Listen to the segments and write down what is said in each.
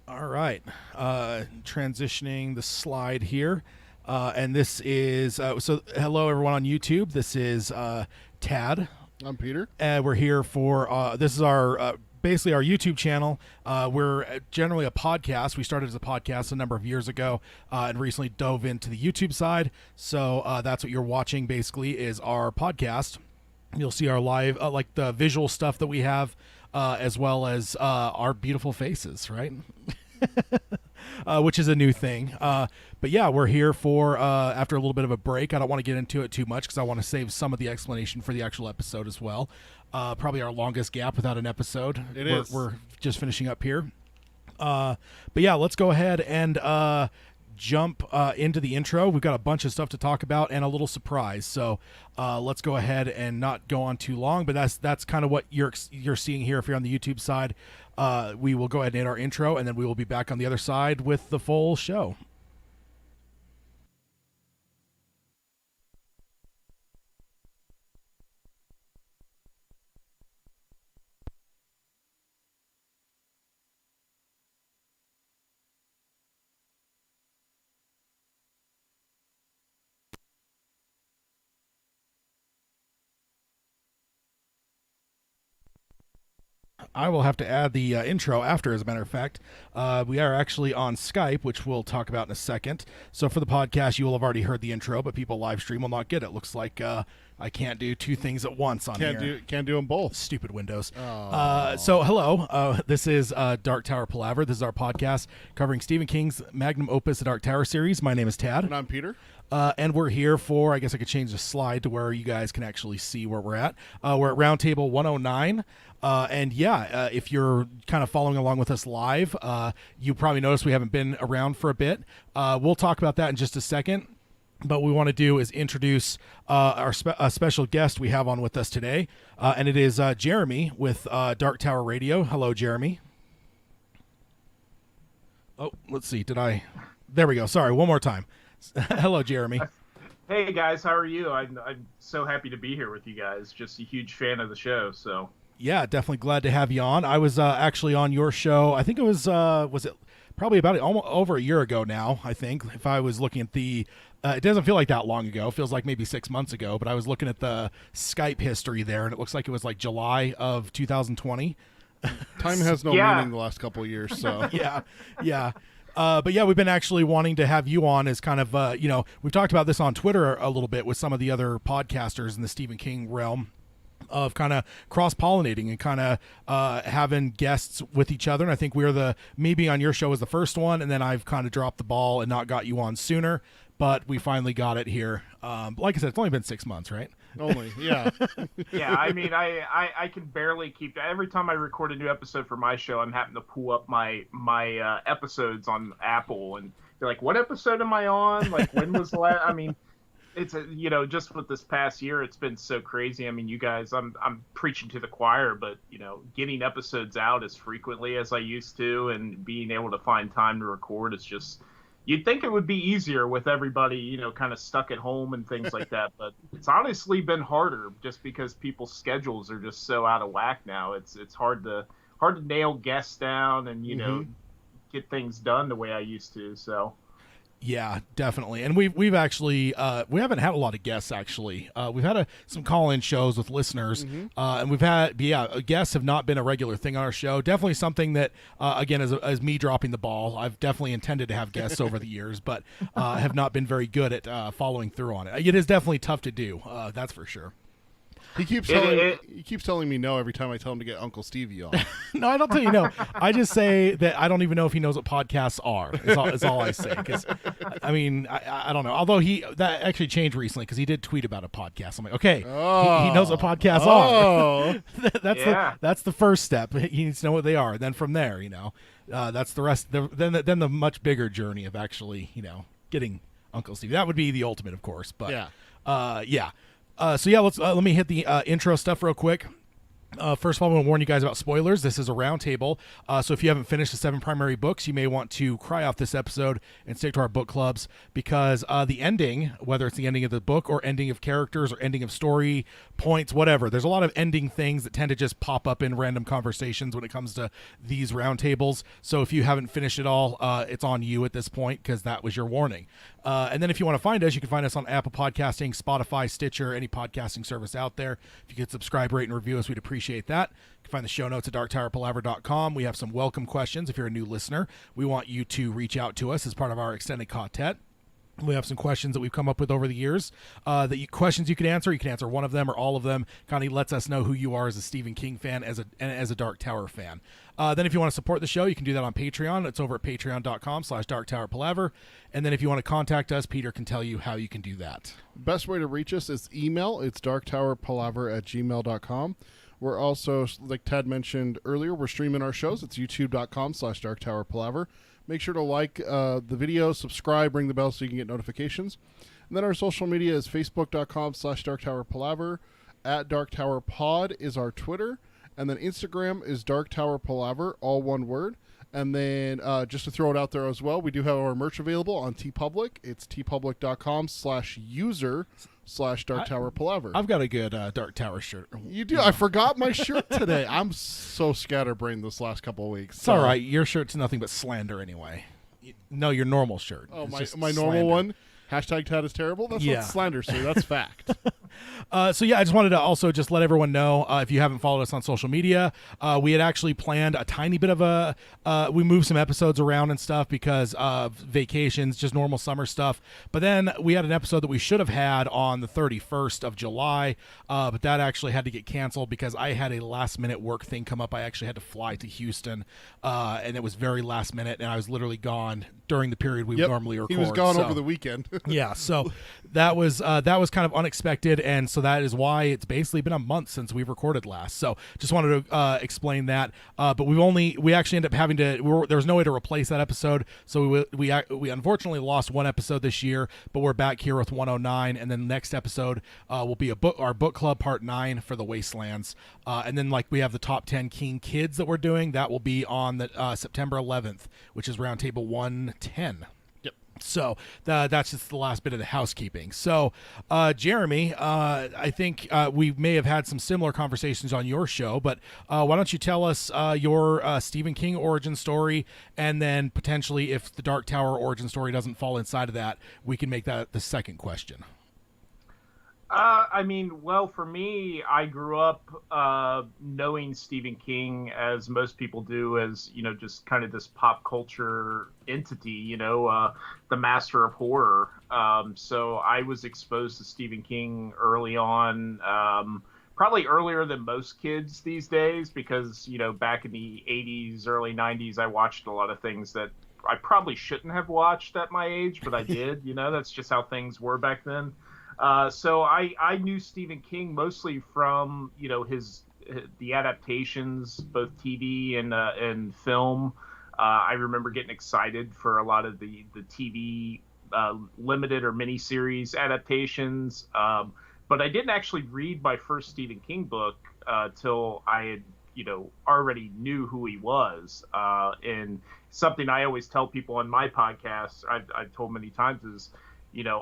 All right. Transitioning the slide here. And this is, so hello everyone on YouTube. This is Tad. I'm Peter. And we're here for, this is our, basically our YouTube channel. We're generally a podcast. We started as a podcast a number of years ago and recently dove into the YouTube side. So that's what you're watching basically is our podcast. You'll see our live, like the visual stuff that we have, as well as our beautiful faces, right? Which is a new thing. But yeah, we're here for, after a little bit of a break. I don't want to get into it too much because I want to save some of the explanation for the actual episode as well. Probably our longest gap without an episode. We're just finishing up here. But yeah, let's go ahead and jump into the intro. We've got a bunch of stuff to talk about and a little surprise. So let's go ahead and not go on too long. But that's kind of what you're seeing here if you're on the YouTube side. We will go ahead and hit our intro, and then we will be back on the other side with the full show. I will have to add the intro after, as a matter of fact. We are actually on Skype, which we'll talk about in a second. So for the podcast, you will have already heard the intro, but people live stream will not get it. Looks like I can't do two things at once on here. Can't do them both. Stupid Windows. So hello, this is Dark Tower Palaver. This is our podcast covering Stephen King's magnum opus, the Dark Tower series. My name is Tad. And I'm Peter. And we're here for, I guess I could change the slide to where you guys can actually see where we're at. We're at Roundtable 109. And yeah, if you're kind of following along with us live, you probably noticed we haven't been around for a bit. We'll talk about that in just a second. But what we want to do is introduce our special guest we have on with us today. And it is Jeremy with Dark Tower Radio. Hello, Jeremy. Oh, let's see. There we go. Sorry, one more time. Hello, Jeremy. Hey, guys. How are you? I'm so happy to be here with you guys. Just a huge fan of the show, so... Yeah, definitely glad to have you on. I was actually on your show. I think it was it probably about almost over a year ago now, I think. If I was looking at the, it doesn't feel like that long ago. It feels like maybe 6 months ago, but I was looking at the Skype history there, and it looks like it was like July of 2020. Time has no meaning the last couple of years, so. Yeah. But yeah, we've been actually wanting to have you on as kind of, we've talked about this on Twitter a little bit with some of the other podcasters in the Stephen King realm, of kind of cross-pollinating and kind of having guests with each other. And I think me being on your show was the first one, and then I've kind of dropped the ball and not got you on sooner, but we finally got it here. Like I said, it's only been 6 months, right? Only, yeah. Yeah, I mean, I can barely keep... Every time I record a new episode for my show, I'm having to pull up my episodes on Apple, and they're like, what episode am I on? Like, when was the last... I mean... It's just with this past year, it's been so crazy. I mean, you guys, I'm preaching to the choir, but getting episodes out as frequently as I used to, and being able to find time to record is just. You'd think it would be easier with everybody, kind of stuck at home and things like that, but it's honestly been harder just because people's schedules are just so out of whack now. It's hard to nail guests down and get things done the way I used to. So. Yeah, definitely. And we've actually we haven't had a lot of guests actually. We've had some call-in shows with listeners, and we've had guests have not been a regular thing on our show. Definitely something that again as me dropping the ball, I've definitely intended to have guests over the years, but have not been very good at following through on it. It is definitely tough to do. That's for sure. He keeps telling me no every time I tell him to get Uncle Stevie on. No, I don't tell you no. I just say that I don't even know if he knows what podcasts are. Is all I say. Because I mean, I don't know. Although that actually changed recently because he did tweet about a podcast. I'm like, okay, he knows what podcasts are. That's the first step. He needs to know what they are. And then from there, that's the rest. Then the much bigger journey of actually, getting Uncle Stevie. That would be the ultimate, of course. But yeah. So yeah, let me hit the intro stuff real quick. First of all, I'm going to warn you guys about spoilers. This is a roundtable, so if you haven't finished the 7 primary books, you may want to cry off this episode and stick to our book clubs, because the ending, whether it's the ending of the book or ending of characters or ending of story points, whatever, there's a lot of ending things that tend to just pop up in random conversations when it comes to these roundtables. So if you haven't finished it all, it's on you at this point, because that was your warning. And then if you want to find us, you can find us on Apple Podcasting, Spotify, Stitcher, any podcasting service out there. If you could subscribe, rate, and review us, we'd appreciate that. You can find the show notes at darktowerpalaver.com. We have some welcome questions if you're a new listener. We want you to reach out to us as part of our extended quartet. We have some questions that we've come up with over the years. Questions you can answer. You can answer one of them or all of them. Kind of lets us know who you are as a Stephen King fan, and as a Dark Tower fan. Then if you want to support the show, you can do that on Patreon. It's over at patreon.com/darktowerpalaver. And then if you want to contact us, Peter can tell you how you can do that. Best way to reach us is email. It's darktowerpalaver@gmail.com. We're also, like Ted mentioned earlier, we're streaming our shows. It's youtube.com/darktowerpalaver. Make sure to like the video, subscribe, ring the bell so you can get notifications. And then our social media is facebook.com/darktowerpalaver. @darktowerpod is our Twitter. And then Instagram is darktowerpalaver, all one word. And then just to throw it out there as well, we do have our merch available on TeePublic. It's teepublic.com/user/darktowerpalaver. I've got a good Dark Tower shirt. You do? I forgot my shirt today. I'm so scatterbrained this last couple of weeks. It's all right. Your shirt's nothing but slander anyway. No, your normal shirt. Oh, It's my just normal slander. one? Hashtag Ted is terrible? That's not slander, sir. That's fact. So yeah, I just wanted to also just let everyone know, if you haven't followed us on social media, we had actually planned a tiny bit of we moved some episodes around and stuff because of vacations, just normal summer stuff. But then we had an episode that we should have had on the 31st of July, but that actually had to get canceled because I had a last minute work thing come up. I actually had to fly to Houston, and it was very last minute, and I was literally gone during the period we would normally record. He was gone over the weekend. Yeah, so that was kind of unexpected, and so that is why it's basically been a month since we've recorded last. So just wanted to explain that. But we actually ended up having to. There was no way to replace that episode, so we unfortunately lost one episode this year. But we're back here with 109, and then the next episode will be our book club part 9 for the Wastelands, and then we have the top 10 King Kids that we're doing. That will be on the September 11th, which is Roundtable 110. So that's just the last bit of the housekeeping. So, Jeremy, I think we may have had some similar conversations on your show, but why don't you tell us your Stephen King origin story, and then potentially if the Dark Tower origin story doesn't fall inside of that, we can make that the second question. Well, for me, I grew up knowing Stephen King, as most people do, as, just kind of this pop culture entity, the master of horror. So I was exposed to Stephen King early on, probably earlier than most kids these days, because, back in the 80s, early 90s, I watched a lot of things that I probably shouldn't have watched at my age, but I did. That's just how things were back then. So I knew Stephen King mostly from, the adaptations, both TV and film. I remember getting excited for a lot of the TV limited or miniseries adaptations. But I didn't actually read my first Stephen King book till I had, already knew who he was. And something I always tell people on my podcast, I've told many times, is,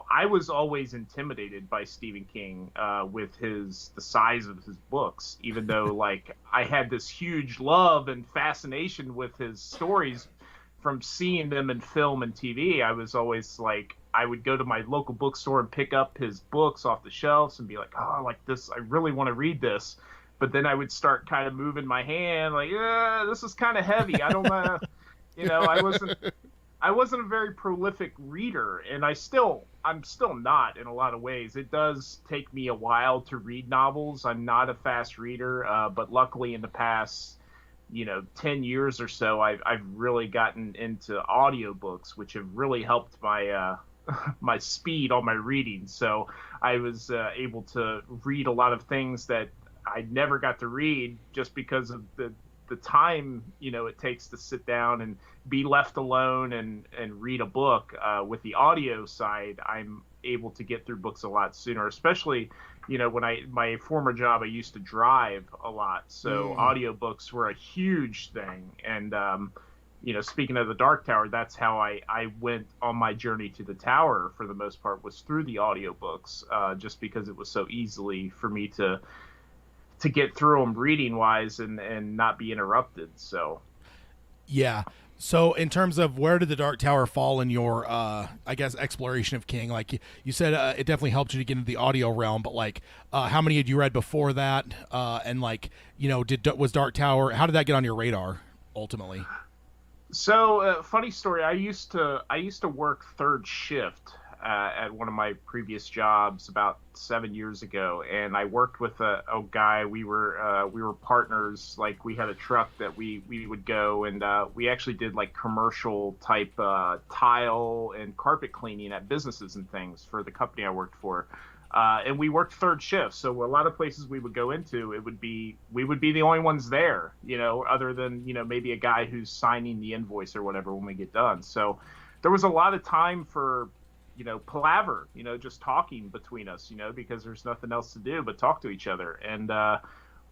I was always intimidated by Stephen King with the size of his books, even though I had this huge love and fascination with his stories from seeing them in film and TV. I was always I would go to my local bookstore and pick up his books off the shelves and be like, oh, this, I really want to read this. But then I would start kind of moving my hand this is kind of heavy. I don't know. I wasn't a very prolific reader, and I'm still not in a lot of ways. It does take me a while to read novels. I'm not a fast reader, but luckily in the past, 10 years or so, I've really gotten into audiobooks, which have really helped my my speed on my reading. So I was able to read a lot of things that I never got to read just because of the time it takes to sit down and be left alone and read a book. With the audio side, I'm able to get through books a lot sooner, especially when my former job, I used to drive a lot, so audiobooks were a huge thing. And speaking of the Dark Tower, that's how I went on my journey to the tower for the most part, was through the audiobooks, just because it was so easily for me to get through them reading wise and not be interrupted. So yeah. So in terms of where did the Dark Tower fall in your, I guess, exploration of King? Like you said, it definitely helped you to get into the audio realm, but like, how many had you read before that? And like, was Dark Tower, how did that get on your radar ultimately? So, funny story. I used to work third shift at one of my previous jobs about 7 years ago, and I worked with a guy. We were partners. Like, we had a truck that we would go, and we actually did like commercial type tile and carpet cleaning at businesses and things for the company I worked for. And we worked third shift, so a lot of places we would go into, we would be the only ones there, other than maybe a guy who's signing the invoice or whatever when we get done. So there was a lot of time for palaver, just talking between us, because there's nothing else to do but talk to each other. And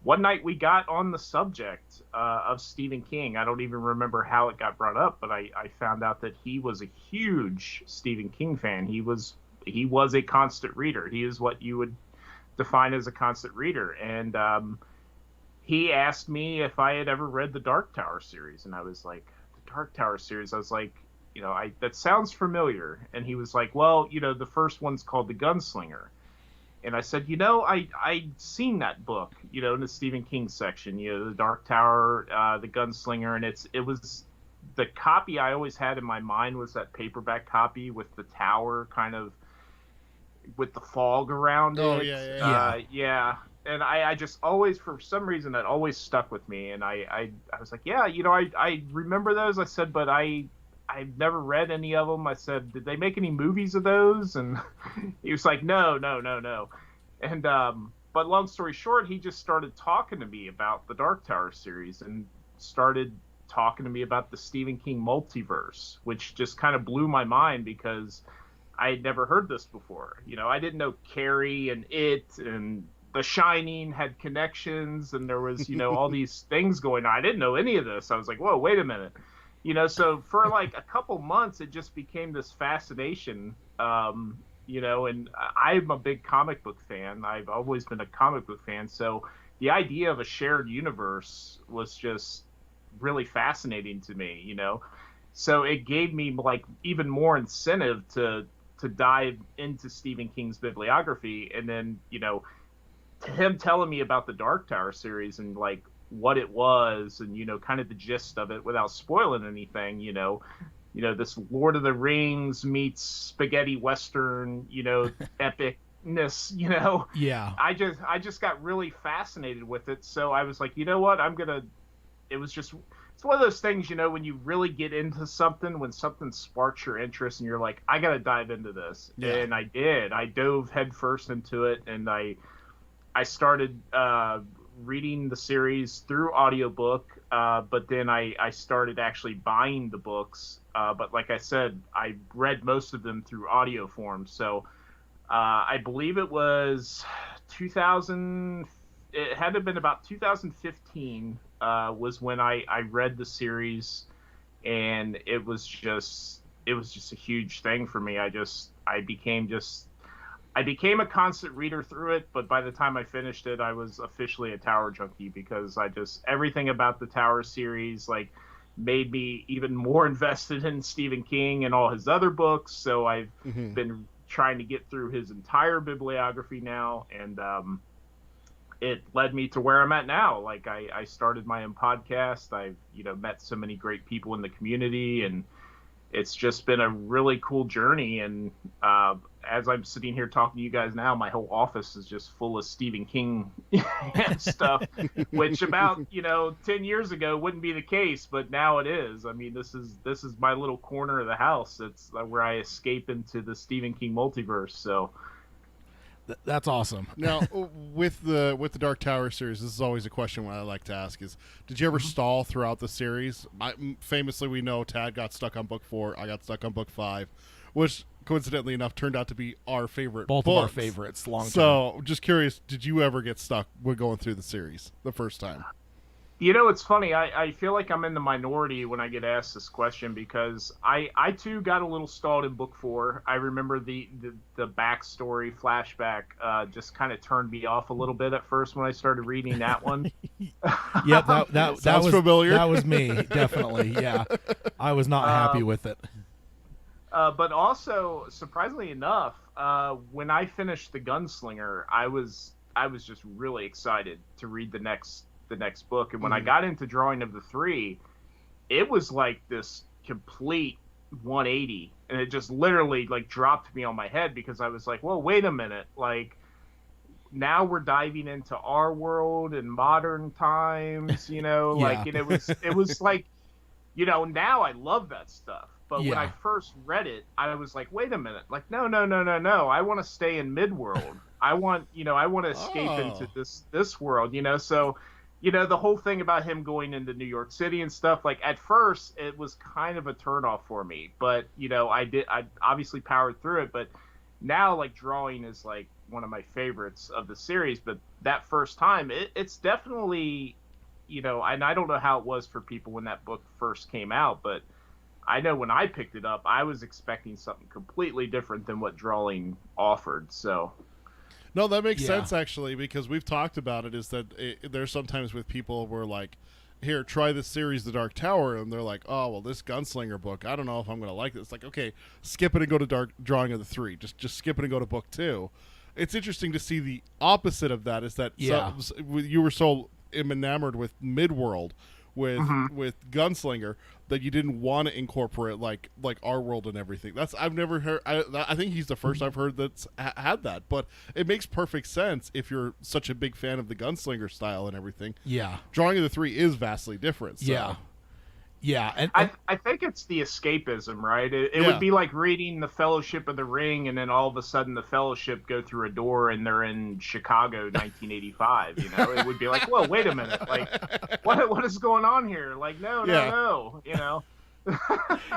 one night we got on the subject of Stephen King. I don't even remember how it got brought up, but I found out that he was a huge Stephen King fan. He was a constant reader. He is what you would define as a constant reader. And he asked me if I had ever read the Dark Tower series. And I was like, the Dark Tower series? I was like, that sounds familiar. And he was like, well, the first one's called The Gunslinger. And I said, I'd seen that book, in the Stephen King section, the Dark Tower, The Gunslinger. And it was the copy I always had in my mind was that paperback copy with the tower kind of with the fog around it. Oh, yeah. Yeah. And I just always, for some reason, that always stuck with me. And I was like, yeah, I remember those. I said, but I've never read any of them. I said, did they make any movies of those? And he was like, no. And but long story short, he just started talking to me about the Dark Tower series and started talking to me about the Stephen King multiverse, which just kind of blew my mind because I had never heard this before. I didn't know Carrie and It and The Shining had connections, and there was, all these things going on. I didn't know any of this. I was like, whoa, wait a minute. So for like a couple months, it just became this fascination, and I'm a big comic book fan. I've always been a comic book fan. So the idea of a shared universe was just really fascinating to me, So it gave me like even more incentive to dive into Stephen King's bibliography. And then, him telling me about the Dark Tower series and like what it was and, kind of the gist of it without spoiling anything, this Lord of the Rings meets spaghetti Western, epicness, Yeah. I just got really fascinated with it. So I was like, you know what, it's one of those things, when you really get into something, when something sparks your interest and you're like, I got to dive into this. Yeah. And I did. I dove headfirst into it, and I started reading the series through audiobook, but then I started actually buying the books. But like I said, I read most of them through audio form. So I believe it was 2000. It had to have been about 2015 was when I read the series, and it was just a huge thing for me. I became a constant reader through it, but by the time I finished it, I was officially a Tower junkie because everything about the Tower series like made me even more invested in Stephen King and all his other books. So I've been trying to get through his entire bibliography now, and it led me to where I'm at now. Like I started my own podcast. I've, met so many great people in the community, and it's just been a really cool journey. And as I'm sitting here talking to you guys now, my whole office is just full of Stephen King stuff, which about, 10 years ago wouldn't be the case, but now it is. I mean, this is my little corner of the house. It's where I escape into the Stephen King multiverse. So that's awesome. Now, with the Dark Tower series, this is always a question I like to ask: is did you ever stall throughout the series? Famously, we know Tad got stuck on book 4. I got stuck on book 5. Was coincidentally enough, turned out to be our favorite Both books. of our favorites, long term. So, just curious, did you ever get stuck with going through the series the first time? It's funny. I feel like I'm in the minority when I get asked this question because I too got a little stalled in book 4. I remember the backstory flashback just kind of turned me off a little bit at first when I started reading that one. Yep, that Sounds was familiar. That was me, definitely. Yeah, I was not happy with it. But also, surprisingly enough, when I finished The Gunslinger, I was just really excited to read the next book. And when I got into Drawing of the Three, it was like this complete 180, and it just literally like dropped me on my head because I was like, well, wait a minute, like now we're diving into our world in modern times, like, and it was like, now I love that stuff. But when I first read it, I was like, wait a minute, like, no. I want to stay in Midworld. I want to escape into this world, so, the whole thing about him going into New York City and stuff, like, at first it was kind of a turnoff for me, but, I obviously powered through it. But now, like, drawing is like one of my favorites of the series. But that first time, it's definitely, and I don't know how it was for people when that book first came out, but I know when I picked it up, I was expecting something completely different than what drawing offered. So, no, that makes sense actually, because we've talked about it. Is that there's sometimes with people where like, here, try this series, The Dark Tower, and they're like, oh well, this Gunslinger book, I don't know if I'm going to like this. It's like, okay, skip it and go to Drawing of the Three. Just skip it and go to book 2. It's interesting to see the opposite of that. Is that you were so enamored with Midworld with Gunslinger that you didn't want to incorporate like our world and everything. I've never heard. I think he's the first I've heard that's had that, but it makes perfect sense if you're such a big fan of the Gunslinger style and everything. Yeah, Drawing of the Three is vastly different. So. Yeah, and I think it's the escapism, right? It would be like reading The Fellowship of the Ring, and then all of a sudden the Fellowship go through a door and they're in Chicago, 1985. It would be like, whoa, wait a minute, like what is going on here? Like, no,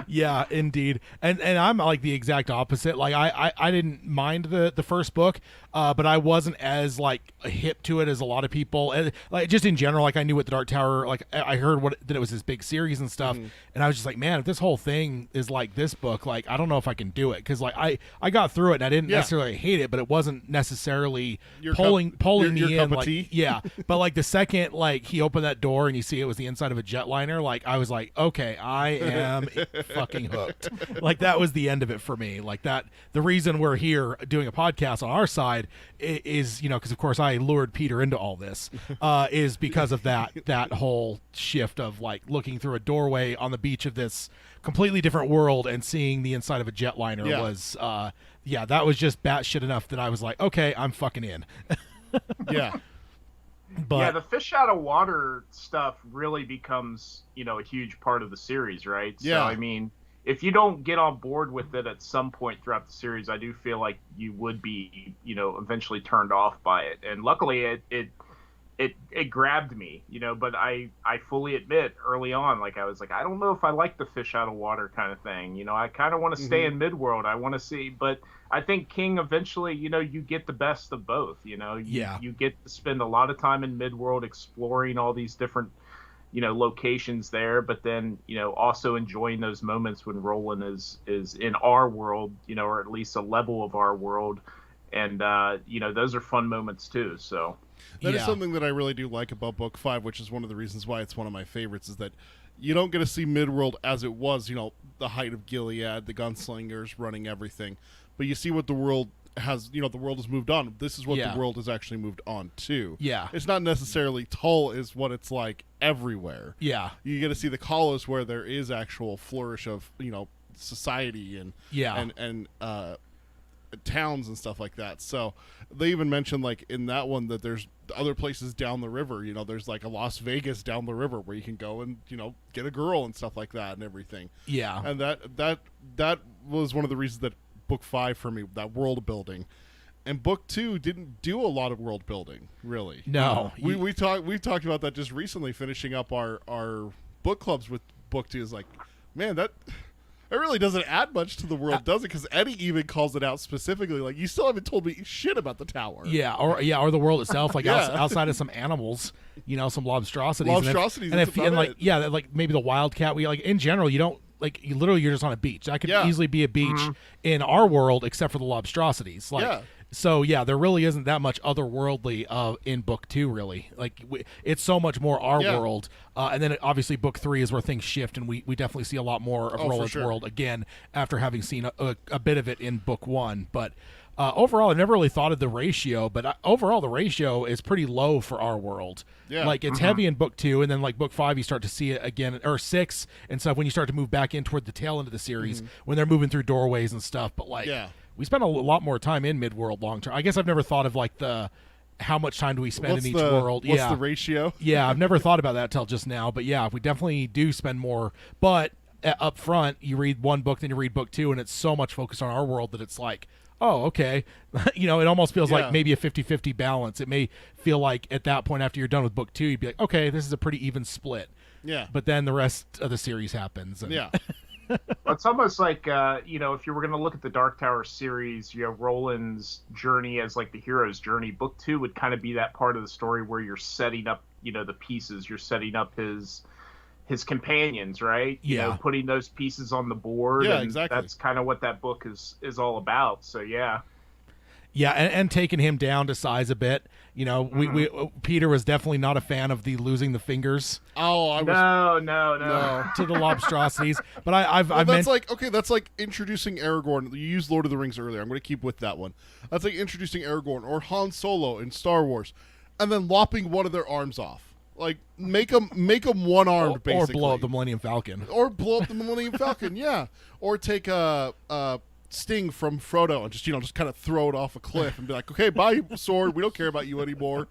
Yeah, indeed. And I'm like the exact opposite. Like I didn't mind the first book, but I wasn't as like hip to it as a lot of people. And like just in general, like I knew what the Dark Tower, like I heard that it was this big series and stuff, and I was just like, man, if this whole thing is like this book, like I don't know if I can do it, because like I got through it and I didn't necessarily hate it, but it wasn't necessarily pulling me in. Like, yeah, but like the second like he opened that door and you see it was the inside of a jetliner, like I was like, okay, I am fucking hooked. Like that was the end of it for me. Like that, the reason we're here doing a podcast on our side is, because of course I lured Peter into all this, is because of that whole shift of like looking through a doorway on the beach of this completely different world and seeing the inside of a jetliner was that was just batshit enough that I was like, okay, I'm fucking in. Yeah. But the fish out of water stuff really becomes, a huge part of the series, right? Yeah. So, I mean, if you don't get on board with it at some point throughout the series, I do feel like you would be, eventually turned off by it. And luckily it grabbed me, but I fully admit early on, like I was like, I don't know if I like the fish out of water kind of thing. I kind of want to stay in Midworld. I want to see, but I think King eventually, you get the best of both, you get to spend a lot of time in Midworld exploring all these different, locations there, but then, also enjoying those moments when Roland is in our world, or at least a level of our world. And, those are fun moments too. So that is something that I really do like about book 5, which is one of the reasons why it's one of my favorites, is that you don't get to see Midworld as it was, the height of Gilead, the gunslingers running everything, but you see what the world has, the world has moved on. This is what the world has actually moved on to. Yeah. It's not necessarily Tull is what it's like everywhere. Yeah. You get to see the Colossus where there is actual flourish of, society and towns and stuff like that. So they even mentioned like in that one that there's other places down the river, there's like a Las Vegas down the river where you can go and get a girl and stuff like that and everything. Yeah. And that was one of the reasons that book 5 for me, that world building. And book 2 didn't do a lot of world building, really. No. We talked about that just recently, finishing up our book clubs with book 2. Is like, man, It really doesn't add much to the world, does it? Because Eddie even calls it out specifically. Like, you still haven't told me shit about the tower. Yeah, or the world itself. Like Yeah. outside of some animals, some lobstrosities. Lobstrosities, and that's about like it. yeah, like maybe the wildcat. We like in general, you don't like you literally you're just on a beach. That could Yeah. easily be a beach in our world, except for the lobstrosities. Like, Yeah. So yeah, there really isn't that much otherworldly in book 2. Really, like it's so much more our Yeah. world, and then obviously book 3 is where things shift, and we definitely see a lot more of for Roland's sure. world again after having seen a bit of it in book 1. But overall, I never really thought of the ratio, but overall the ratio is pretty low for our world. Yeah. Like it's heavy in book 2, and then like book 5 you start to see it again, or 6 and stuff when you start to move back in toward the tail end of the series when they're moving through doorways and stuff. But like Yeah. we spend a lot more time in Midworld long term. I guess I've never thought of like how much time do we spend in each world. What's the ratio? Yeah, I've never thought about that till just now. But yeah, we definitely do spend more. But up front, you read one book, then you read book 2, and it's so much focused on our world that it's like, oh, okay. It almost feels Yeah. like maybe a 50-50 balance. It may feel like at that point after you're done with book 2, you'd be like, okay, this is a pretty even split. Yeah. But then the rest of the series happens. And Yeah. It's almost like if you were going to look at the Dark Tower series, Roland's journey as like the hero's journey. Book 2 would kind of be that part of the story where you're setting up, the pieces. You're setting up his companions, right? Yeah. Putting those pieces on the board. Yeah, and exactly. That's kind of what that book is all about. So yeah. Yeah, and taking him down to size a bit. We Peter was definitely not a fan of the losing the fingers Oh, I was. No. to the lobstrosities. But I've Well, meant that's like introducing Aragorn. You used Lord of the Rings earlier. I'm going to keep with that one. That's like introducing Aragorn or Han Solo in Star Wars, and then lopping one of their arms off. Like make them one armed, or basically, blow up the Millennium Falcon. or blow up the Millennium Falcon. Yeah, or take a Sting from Frodo and just kind of throw it off a cliff and be like, okay, bye sword. We don't care about you anymore.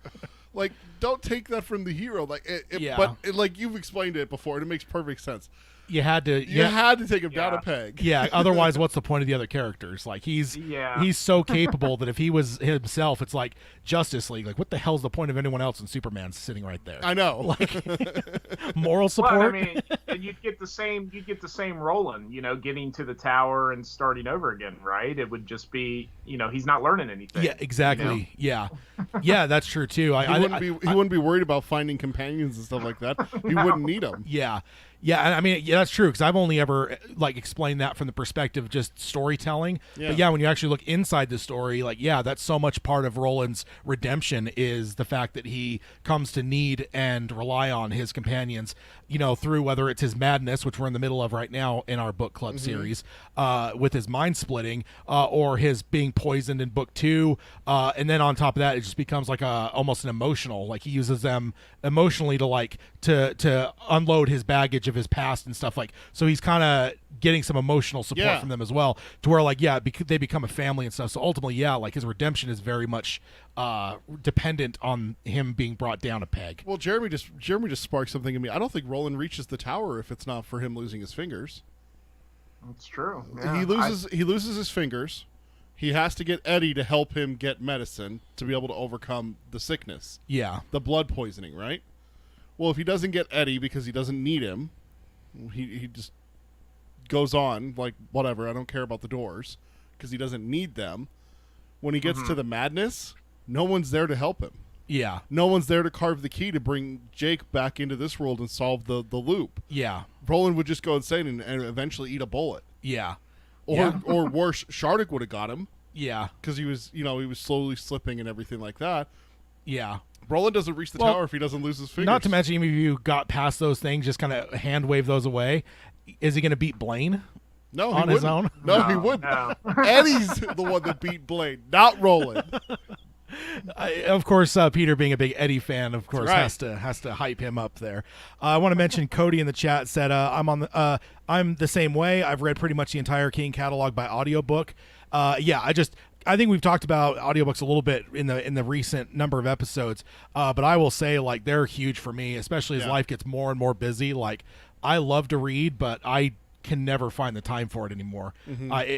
Like, don't take that from the hero. Like, Yeah. but like you've explained it before, and it makes perfect sense. You had to. You had to take him down Yeah. a peg. Yeah. Otherwise, what's the point of the other characters? Like he's so capable that if he was himself, it's like Justice League. Like what the hell's the point of anyone else? And Superman's sitting right there. I know. Moral support. Well, I mean, and you'd get the same Roland, getting to the tower and starting over again, right? It would just be, he's not learning anything. Yeah. Exactly. Yeah. Yeah. That's true too. He wouldn't be worried about finding companions and stuff like that. He wouldn't need them. Yeah. Yeah, and I mean, yeah, that's true because I've only ever like explained that from the perspective of just storytelling. Yeah. But yeah, when you actually look inside the story, like yeah, that's so much part of Roland's redemption is the fact that he comes to need and rely on his companions, through whether it's his madness, which we're in the middle of right now in our book club series, with his mind splitting, or his being poisoned in book 2, and then on top of that, it just becomes like almost an emotional. Like he uses them emotionally to unload his baggage of his past and stuff, like so he's kind of getting some emotional support from them as well, to where like they become a family and stuff. So ultimately, like his redemption is very much dependent on him being brought down a peg. Well, Jeremy just sparked something in me. I don't think Roland reaches the tower if it's not for him losing his fingers. That's true. Yeah. He loses his fingers. He has to get Eddie to help him get medicine to be able to overcome the sickness, Yeah. the blood poisoning, right? Well, if he doesn't get Eddie because he doesn't need him, he just goes on like whatever. I don't care about the doors because he doesn't need them. When he gets to the madness, no one's there to help him. Yeah. No one's there to carve the key to bring Jake back into this world and solve the loop. Yeah. Roland would just go insane and eventually eat a bullet. Yeah. Or worse, Shardik would have got him Yeah. because he was slowly slipping and everything like that. Yeah. Roland doesn't reach the Well, tower if he doesn't lose his fingers. Not to mention, even if you got past those things, just kind of hand wave those away. Is he going to beat Blaine? no, he on his wouldn't. own? No, he wouldn't. No. Eddie's the one that beat Blade, not Roland. Of course, Peter, being a big Eddie fan, of course, right. has to hype him up there. I want to mention Cody in the chat said, I'm the same way. I've read pretty much the entire King catalog by audiobook. I think we've talked about audiobooks a little bit in the recent number of episodes, but I will say like they're huge for me, especially as life gets more and more busy. Like I love to read, but I can never find the time for it anymore.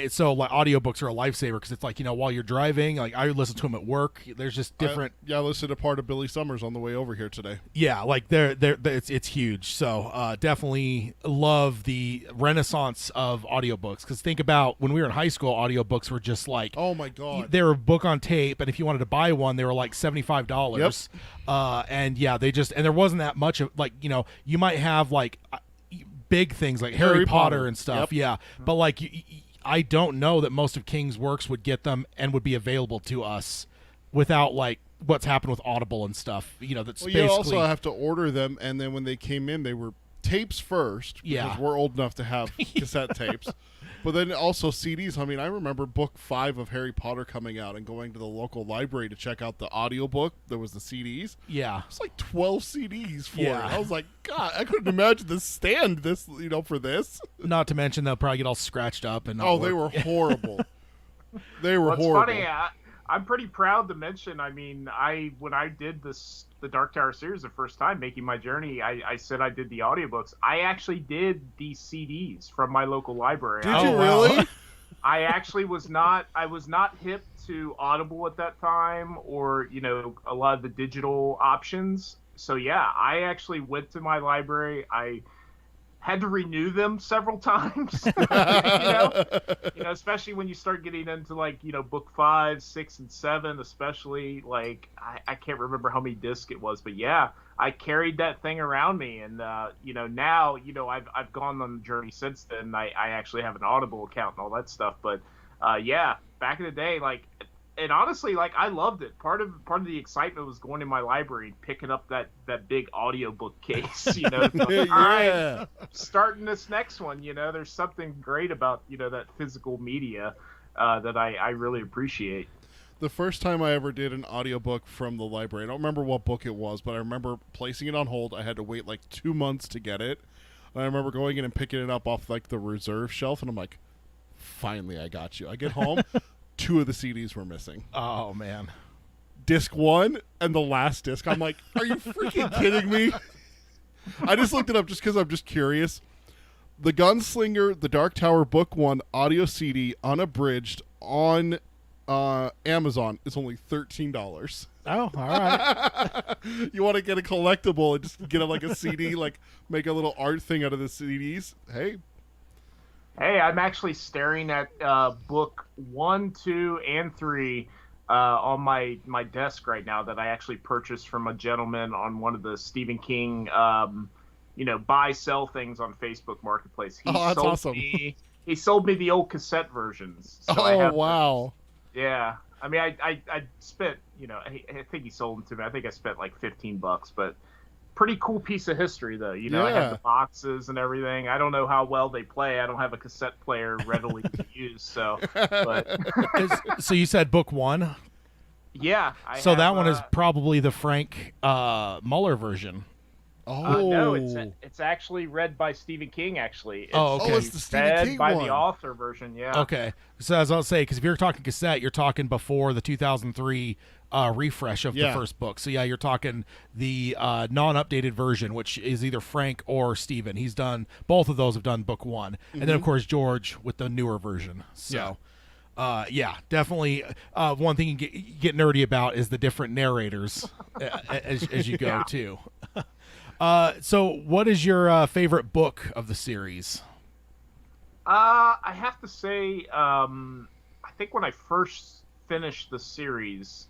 So like audiobooks are a lifesaver because it's like, while you're driving, like I listen to them at work. There's just different. I listened to part of Billy Summers on the way over here today. Yeah, like it's huge. So definitely love the renaissance of audiobooks, because think about when we were in high school, audiobooks were just like, oh my god, they were a book on tape, and if you wanted to buy one, they were like $75. Yep. And yeah, and there wasn't that much of, like, you might have like big things like Harry Potter and stuff. Yep. Yeah, but like I don't know that most of King's works would get them and would be available to us without like what's happened with Audible and stuff. That's well, basically. You also have to order them, and then when they came in, they were tapes first, because Yeah. we're old enough to have cassette tapes. But then also CDs. I mean, I remember book 5 of Harry Potter coming out and going to the local library to check out the audiobook. There was the CDs. Yeah. It's like 12 CDs for Yeah. it. I was like, God, I couldn't imagine this, for this. Not to mention they'll probably get all scratched up and not Oh, they work. were horrible. They were Well, it's horrible. funny. I'm pretty proud to mention. I mean, when I did the Dark Tower series the first time, making my journey, I said I did the audiobooks. I actually did the CDs from my local library. Did you really? I actually was not hip to Audible at that time, or a lot of the digital options. So yeah, I actually went to my library. I had to renew them several times. Especially when you start getting into like book 5, 6, and 7, especially. Like I can't remember how many discs it was, but yeah, I carried that thing around me, and now I've gone on the journey since then. I actually have an Audible account and all that stuff, but yeah, back in the day, like. And honestly, like, I loved it. Part of the excitement was going to my library and picking up that big audiobook case, All right, starting this next one, there's something great about, that physical media that I really appreciate. The first time I ever did an audiobook from the library, I don't remember what book it was, but I remember placing it on hold. I had to wait like 2 months to get it. And I remember going in and picking it up off like the reserve shelf, and I'm like, finally, I got you. I get home. 2 of the CDs were missing. Oh man. Disc 1 and the last disc. I'm like, are you freaking kidding me? I just looked it up just because I'm just curious. The Gunslinger, The Dark Tower Book 1 audio CD unabridged on Amazon is only $13. Oh, all right. You want to get a collectible and just get like a CD, like make a little art thing out of the CDs? Hey, I'm actually staring at book 1, 2, and 3 on my desk right now that I actually purchased from a gentleman on one of the Stephen King, buy sell things on Facebook Marketplace. That's awesome. He sold me the old cassette versions. So wow. Yeah, I mean, I spent, I think he sold them to me. I think I spent like $15, but. Pretty cool piece of history, though. I have the boxes and everything. I don't know how well they play. I don't have a cassette player readily to use, so. But So you said book 1? Yeah. That one is probably the Frank Muller version. Oh no, it's actually read by Stephen King. Actually, okay. It's the Stephen King by one. the author version. Yeah. Okay, so as I'll say, because if you're talking cassette, you're talking before the 2003 refresh of the first book. So yeah, you're talking the non-updated version, which is either Frank or Stephen. He's done both of those. Have done book 1, and then of course George with the newer version. So. Yeah, definitely. One thing you get nerdy about is the different narrators as you go too. So what is your favorite book of the series? I have to say, I think when I first finished the series,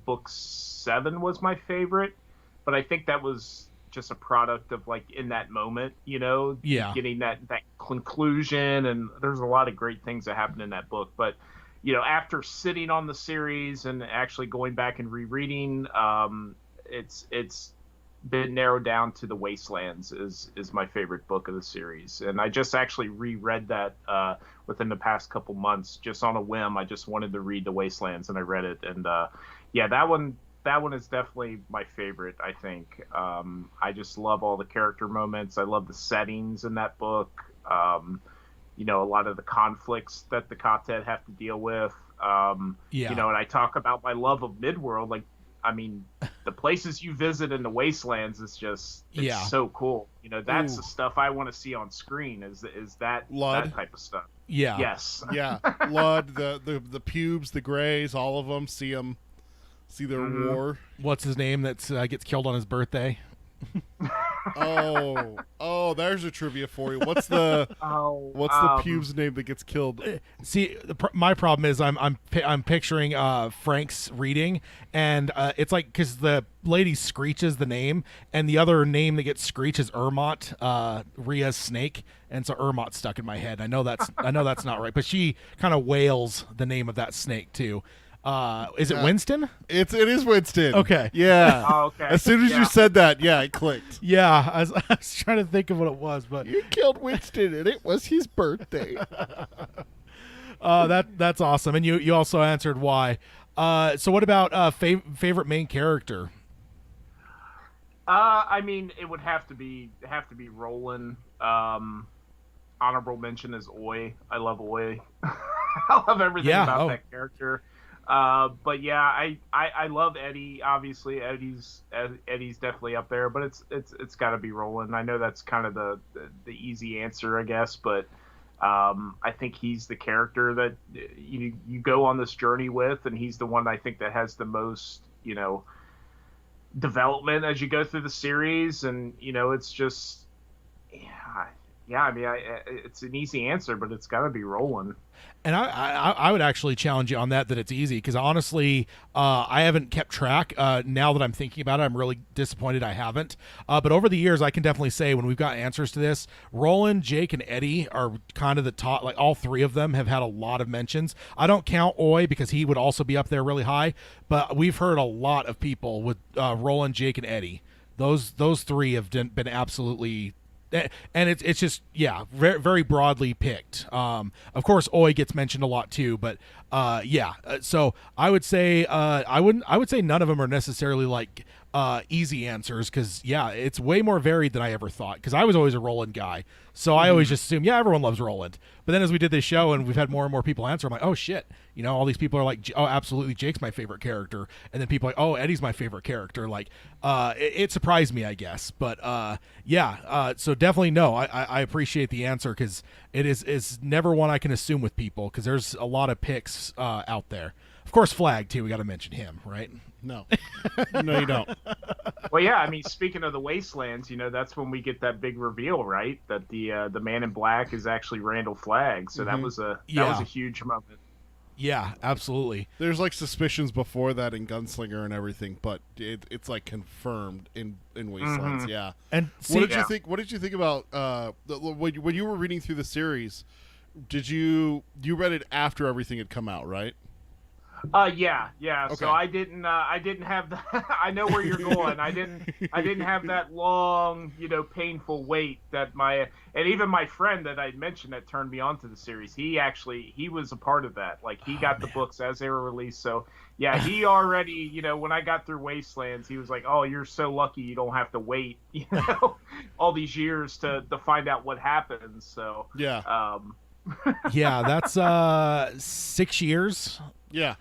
book 7 was my favorite, but I think that was just a product of like in that moment, getting that conclusion, and there's a lot of great things that happen in that book. But after sitting on the series and actually going back and rereading, it's been narrowed down to The Wastelands is my favorite book of the series, and I just actually reread that within the past couple months just on a whim. I just wanted to read The Wastelands, and I read it, and that one is definitely my favorite. I think I just love all the character moments. I love the settings in that book. A lot of the conflicts that the Katet have to deal with. And I talk about my love of Midworld. Like, I mean, the places you visit in the wastelands is just it's so cool. You know, that's the stuff I want to see on screen. Is that Lud. that type of stuff? Yeah. Yes. Yeah, Lud, the pubes, the grays, all of them. See them, see their war. What's his name that gets killed on his birthday? Oh, there's a trivia for you. What's the the pubes name that gets killed? See, my problem is I'm picturing Frank's reading, and it's like because the lady screeches the name, and the other name that gets screeched is Ermot, Rhea's snake, and so Ermot stuck in my head. I know that's not right, but she kind of wails the name of that snake too. Is it Winston? It is Winston. Okay. Yeah. Oh, okay. As soon as you said that, yeah, it clicked. Yeah, I was trying to think of what it was, but You killed Winston, and it was his birthday. that's awesome. And you also answered why. So what about favorite main character? I mean, it would have to be Roland. Honorable mention is Oi. I love Oi. I love everything about that character. But yeah, I love Eddie. Obviously, Eddie's definitely up there, but it's got to be Roland. I know that's kind of the easy answer, I guess, but I think he's the character that you go on this journey with, and he's the one I think that has the most development as you go through the series, and it's just yeah. I mean, it's an easy answer, but it's got to be Roland. And I would actually challenge you on that it's easy, because honestly, I haven't kept track. Now that I'm thinking about it, I'm really disappointed I haven't. But over the years, I can definitely say when we've got answers to this, Roland, Jake, and Eddie are kind of the top. Like all three of them have had a lot of mentions. I don't count Oi because he would also be up there really high. But we've heard a lot of people with Roland, Jake, and Eddie. Those three have been absolutely. And it's just very, very broadly picked. Of course, Oi gets mentioned a lot too, but so I would say I would say none of them are necessarily like easy answers, because it's way more varied than I ever thought, because I was always a Roland guy, so I always just assumed everyone loves Roland. But then as we did this show and we've had more and more people answer, I'm like, oh shit, all these people are like, oh, absolutely, Jake's my favorite character, and then people are like, oh, Eddie's my favorite character. Like it surprised me, I guess. But so definitely no, I appreciate the answer, because it's never one I can assume with people, because there's a lot of picks out there. Of course, Flag too, we got to mention him, right? No you don't. Well, yeah, I mean, speaking of the Wastelands, that's when we get that big reveal, right? That the Man in Black is actually Randall Flagg. So that was a huge moment. Yeah, absolutely. There's like suspicions before that in Gunslinger and everything, but it's like confirmed in Wastelands. Mm-hmm. Yeah. And what did you think about when you were reading through the series? You read it after everything had come out, right? Yeah. Okay. So I didn't have the. I know where you're going. I didn't have that long, painful wait that and even my friend that I mentioned that turned me on to the series. He was a part of that. Like he got the books as they were released. So yeah, he already, when I got through Wastelands, he was like, "Oh, you're so lucky you don't have to wait, all these years to find out what happens." So yeah. Yeah, that's 6 years. Yeah.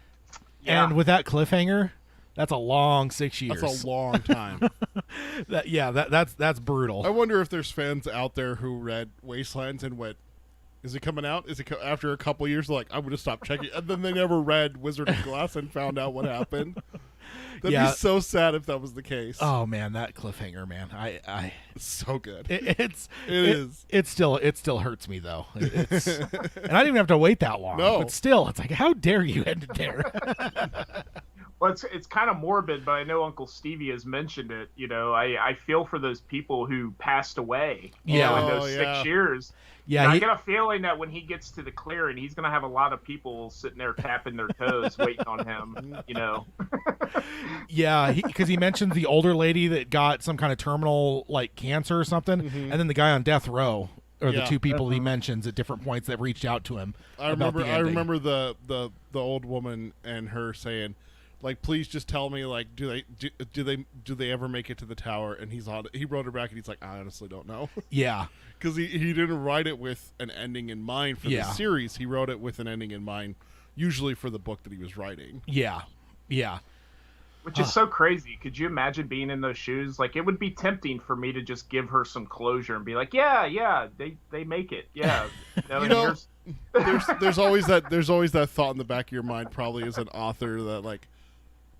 And with that cliffhanger, that's a long 6 years. That's a long time. That's brutal. I wonder if there's fans out there who read Wastelands and went, "Is it coming out? Is it after a couple years?" They're like, "I'm gonna stop checking," and then they never read Wizard of Glass and found out what happened. That'd be so sad if that was the case. Oh man, that cliffhanger, man! It's so good. It still hurts me though. And I didn't even have to wait that long. No, but still, it's like, how dare you end it there? Well, it's kind of morbid, but I know Uncle Stevie has mentioned it. I feel for those people who passed away. In those 6 years. Yeah, I get a feeling that when he gets to the clearing, he's going to have a lot of people sitting there tapping their toes, waiting on him. Yeah, because he mentions the older lady that got some kind of terminal like cancer or something, and then the guy on death row. Or the two people he mentions at different points that reached out to him. I remember the old woman and her saying, like, "Please just tell me, like, do they ever make it to the tower?" And he wrote it back and he's like, "I honestly don't know." Yeah, because he didn't write it with an ending in mind for the series. He wrote it with an ending in mind, usually for the book that he was writing. Yeah. Which is so crazy. Could you imagine being in those shoes? Like, it would be tempting for me to just give her some closure and be like, yeah, they make it. Yeah. There's always that thought in the back of your mind, probably as an author, that like,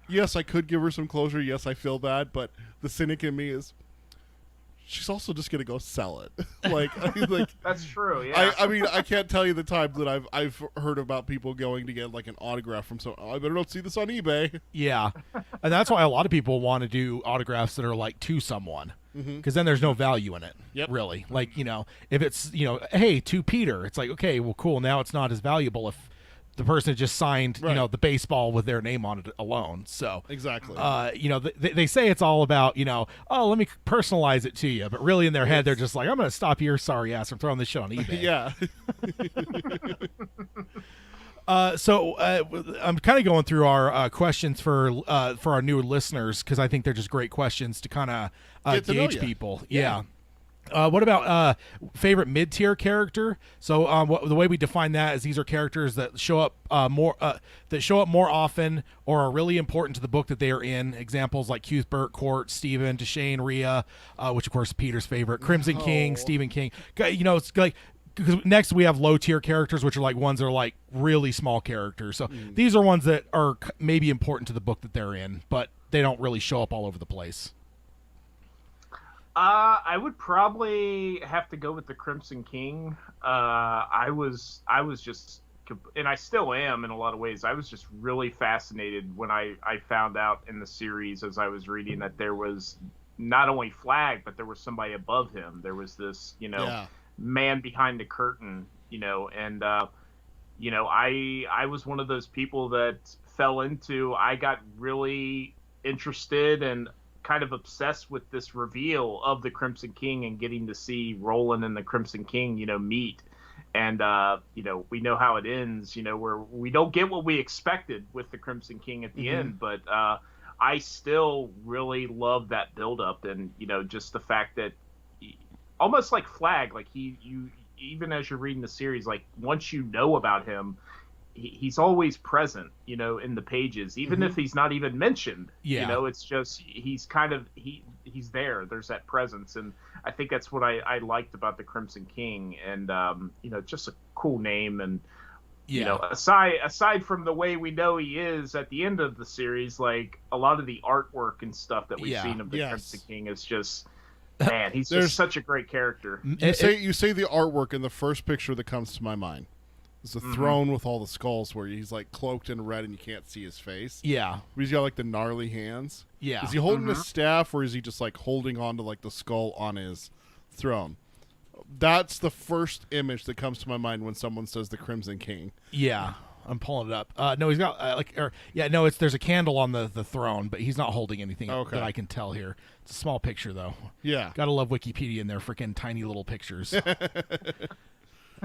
yes, I could give her some closure. Yes, I feel bad, but the cynic in me is, she's also just gonna go sell it. like that's true. Yeah. I mean, I can't tell you the time that I've heard about people going to get like an autograph from someone. I better not see this on eBay. Yeah, and that's why a lot of people want to do autographs that are like to someone, because then there's no value in it. Yep. Really. Like, if it's hey, to Peter, it's like, okay, well, cool. Now it's not as valuable if the person just signed, right, the baseball with their name on it alone. So exactly. They say it's all about, oh, let me personalize it to you, but really in their head they're just like, I'm going to stop your sorry ass from throwing this shit on eBay. Yeah. So I'm kind of going through our questions for our new listeners, because I think they're just great questions to kind of gauge people. Yeah. What about favorite mid-tier character? So the way we define that is these are characters that show up more often or are really important to the book that they are in. Examples like Cuthbert, Court, Stephen, Deshane, Rhea, which of course is Peter's favorite, Crimson King, Stephen King. It's like, because next we have low-tier characters, which are like ones that are like really small characters. So these are ones that are maybe important to the book that they're in, but they don't really show up all over the place. I would probably have to go with the Crimson King. I was just, and I still am in a lot of ways. I was just really fascinated when I found out in the series as I was reading that there was not only Flag, but there was somebody above him. There was this, man behind the curtain, and I was one of those people that fell into. I got really interested and kind of obsessed with this reveal of the Crimson King and getting to see Roland and the Crimson King, meet. And, we know how it ends, where we don't get what we expected with the Crimson King at the end. But I still really love that buildup and, just the fact that almost like Flag, like you even as you're reading the series, like once you know about him, he's always present, in the pages, even if he's not even mentioned. It's just he's kind of he's there. There's that presence, and I think that's what I liked about the Crimson King, and just a cool name, and aside from the way we know he is at the end of the series, like a lot of the artwork and stuff that we've seen of the Crimson King is just. Man, he's just such a great character. You say the artwork, and the first picture that comes to my mind. It's a throne with all the skulls where he's like cloaked in red and you can't see his face. Yeah. But he's got like the gnarly hands. Yeah. Is he holding his staff, or is he just like holding on to like the skull on his throne? That's the first image that comes to my mind when someone says the Crimson King. Yeah. I'm pulling it up. No, he's got there's a candle on the throne, but he's not holding anything that I can tell here. It's a small picture though. Yeah. Gotta love Wikipedia and their freaking tiny little pictures.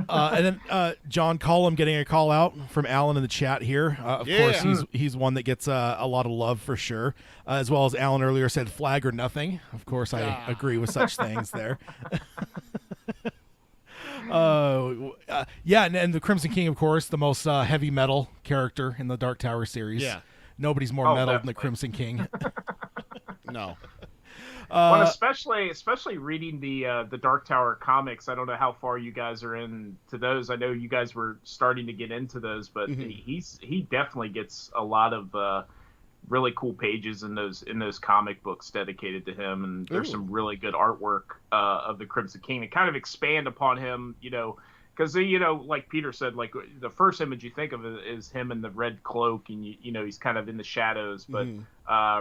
And then John Collum getting a call out from Alan in the chat here. Of course, he's one that gets a lot of love for sure. As well as Alan earlier said, Flag or nothing. Of course, I agree with such things there. And the Crimson King, of course, the most heavy metal character in the Dark Tower series. Yeah. Nobody's more metal than the Crimson King. No. Well, especially reading the Dark Tower comics. I don't know how far you guys are into those. I know you guys were starting to get into those, but he definitely gets a lot of really cool pages in those comic books dedicated to him, and there's some really good artwork of the Crimson King to kind of expand upon him, because like Peter said, like the first image you think of is him in the red cloak, and he's kind of in the shadows, but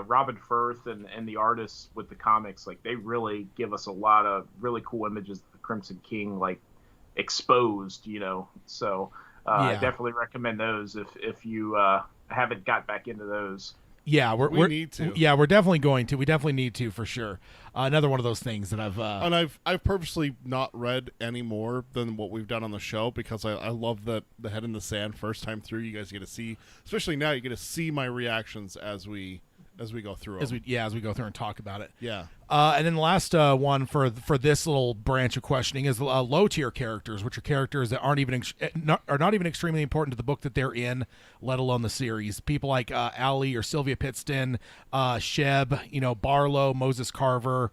Robin Firth and the artists with the comics, like they really give us a lot of really cool images of the Crimson King, like exposed, so I definitely recommend those if you haven't got back into those. Yeah, we need to. Yeah, we're definitely going to. We definitely need to for sure. Another one of those things that and I've purposely not read any more than what we've done on the show, because I love that the Head in the Sand first time through. You guys get to see, especially now, you get to see my reactions as we as we go through. As we go through and talk about it. Yeah. And then the last one for this little branch of questioning is low tier characters, which are characters that are not even extremely important to the book that they're in, let alone the series. People like Allie or Sylvia Pittston, Sheb, Barlow, Moses Carver,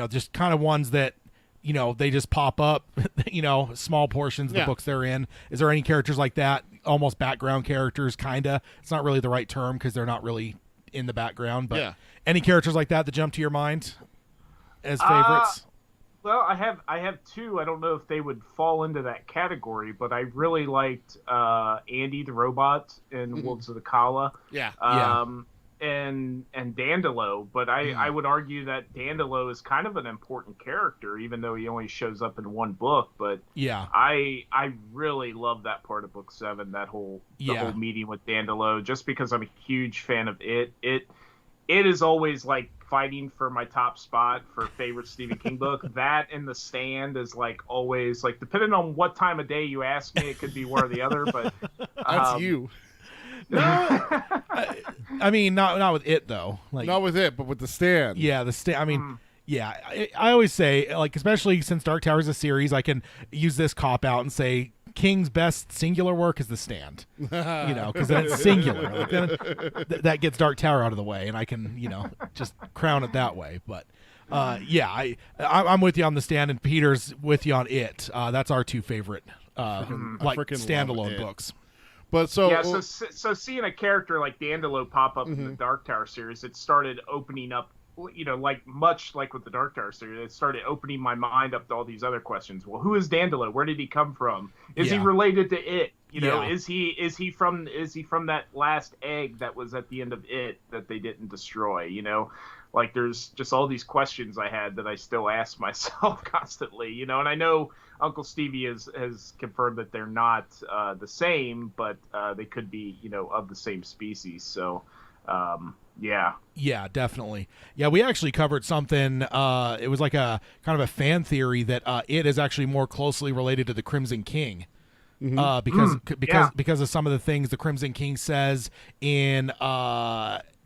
just kind of ones that they just pop up, small portions of the books they're in. Is there any characters like that? Almost background characters, kinda. It's not really the right term because they're not really in the background, but any characters like that jump to your mind as favorites? Well, I have two. I don't know if they would fall into that category, but I really liked Andy the robot in Wolves of the Kala. And Dandelio, but I would argue that Dandelio is kind of an important character, even though he only shows up in one book. But I really love that part of book 7, the whole meeting with Dandelio, just because I'm a huge fan of it. It is always like fighting for my top spot for favorite Stephen King book. That and The Stand is like always like, depending on what time of day you ask me, it could be one or the other. But that's you. No, I mean not with it though. Like not with it, but with The Stand. Yeah, The Stand. I mean, I always say, like, especially since Dark Tower is a series, I can use this cop out and say King's best singular work is The Stand. Because that's singular. Like, then that gets Dark Tower out of the way, and I can just crown it that way. But I'm with you on The Stand, and Peter's with you on it. That's our two favorite standalone books. But so seeing a character like Dandelio pop up in the Dark Tower series, it started opening up, much like with the Dark Tower series, it started opening my mind up to all these other questions. Well, who is Dandelio? Where did he come from? Is he related to it? Is he from that last egg that was at the end of it that they didn't destroy? Like, there's just all these questions I had that I still ask myself constantly, and I know Uncle Stevie has confirmed that they're not the same, but they could be, of the same species. So, Yeah, definitely. Yeah, we actually covered something. It was like a kind of a fan theory that it is actually more closely related to the Crimson King. Because of some of the things the Crimson King says in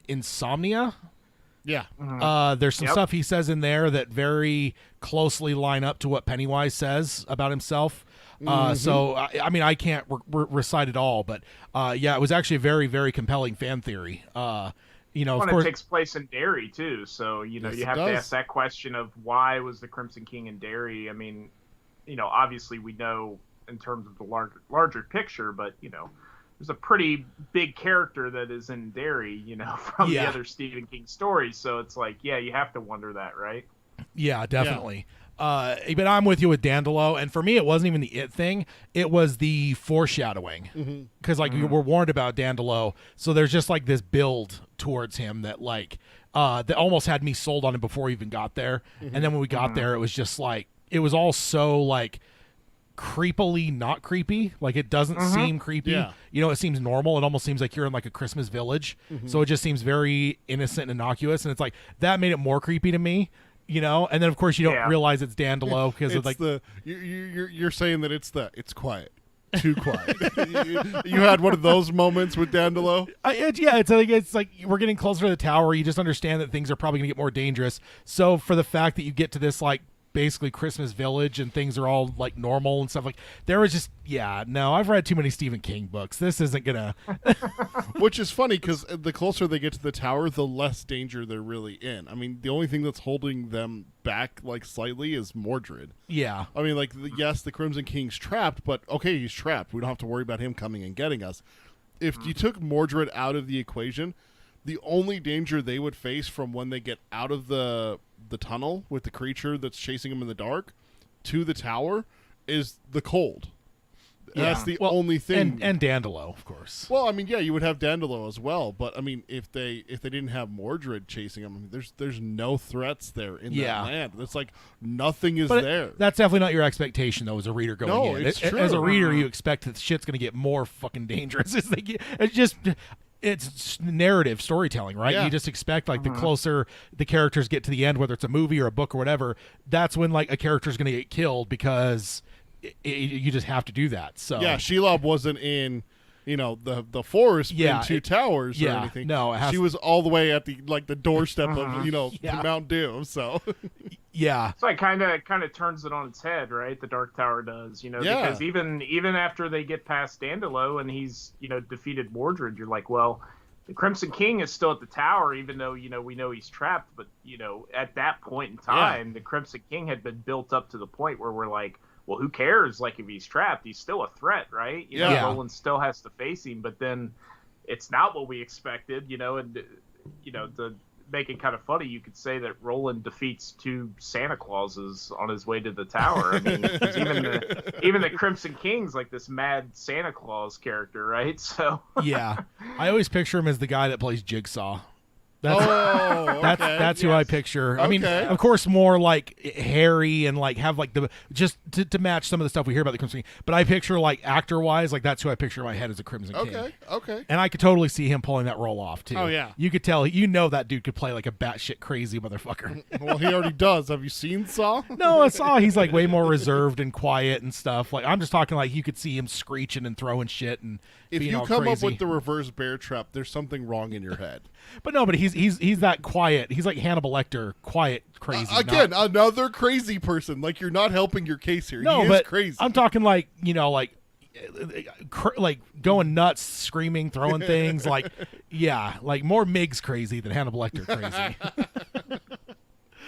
Insomnia. Yeah. There's some stuff he says in there that very closely line up to what Pennywise says about himself. So, I mean, I can't recite it all, but it was actually a very, very compelling fan theory. Of course, it takes place in Derry too. So, you have to ask that question of why was the Crimson King in Derry? I mean, obviously we know in terms of the larger picture, but, there's a pretty big character that is in Derry, from the other Stephen King stories. So it's like, you have to wonder that, right? Yeah, definitely. But I'm with you with Dandelio, and for me, it wasn't even the it thing; it was the foreshadowing. Because we were warned about Dandelio, so there's just like this build towards him that that almost had me sold on him before we even got there. And then when we got there, it was just like it was all so creepily not creepy. Like, it doesn't seem creepy. It seems normal. It almost seems like you're in like a Christmas village. So it just seems very innocent and innocuous, and it's like that made it more creepy to me. And then of course you don't realize it's Dandelio because it's like you're saying that it's quiet, too quiet. you had one of those moments with Dandelio. It's like we're getting closer to the tower. You just understand that things are probably gonna get more dangerous. So for the fact that you get to this basically Christmas village and things are all normal and stuff, there was just I've read too many Stephen King books. This isn't gonna which is funny because the closer they get to the tower, the less danger they're really in. I mean, the only thing that's holding them back slightly is Mordred. I mean, yes, the Crimson King's trapped, but okay, he's trapped. We don't have to worry about him coming and getting us. If you took Mordred out of the equation, the only danger they would face from when they get out of the tunnel with the creature that's chasing them in the dark to the tower is the cold. That's the only thing. And Dandelio, of course. Well, I mean, you would have Dandelio as well, but I mean, if they didn't have Mordred chasing them, I mean, there's no threats there in that land. It's like nothing is there. That's definitely not your expectation, though, as a reader going in. It's true. As a reader, you expect that shit's going to get more fucking dangerous as they get. It's narrative storytelling, right? You just expect the closer the characters get to the end, whether it's a movie or a book or whatever, that's when a character's going to get killed because you just have to do that. So Shelob wasn't in the forest in Two Towers or anything. No, she was all the way at the doorstep of Mount Doom. So yeah, so it kind of turns it on its head, right? The Dark Tower does, because even after they get past Dandelio and he's defeated Mordred, you're like, well, the Crimson King is still at the tower, even though we know he's trapped. But at that point in time, the Crimson King had been built up to the point where we're like, well, who cares? Like, if he's trapped, he's still a threat, right? Roland still has to face him, but then it's not what we expected, and to make it kind of funny, you could say that Roland defeats 2 Santa Clauses on his way to the tower. I mean, 'cause even the Crimson King's like this mad Santa Claus character, right? So yeah, I always picture him as the guy that plays Jigsaw. That's who I picture. I mean, of course, more like hairy and like have like the just to match some of the stuff we hear about the Crimson King. But I picture like actor wise, like that's who I picture in my head as a Crimson King. Okay. And I could totally see him pulling that role off too. Oh yeah, you could tell. That dude could play like a batshit crazy motherfucker. Well, he already does. Have you seen Saw? No, Saw. He's like way more reserved and quiet and stuff. Like I'm just talking like you could see him screeching and throwing shit and. If you come up with the reverse bear trap, there's something wrong in your head. But he's that quiet. He's like Hannibal Lecter, quiet, crazy. Another crazy person. Like, you're not helping your case here. No, he is crazy. I'm talking like like going nuts, screaming, throwing things. Like, like more Miggs crazy than Hannibal Lecter crazy.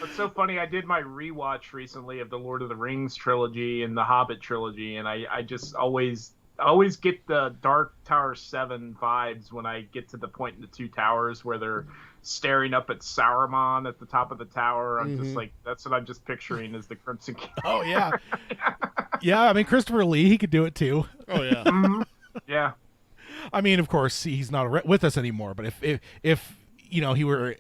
It's so funny. I did my rewatch recently of the Lord of the Rings trilogy and the Hobbit trilogy, and I just always get the Dark Tower 7 vibes when I get to the point in the Two Towers where they're staring up at Saruman at the top of the tower. I'm just like, that's what I'm just picturing as the Crimson King. Oh, yeah. Yeah, I mean, Christopher Lee, he could do it too. Oh, yeah. Yeah. I mean, of course, he's not with us anymore, but if he were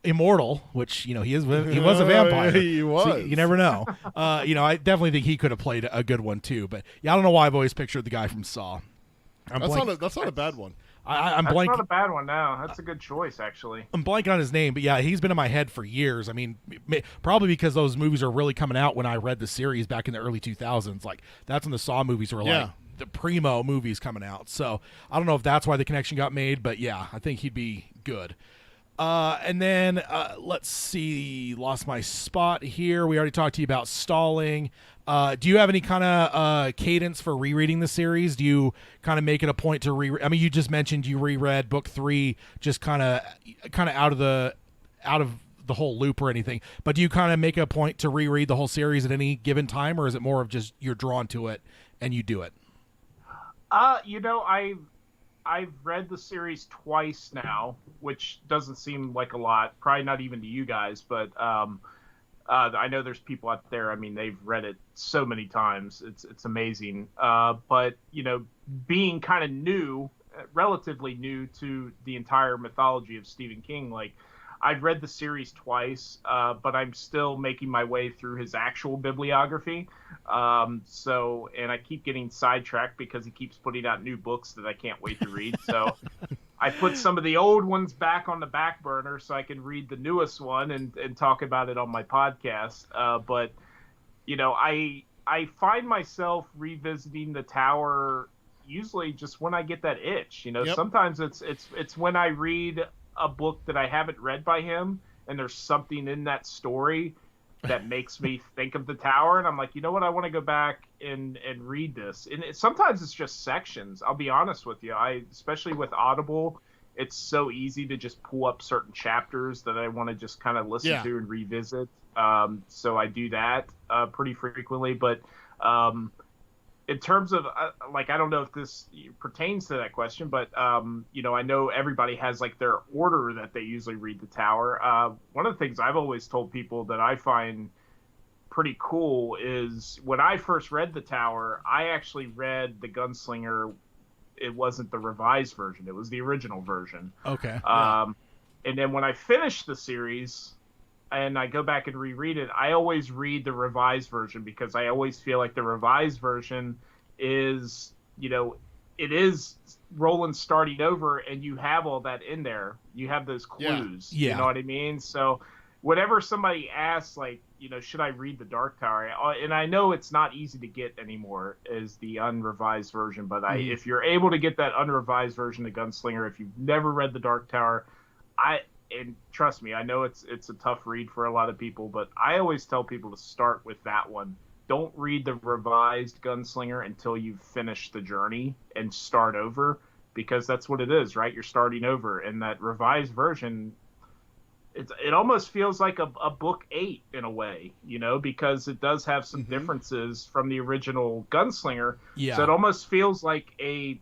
immortal, which he was a vampire. He was. So you never know. I definitely think he could have played a good one too. But I don't know why I've always pictured the guy from Saw. That's not a bad one. I'm That's blanking. not a bad one. No, that's a good choice actually. I'm blanking on his name, but yeah, he's been in my head for years. I mean, probably because those movies are really coming out when I read the series back in the early 2000s. Like that's when the Saw movies were like the primo movies coming out. So I don't know if that's why the connection got made, but yeah, I think he'd be good. And then let's see, lost my spot here. We already talked to you about stalling. Do you have any kind of cadence for rereading the series? Do you kind of make it a point to reread? I mean, you just mentioned you reread book 3, just kind of out of the whole loop or anything. But do you kind of make a point to reread the whole series at any given time, or is it more of just you're drawn to it and you do it? I've read the series twice now, which doesn't seem like a lot. Probably not even to you guys, but I know there's people out there. I mean, they've read it so many times. It's amazing. But being kind of new, relatively new to the entire mythology of Stephen King, like I've read the series twice, but I'm still making my way through his actual bibliography. And I keep getting sidetracked because he keeps putting out new books that I can't wait to read. So I put some of the old ones back on the back burner so I can read the newest one and talk about it on my podcast. But I find myself revisiting the Tower usually just when I get that itch. Sometimes it's when I read a book that I haven't read by him and there's something in that story that makes me think of the Tower, and I'm like, you know what, I want to go back and read this. And sometimes it's just sections. I'll be honest with you, especially with Audible, it's so easy to just pull up certain chapters that I want to just kind of listen to and revisit. So I do that pretty frequently. But in terms of I don't know if this pertains to that question, but I know everybody has like their order that they usually read the Tower. One of the things I've always told people that I find pretty cool is when I first read the Tower, I actually read the Gunslinger. It wasn't the revised version; it was the original version. Okay. And then when I finished the series and I go back and reread it, I always read the revised version because I always feel like the revised version is, it is Roland starting over and you have all that in there. You have those clues. Yeah. You know what I mean? So whenever somebody asks, like, should I read the Dark Tower? And I know it's not easy to get anymore as the unrevised version, but if you're able to get that unrevised version of Gunslinger, if you've never read the Dark Tower, and trust me, I know it's a tough read for a lot of people, but I always tell people to start with that one. Don't read the revised Gunslinger until you've finished the journey and start over, because that's what it is, right? You're starting over, and that revised version, it almost feels like a book 8 in a way, because it does have some differences from the original Gunslinger. Yeah. So it almost feels like the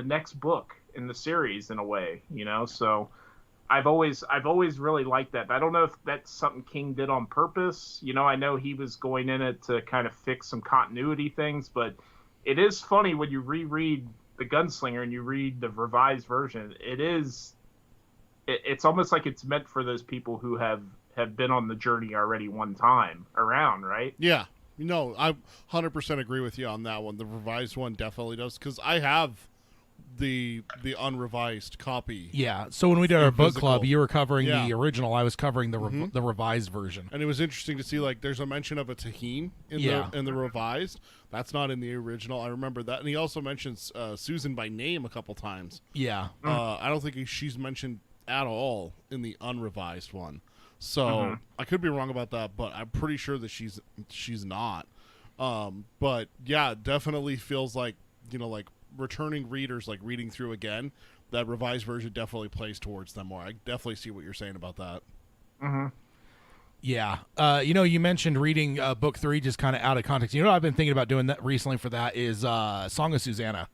next book in the series in a way, So I've always really liked that. I don't know if that's something King did on purpose. I know he was going in it to kind of fix some continuity things, but it is funny when you reread the Gunslinger and you read the revised version. It's almost like it's meant for those people who have been on the journey already one time around, right? Yeah. No, I 100% agree with you on that one. The revised one definitely does, because I have the unrevised copy. Yeah. So when we did our book club, you were covering Yeah. the original. I was covering the revised version. And it was interesting to see, like, there's a mention of a Tahine in the revised. That's not in the original. I remember that. And he also mentions Susan by name a couple times. Yeah. I don't think she's mentioned at all in the unrevised one. So I could be wrong about that, but I'm pretty sure that she's not. But yeah, it definitely feels like, like returning readers, like reading through again, that revised version definitely plays towards them more. I definitely see what you're saying about that. Yeah. You mentioned reading book 3 just kind of out of context. What I've been thinking about doing that recently for that is Song of Susanna.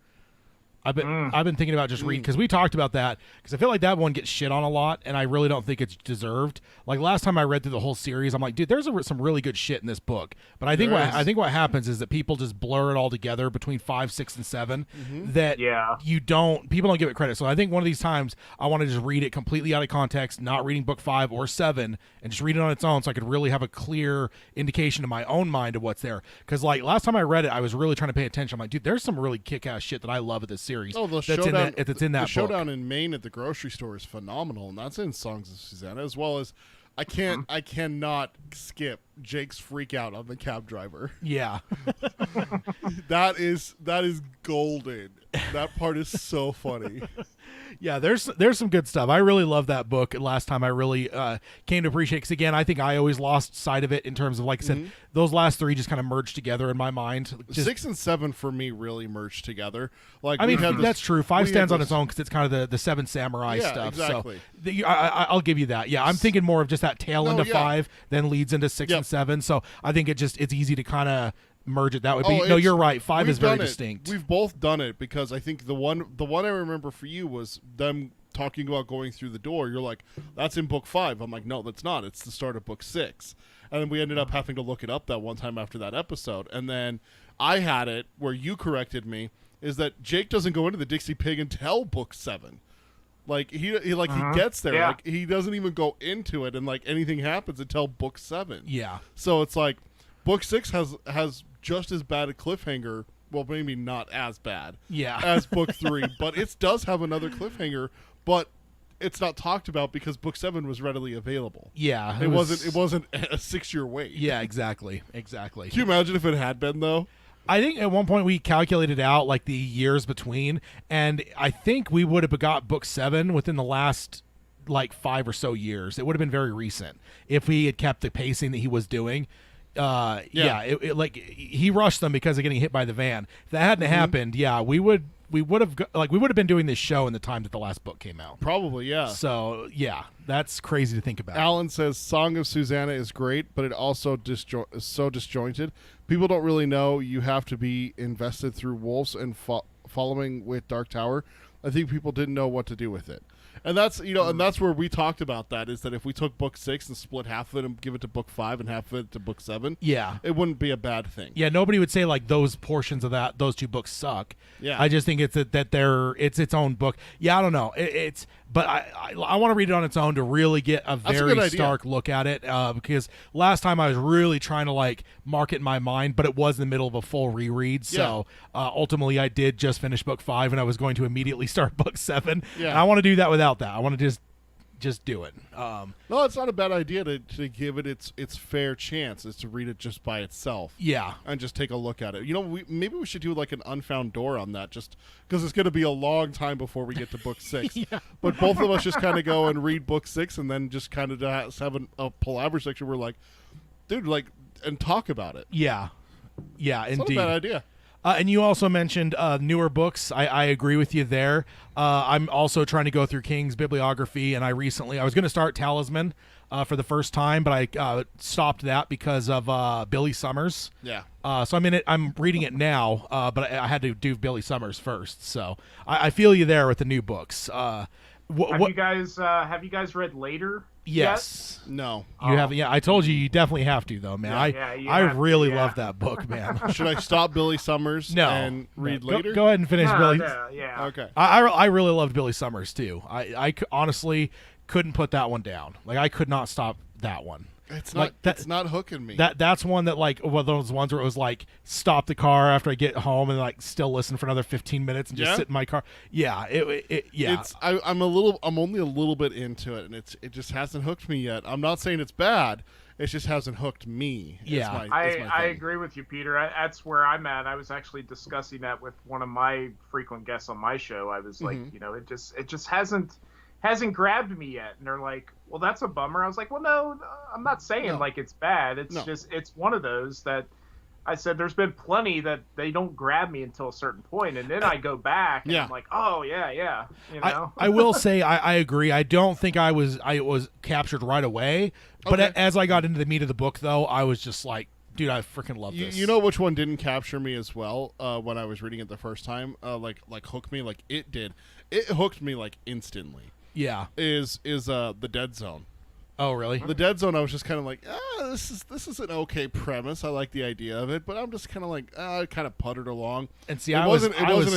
I've been thinking about just reading, because we talked about that, because I feel like that one gets shit on a lot, and I really don't think it's deserved. Like last time I read through the whole series, I'm like, dude, there's some really good shit in this book. But I think what happens is that people just blur it all together between 5, 6, and 7. That people don't give it credit. So I think one of these times I want to just read it completely out of context, not reading book 5 or 7, and just read it on its own, so I could really have a clear indication in my own mind of what's there. Because like last time I read it, I was really trying to pay attention. I'm like, dude, there's some really kick-ass shit that I love at this series. Oh, the showdown! It's in that the showdown book. in Maine at the grocery store is phenomenal, and that's in Songs of Susanna, as well as I cannot skip Jake's freak out on the cab driver. Yeah, that is golden. That part is so funny. Yeah, there's some good stuff. I really love that book. Last time I really came to appreciate, because again, I think I always lost sight of it in terms of, like I said, those last 3 just kind of merged together in my mind. 6 and 7 for me really merged together. Like, I mean, that's true. 5 stands on its own because it's kind of the 7 samurai stuff. Exactly. So I'll give you that. Yeah, I'm thinking more of just that tail into 5, then leads into 6 and 7. So I think it's easy to kind of merge it that way. But no, you're right. 5 is very distinct. We've both done it, because I think the one I remember for you was them talking about going through the door. You're like, that's in book 5. I'm like, no, that's not. It's the start of book 6. And then we ended up having to look it up that one time after that episode. And then I had it where you corrected me, is that Jake doesn't go into the Dixie Pig until book 7. Like he gets there. Yeah. Like he doesn't even go into it, and like anything happens until book 7. Yeah. So it's like book 6 has just as bad a cliffhanger. Well, maybe not as bad. Yeah. As book 3, but it does have another cliffhanger, but it's not talked about because book 7 was readily available. Yeah. It wasn't a 6-year wait. Yeah, exactly. Can you imagine if it had been, though? I think at one point we calculated out like the years between, and I think we would have got book 7 within the last like 5 or so years. It would have been very recent if he had kept the pacing that he was doing. Like he rushed them because of getting hit by the van. If that hadn't happened, we would have been doing this show in the time that the last book came out. Probably, yeah. So yeah, that's crazy to think about. Alan says Song of Susanna is great, but it also is so disjointed. People don't really know you have to be invested through Wolves and following with Dark Tower. I think people didn't know what to do with it. And that's and that's where we talked about that, is that if we took book 6 and split half of it and give it to book 5 and half of it to book 7, it wouldn't be a bad thing. Yeah, nobody would say like those portions of those 2 books suck. Yeah, I just think it's it's its own book. Yeah, I don't know. But I want to read it on its own to really get a very stark look at it, because last time I was really trying to like mark it in my mind, but it was in the middle of a full reread. So ultimately I did just finish book 5 and I was going to immediately start book 7. Yeah. And I want to do that without that. I want to just just do it. No, it's not a bad idea to give it its fair chance, is to read it just by itself. Yeah. And just take a look at it. Maybe we should do like an Unfound Door on that, just because it's going to be a long time before we get to book 6. Yeah. But both of us just kind of go and read book 6, and then just kind of have a Palaver section where we're like, dude, like, and talk about it. Yeah. Yeah, It's indeed. not a bad idea. And you also mentioned newer books. I agree with you there. I'm also trying to go through King's bibliography, and I was going to start Talisman for the first time, but I stopped that because of Billy Summers. Yeah. So I'm reading it now, but I had to do Billy Summers first. So I feel you there with the new books. Have you guys read Later? Yes. No. You haven't. Yeah, I told you definitely have to though, man. I really love that book, man. Should I stop Billy Summers and read Later? Go ahead and finish Billy. Yeah. Okay. I really loved Billy Summers too. I honestly couldn't put that one down. Like I could not stop that one. It's like not. It's not hooking me. That's one that like one of those ones where it was like stop the car after I get home and like still listen for another 15 minutes and just sit in my car. Yeah. Yeah. I'm only a little bit into it, and it just hasn't hooked me yet. I'm not saying it's bad. It just hasn't hooked me. Yeah. I agree with you, Peter. That's where I'm at. I was actually discussing that with one of my frequent guests on my show. I was like, it just hasn't grabbed me yet. And they're like, well, that's a bummer. I was like, well, no, I'm not saying like it's bad. It's just, it's one of those that I said, there's been plenty that they don't grab me until a certain point. And then I go back and I'm like, oh yeah. I will say, I agree. I don't think I was captured right away, but as I got into the meat of the book though, I was just like, dude, I freaking love this. You know which one didn't capture me as well when I was reading it the first time? Like hook me like it did. It hooked me like instantly. Yeah, is the Dead Zone. Oh, really? The Dead Zone, I was just kind of like, this is an okay premise. I like the idea of it, but I'm just kind of like, I kind of puttered along. And see, I was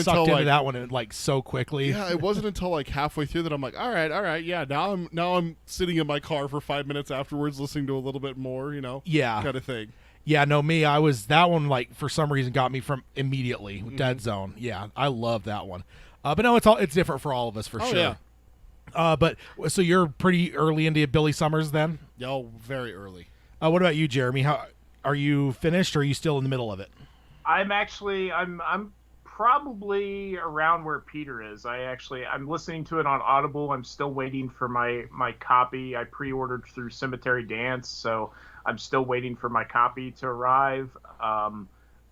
sucked into that one like so quickly. Yeah, it wasn't until like halfway through that I'm like, all right, yeah. Now I'm sitting in my car for 5 minutes afterwards, listening to a little bit more, yeah, kind of thing. Yeah, no, that one like for some reason got me from immediately. Dead Zone. Yeah, I love that one. But no, it's different for all of us for sure. Yeah. But so you're pretty early into Billy Summers then? Oh, very early. What about you, Jeremy? How are you finished, or are you still in the middle of it? I'm probably around where Peter is. I'm listening to it on Audible. I'm still waiting for my copy. I pre-ordered through Cemetery Dance, so I'm still waiting for my copy to arrive.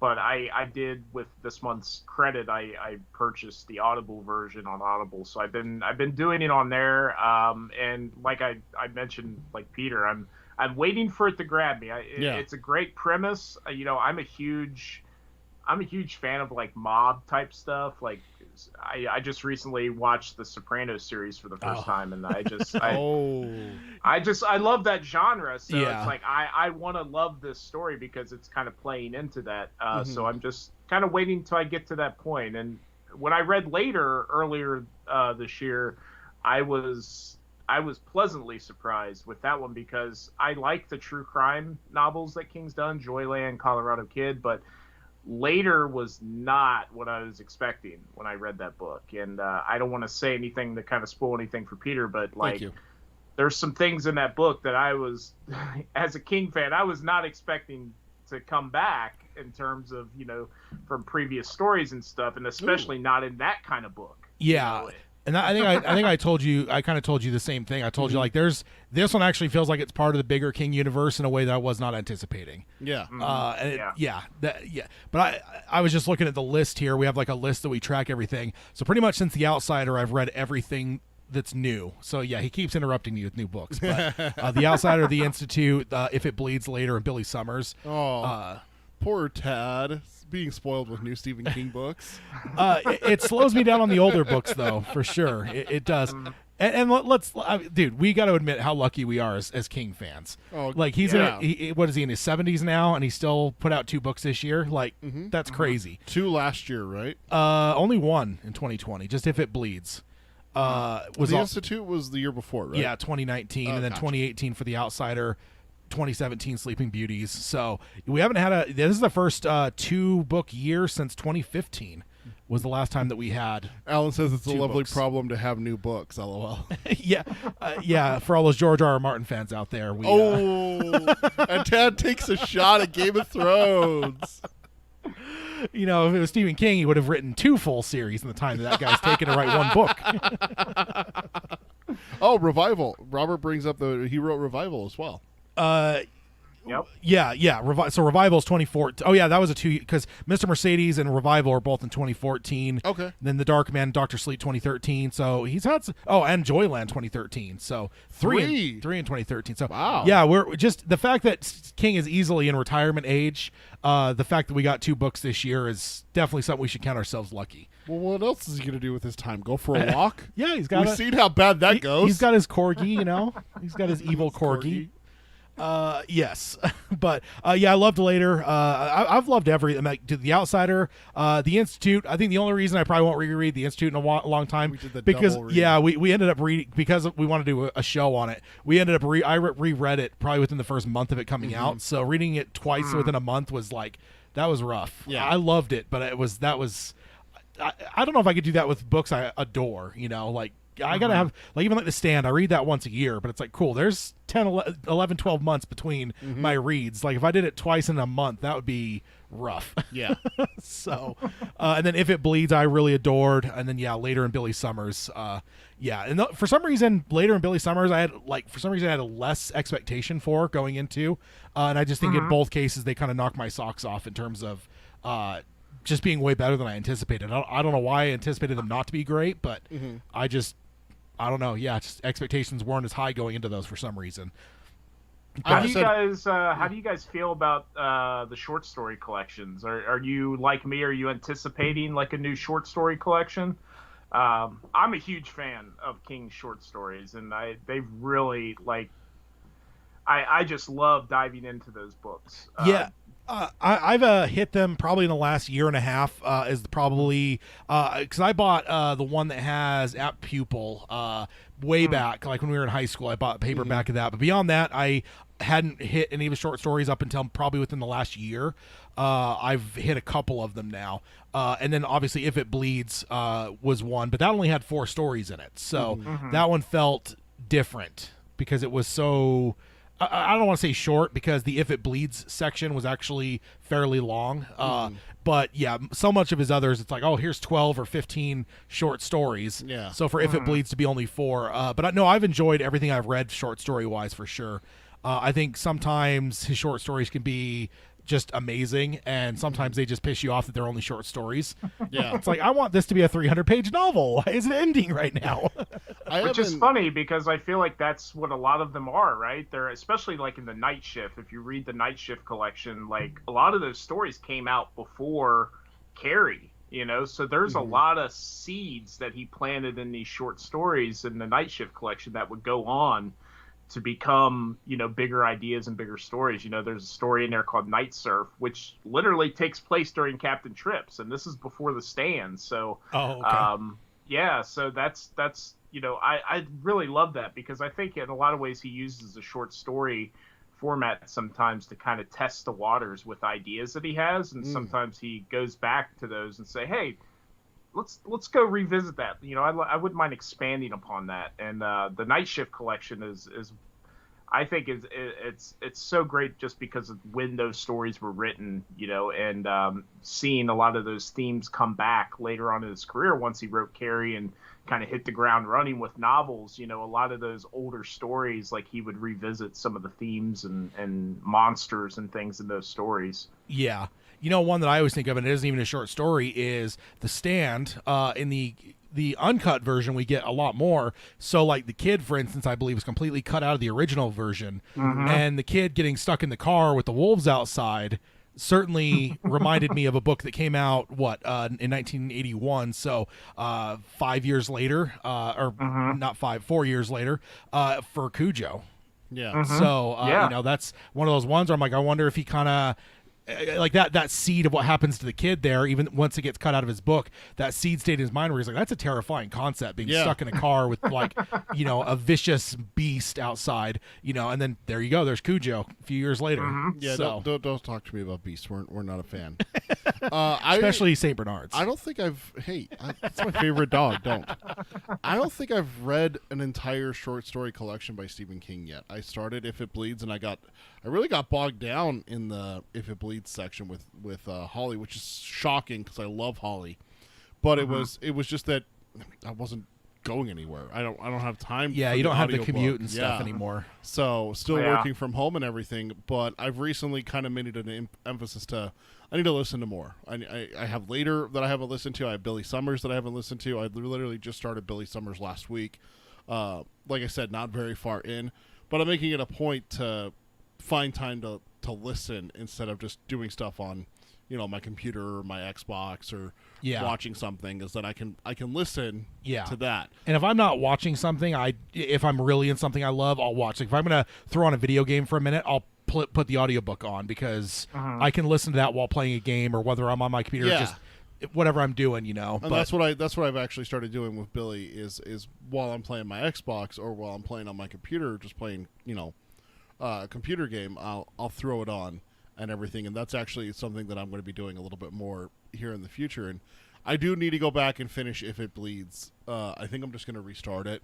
But I did, with this month's credit, I purchased the Audible version on Audible. So I've been doing it on there. And like I mentioned, like Peter, I'm waiting for it to grab me. It's a great premise. I'm a huge fan of like mob type stuff. Like I just recently watched the Sopranos series for the first time, and I love that genre. So it's like I want to love this story because it's kind of playing into that. So I'm just kind of waiting till I get to that point. And when I read earlier this year, I was pleasantly surprised with that one because I like the true crime novels that King's done, Joyland, Colorado Kid, but Later was not what I was expecting when I read that book. And I don't want to say anything to kind of spoil anything for Peter, but like there's some things in that book that I was, as a King fan, I was not expecting to come back in terms of, from previous stories and stuff, and especially not in that kind of book. Yeah. And I think I told you, I kind of told you the same thing. I told you like this one actually feels like it's part of the bigger King universe in a way that I was not anticipating. Yeah. But I was just looking at the list here. We have like a list that we track everything. So pretty much since The Outsider, I've read everything that's new. So yeah, he keeps interrupting you with new books. But The Outsider, The Institute, If It Bleeds Later, and Billy Summers. Oh, poor Tad. Being spoiled with new Stephen King books. It slows me down on the older books, though, for sure. It does. And dude, we got to admit how lucky we are as King fans. Oh, like what is he in his 70s now, and he still put out 2 books this year? Like that's crazy. 2 last year, right? Only 1 in 2020. Just If It Bleeds. The Institute was the year before, right? Yeah, 2019, and then 2018 for The Outsider. 2017 Sleeping Beauties. So we haven't had this is the first 2-book year since 2015 was the last time that we had. Alan says it's a lovely books. problem to have new books. LOL. Yeah. For all those George R. R. Martin fans out there, we. And Tad takes a shot at Game of Thrones. If it was Stephen King, he would have written 2 full series in the time that guy's taken to write 1 book. Oh, Revival. Robert brings up he wrote Revival as well. Yep. Yeah. So Revival's 2014. Oh yeah, that was a 2 because Mr. Mercedes and Revival are both in 2014. Okay. Then The Dark Man, Dr. Sleep 2013. So he's had and Joyland 2013. So three in 2013. So wow. Yeah, we're just the fact that King is easily in retirement age. The fact that we got 2 books this year is definitely something we should count ourselves lucky. Well, what else is he going to do with his time? Go for a walk? Yeah, he's got. We've seen how bad that goes. He's got his corgi. He's got his evil corgi. Yes, but I loved Later. I've loved everything. Like, The Outsider, The Institute. I think the only reason I probably won't reread The Institute in a long time We did the because double read. we ended up reading because we wanted to do a show on it. We ended up I reread it probably within the first month of it coming out. So reading it twice within a month was like that was rough. Yeah, I loved it, but I don't know if I could do that with books I adore. I gotta have even like The Stand. I read that once a year, but it's like cool. There's 10, 11, 12 months between my reads. Like if I did it twice in a month, that would be rough. Yeah. So, and then If It Bleeds, I really adored, and then Later in Billy Summers. And for some reason, Later in Billy Summers, I had a less expectation for going into, and I just think in both cases they kind of knocked my socks off in terms of just being way better than I anticipated. I don't know why I anticipated them not to be great, but I don't know. Yeah, just expectations weren't as high going into those for some reason. How do you guys feel about the short story collections? Are you like me? Are you anticipating like a new short story collection? I'm a huge fan of King's short stories, and they've really I just love diving into those books. I've hit them probably in the last year and a half. Is probably because I bought the one that has Apt Pupil way back, like when we were in high school. I bought a paperback of that, but beyond that, I hadn't hit any of the short stories up until probably within the last year. I've hit a couple of them now, and then obviously If It Bleeds was one, but that only had 4 stories in it, so that one felt different because it was so. I don't want to say short because the If It Bleeds section was actually fairly long. But yeah, so much of his others, it's like, oh, here's 12 or 15 short stories. Yeah. So for If It Bleeds to be only 4. But no, I've enjoyed everything I've read short story wise for sure. I think sometimes his short stories can be just amazing, and sometimes they just piss you off that they're only short stories. Yeah. It's like, I want this to be a 300-page novel. Why is it ending right now? Which is funny because I feel like that's what a lot of them are, right? They're especially like in the Night Shift. If you read the Night Shift collection, like a lot of those stories came out before Carrie, so there's a lot of seeds that he planted in these short stories in the Night Shift collection that would go on to become, bigger ideas and bigger stories. There's a story in there called Night Surf, which literally takes place during Captain Trips, and this is before The Stand. So, so that's I really love that because I think in a lot of ways he uses the short story format sometimes to kind of test the waters with ideas that he has, and sometimes he goes back to those and say, hey, let's go revisit that. I wouldn't mind expanding upon that. And the Night Shift collection is I think it's so great just because of when those stories were written, and seeing a lot of those themes come back later on in his career once he wrote Carrie and kind of hit the ground running with novels. A lot of those older stories, like he would revisit some of the themes and monsters and things in those stories. Yeah. One that I always think of, and it isn't even a short story, is The Stand. In the uncut version, we get a lot more. So, like, the kid, for instance, I believe was completely cut out of the original version. And the kid getting stuck in the car with the wolves outside certainly reminded me of a book that came out, in 1981. So 5 years later, not 5, 4 years later, for Cujo. Yeah. So, that's one of those ones where I'm like, I wonder if he kind of... like that seed of what happens to the kid there, even once it gets cut out of his book, that seed stayed in his mind where he's like, that's a terrifying concept, being stuck in a car with like, a vicious beast outside, and then there you go. There's Cujo a few years later. Yeah, so. don't talk to me about beasts. We're not a fan. Especially St. Bernards. I don't think that's my favorite dog. I don't think I've read an entire short story collection by Stephen King yet. I started If It Bleeds, and I really got bogged down in the If It Bleeds section with Holly, which is shocking because I love Holly, but it was just that I wasn't going anywhere. I don't have time. Yeah, for you don't have the audiobook. commute and stuff anymore. So still working from home and everything, but I've recently kind of made it an emphasis to I need to listen to more. I have Later that I haven't listened to. I have Billy Summers that I haven't listened to. I literally just started Billy Summers last week. Like I said, not very far in, but I'm making it a point to find time to listen instead of just doing stuff on my computer or my Xbox or watching something, is that I can listen to that. And if I'm not watching something, if I'm really in something I love, I'll watch. Like if I'm going to throw on a video game for a minute, I'll put the audiobook on because I can listen to that while playing a game, or whether I'm on my computer, just whatever I'm doing, And but that's what I've actually started doing with Billy is while I'm playing my Xbox or while I'm playing on my computer, just playing, a computer game, I'll throw it on and everything, and that's actually something that I'm going to be doing a little bit more here in the future. And I do need to go back and finish If It Bleeds. I think I'm just going to restart it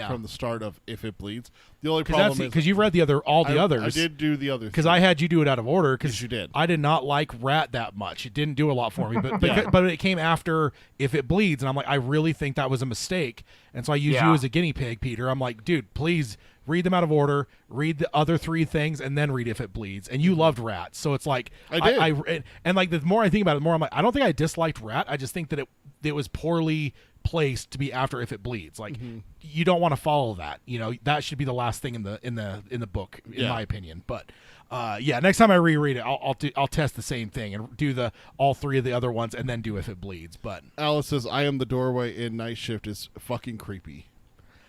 from the start of If It Bleeds. The only problem is because you read all the others. I did do the others because I had you do it out of order. Because you did. I did not like Rat that much. It didn't do a lot for me, but it came after If It Bleeds, and I'm like, I really think that was a mistake, and so I used you as a guinea pig, Peter. I'm like, dude, please read them out of order, read the other three things, and then read If It Bleeds. And you loved Rat, so it's like I did. And like the more I think about it, the more I'm like, I don't think I disliked Rat. I just think that it was poorly placed to be after If It Bleeds. Like you don't want to follow that. That should be the last thing in the book, in my opinion. But next time I reread it, I'll test the same thing and do all three of the other ones and then do If It Bleeds. But Alice says, "I Am the Doorway" in Night Shift is fucking creepy.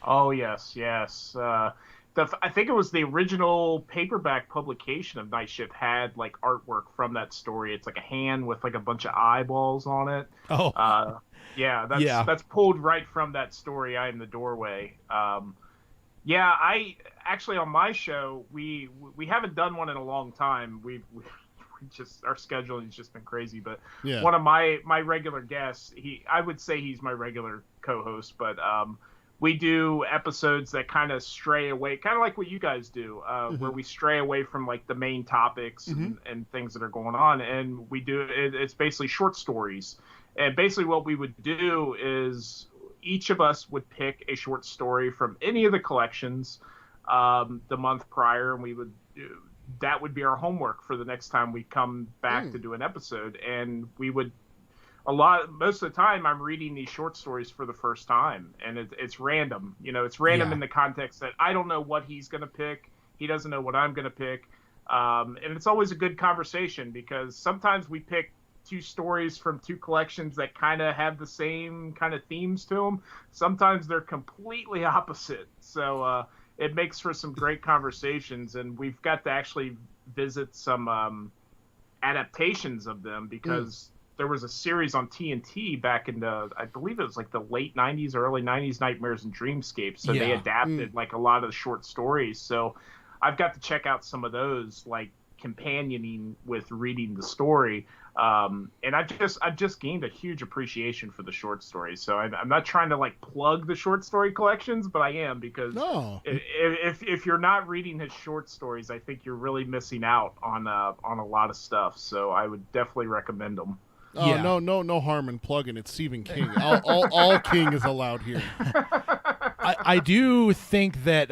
Oh yes. I think it was the original paperback publication of Night Shift had like artwork from that story. It's like a hand with like a bunch of eyeballs on it. Oh, that's pulled right from that story. I Am the Doorway. I actually on my show we haven't done one in a long time. We just our scheduling has just been crazy. But one of my regular guests, I would say he's my regular co-host, but we do episodes that kind of stray away, kind of like what you guys do, where we stray away from like the main topics and things that are going on. And we do it's basically short stories. And basically what we would do is each of us would pick a short story from any of the collections the month prior, and that would be our homework for the next time we come back to do an episode. And we would most of the time I'm reading these short stories for the first time, and it's random. It's random in the context that I don't know what he's going to pick. He doesn't know what I'm going to pick. And it's always a good conversation because sometimes we pick two stories from two collections that kind of have the same kind of themes to them. Sometimes they're completely opposite. So it makes for some great conversations, and we've got to actually visit some adaptations of them because there was a series on TNT back in I believe it was like the late 90s, early 90s, Nightmares and Dreamscapes. So they adapted like a lot of the short stories. So I've got to check out some of those, like companioning with reading the story. And I've just gained a huge appreciation for the short stories. So I'm not trying to like plug the short story collections, but I am, because if you're not reading his short stories, I think you're really missing out on a lot of stuff. So I would definitely recommend them. No harm in plugging. It's Stephen King. All King is allowed here. I do think that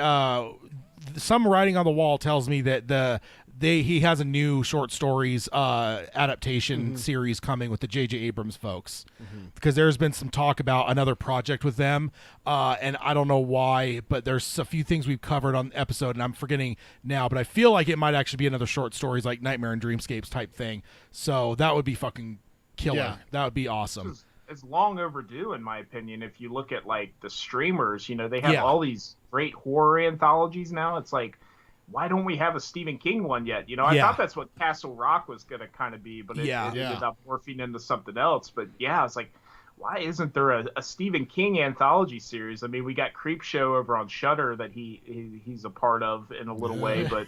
some writing on the wall tells me that he has a new short stories adaptation series coming with the J.J. Abrams folks, because there's been some talk about another project with them, and I don't know why, but there's a few things we've covered on the episode, and I'm forgetting now, but I feel like it might actually be another short stories like Nightmare and Dreamscapes type thing, so that would be fucking killer. Yeah. That would be awesome. It's long overdue, in my opinion. If you look at like the streamers, they have all these great horror anthologies now. It's like why don't we have a Stephen King one yet? I thought that's what Castle Rock was going to kind of be, but it ended up morphing into something else. But yeah, it's like, why isn't there a Stephen King anthology series? I mean, we got Creepshow over on Shudder that he's a part of in a little way, but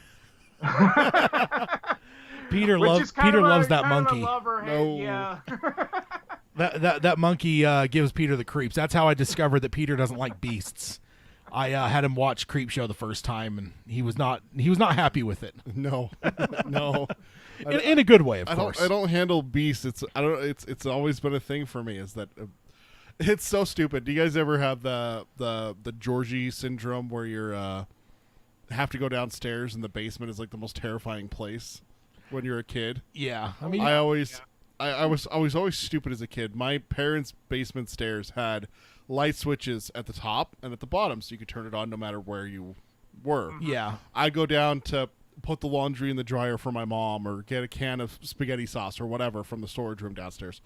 Peter loves that monkey. No. Yeah. That monkey gives Peter the creeps. That's how I discovered that Peter doesn't like beasts. I had him watch Creepshow the first time, and he was not happy with it. No. In a good way, of course. I don't handle beasts. It's always been a thing for me. Is that it's so stupid. Do you guys ever have the Georgie syndrome where you're have to go downstairs and the basement is like the most terrifying place when you're a kid? Yeah, I mean, I was always stupid as a kid. My parents' basement stairs had light switches at the top and at the bottom, so you could turn it on no matter where you were. Yeah, I go down to put the laundry in the dryer for my mom or get a can of spaghetti sauce or whatever from the storage room downstairs.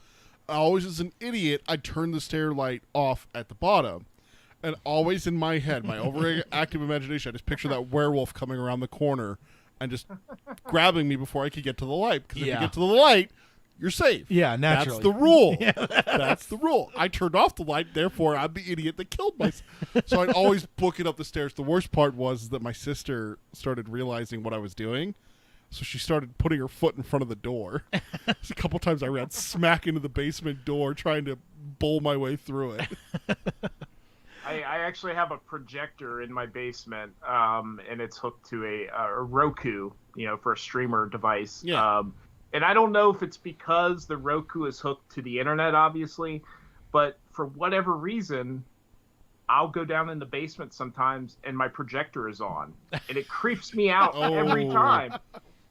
I always, as an idiot, I'd turn the stair light off at the bottom. And always in my head, my overactive imagination, I just picture that werewolf coming around the corner and just grabbing me before I could get to the light. Because if you get to the light, you're safe. Yeah, naturally. That's the rule. That's the rule. I turned off the light, therefore I'm the idiot that killed myself. So I'd always book it up the stairs. The worst part was that my sister started realizing what I was doing. So she started putting her foot in front of the door. So a couple times I ran smack into the basement door trying to bull my way through it. I actually have a projector in my basement, and it's hooked to a Roku, for a streamer device. Yeah. And I don't know if it's because the Roku is hooked to the internet, obviously, but for whatever reason, I'll go down in the basement sometimes and my projector is on, and it creeps me out every time.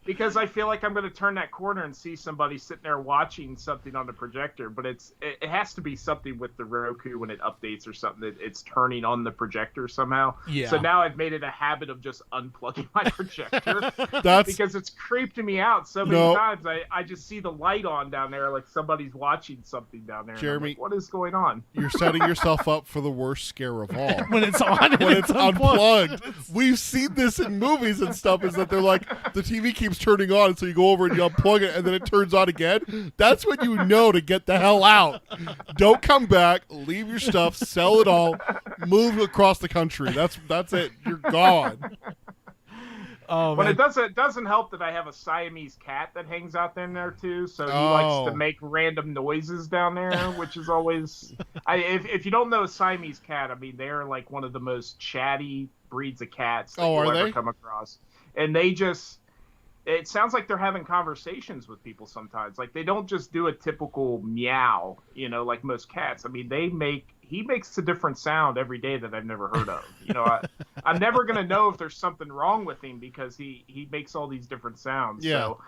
Because I feel like I'm going to turn that corner and see somebody sitting there watching something on the projector, but it has to be something with the Roku when it updates or something that it's turning on the projector somehow. Yeah. So now I've made it a habit of just unplugging my projector because it's creeped me out so many times. I just see the light on down there like somebody's watching something down there. Jeremy, like, what is going on? You're setting yourself up for the worst scare of all. when it's on, when it's unplugged. We've seen this in movies and stuff. Is that they're like the TV keeps turning on, so you go over and you unplug it, and then it turns on again. That's when you know to get the hell out. Don't come back. Leave your stuff. Sell it all. Move across the country. That's it. You're gone. Oh, but man. it doesn't help that I have a Siamese cat that hangs out there too, so he likes to make random noises down there, which is always. If you don't know a Siamese cat, I mean they're like one of the most chatty breeds of cats that you'll ever come across, and they just. It sounds like they're having conversations with people sometimes. Like they don't just do a typical meow, like most cats. I mean, he makes a different sound every day that I've never heard of. I'm never going to know if there's something wrong with him because he makes all these different sounds. Yeah. So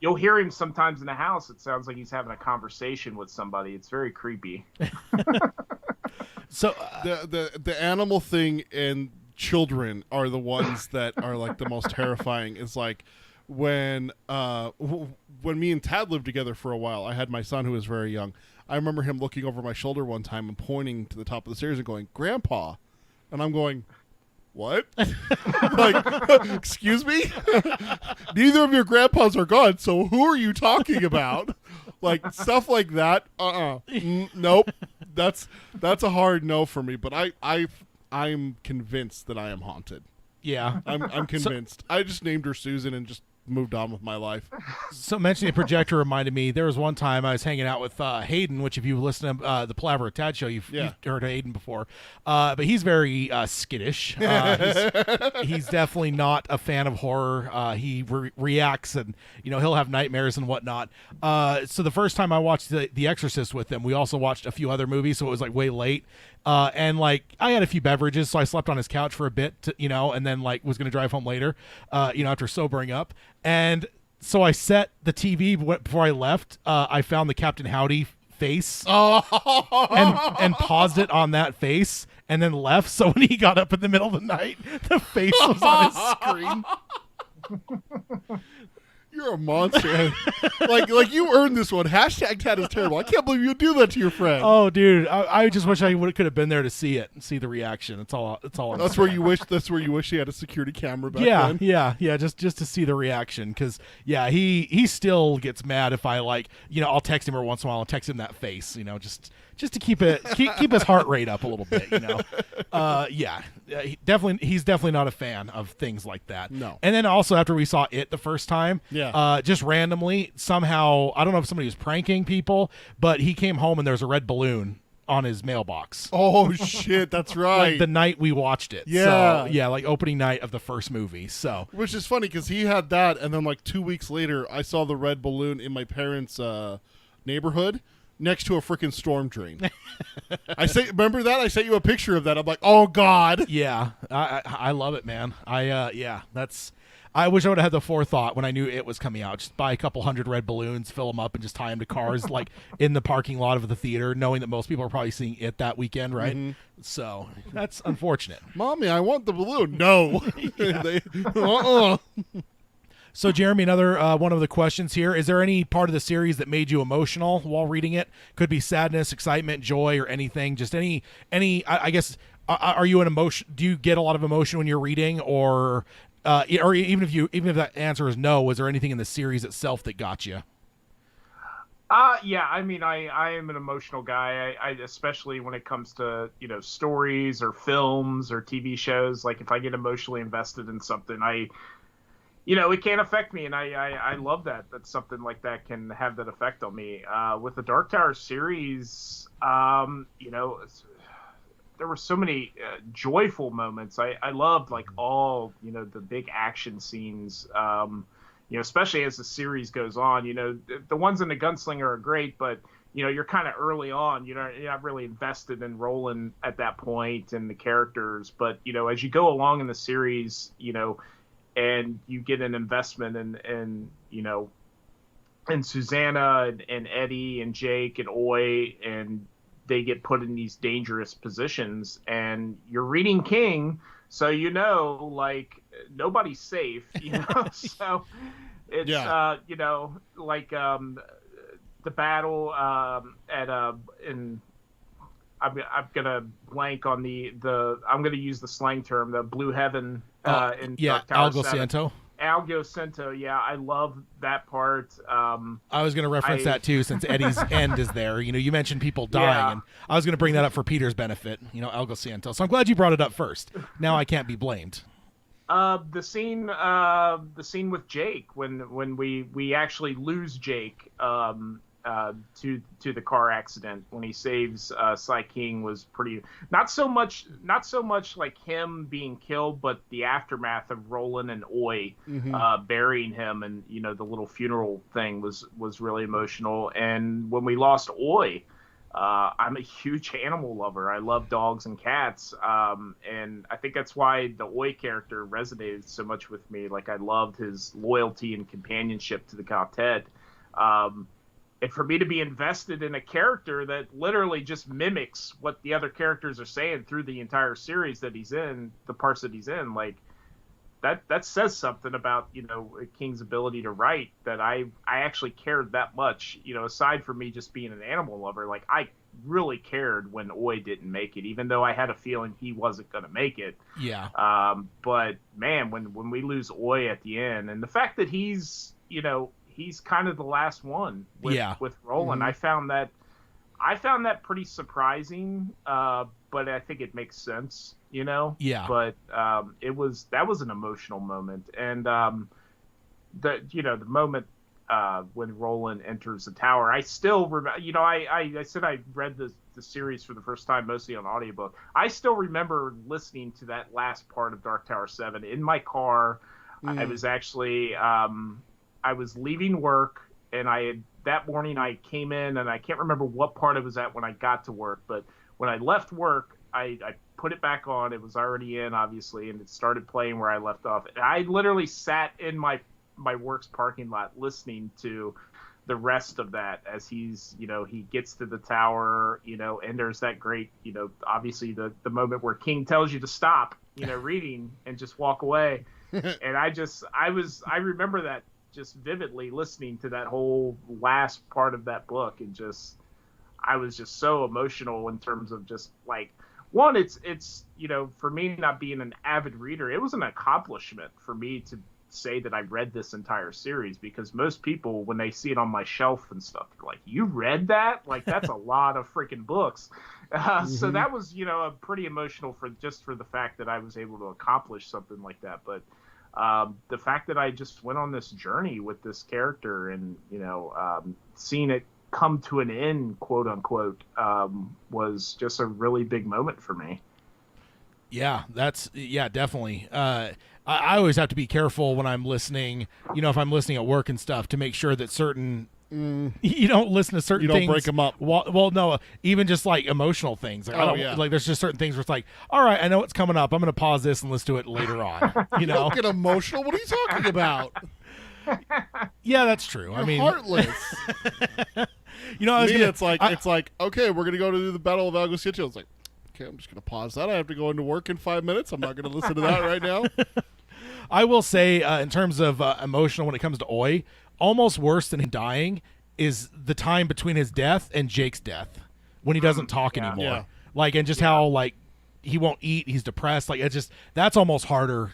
you'll hear him sometimes in the house. It sounds like he's having a conversation with somebody. It's very creepy. So the animal thing and children are the ones that are like the most terrifying. It's like, when me and Tad lived together for a while, I had my son who was very young. I remember him looking over my shoulder one time and pointing to the top of the stairs and going, "Grandpa," and I'm going, "What?" Like, excuse me? Neither of your grandpas are gone, so who are you talking about? Like stuff like that. Nope. That's a hard no for me. But I'm convinced that I am haunted. yeah. I'm convinced. I just named her Susan and just moved on with my life. So mentioning the projector reminded me, there was one time I was hanging out with Hayden, which if you've listened to the Palaver Tad show, you've heard of Hayden before. But he's very skittish. He's definitely not a fan of horror. He reacts and, he'll have nightmares and whatnot. So the first time I watched The Exorcist with him, we also watched a few other movies, so it was like way late. And like I had a few beverages, so I slept on his couch for a bit, and then like was going to drive home later, after sobering up. And so I set the TV before I left. I found the Captain Howdy face and paused it on that face and then left. So when he got up in the middle of the night, the face was on his screen. You're a monster. like you earned this one. Hashtag Tad is terrible. I can't believe you do that to your friend. Oh, dude, I just wish I could have been there to see it and see the reaction. That's all. That's where you wish. That's where you wish he had a security camera back then. Yeah. Just to see the reaction, because he still gets mad if I I'll text him every once in a while and text him that face, just to keep his heart rate up a little bit, he's definitely not a fan of things like that. No. And then also after we saw it the first time, just randomly somehow, I don't know if somebody was pranking people, but he came home and there was a red balloon on his mailbox. Oh shit, that's right. Like the night we watched it. Yeah. So, like opening night of the first movie. So, which is funny because he had that, and then 2 weeks later, I saw the red balloon in my parents' neighborhood next to a freaking storm drain. Remember that? I sent you a picture of that. I'm like, oh god. Yeah, I love it, man. I wish I would have had the forethought when I knew it was coming out. Just buy a couple hundred red balloons, fill them up, and just tie them to cars in the parking lot of the theater, knowing that most people are probably seeing it that weekend, right? Mm-hmm. So that's unfortunate. Mommy, I want the balloon. No. So, Jeremy, another one of the questions here. Is there any part of the series that made you emotional while reading it? Could be sadness, excitement, joy, or anything. Just any. I guess, are you an emotion? Do you get a lot of emotion when you're reading, or even if that answer is no, was there anything in the series itself that got you? Yeah, I mean, I am an emotional guy. I especially when it comes to, stories or films or TV shows. Like if I get emotionally invested in something, it can't affect me, and I love that something like that can have that effect on me. With the Dark Tower series, there were so many joyful moments. I loved all the big action scenes. Especially as the series goes on. The ones in the Gunslinger are great, but you're kind of early on. You're not really invested in Roland at that point and the characters. But as you go along in the series, and you get an investment in Susanna and Eddie and Jake and Oi, and they get put in these dangerous positions, and you're reading King, so nobody's safe, so it's the battle I'm gonna blank on the I'm gonna use the slang term, the Blue Heaven in Dark Tower Algo 7. Santo. Algo Santo, yeah, I love that part. I was going to reference that too, since Eddie's end is there. You mentioned people dying, and I was going to bring that up for Peter's benefit. Algo Santo. So I'm glad you brought it up first. Now I can't be blamed. The scene with Jake when we actually lose Jake to the car accident when he saves Sai King was pretty not so much like him being killed, but the aftermath of Roland and Oi burying him, and the little funeral thing was really emotional. And when we lost Oi, I'm a huge animal lover. I love dogs and cats, and I think that's why the Oi character resonated so much with me. I loved his loyalty and companionship to the Quartet. And for me to be invested in a character that literally just mimics what the other characters are saying through the entire series that he's in, the parts that he's in, that says something about, King's ability to write, that I actually cared that much, aside from me just being an animal lover. I really cared when Oi didn't make it, even though I had a feeling he wasn't going to make it. Yeah. But man, when we lose Oi at the end, and the fact that he's kind of the last one with Roland. Mm-hmm. I found that pretty surprising, but I think it makes sense, Yeah. But that was an emotional moment, and the moment when Roland enters the tower, I still remember. I said I read the series for the first time mostly on audiobook. I still remember listening to that last part of Dark Tower 7 in my car. Mm. I was actually. I was leaving work, and that morning I came in, and I can't remember what part it was at when I got to work, but when I left work, I put it back on. It was already in, obviously, and it started playing where I left off. And I literally sat in my work's parking lot listening to the rest of that as he's, he gets to the tower, and there's that great, obviously the moment where King tells you to stop, reading and just walk away. And I remember that just vividly listening to that whole last part of that book, and just I was just so emotional in terms of just like, one, it's for me not being an avid reader, it was an accomplishment for me to say that I read this entire series, because most people, when they see it on my shelf and stuff, they're like, you read that? Like, that's a lot of freaking books. So that was, a pretty emotional for the fact that I was able to accomplish something like that. But the fact that I just went on this journey with this character and, seeing it come to an end, quote unquote, was just a really big moment for me. Yeah, definitely. I always have to be careful when I'm listening, if I'm listening at work and stuff, to make sure that certain, you don't listen to certain things. You don't break them up. Well, no, even just like emotional things. Like, like there's just certain things where it's like, all right, I know it's coming up. I'm going to pause this and listen to it later on. You don't get emotional. What are you talking about? Yeah, that's true. You're heartless. It's like, okay, we're going to go to the Battle of Alguacil. It's like, okay, I'm just going to pause that. I have to go into work in 5 minutes. I'm not going to listen to that right now. I will say, in terms of emotional, when it comes to Oi, almost worse than him dying is the time between his death and Jake's death, when he doesn't talk anymore. Yeah. Like, and just how, like, he won't eat, he's depressed. Like, it's just, that's almost harder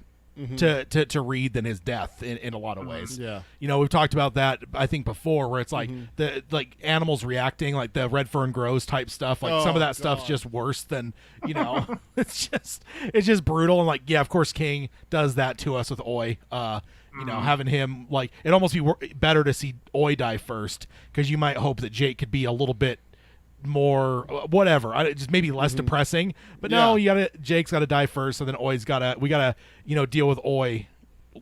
to read than his death in a lot of ways. Yeah. We've talked about that, I think, before, where it's like the animals reacting, like the red fern grows type stuff. Like some of that stuff's just worse than, it's just brutal. And like, yeah, of course King does that to us with Oi. Having him, like, it'd almost be better to see Oi die first, because you might hope that Jake could be a little bit more whatever, just maybe less depressing, but no, Jake's got to die first, so then we gotta deal with Oi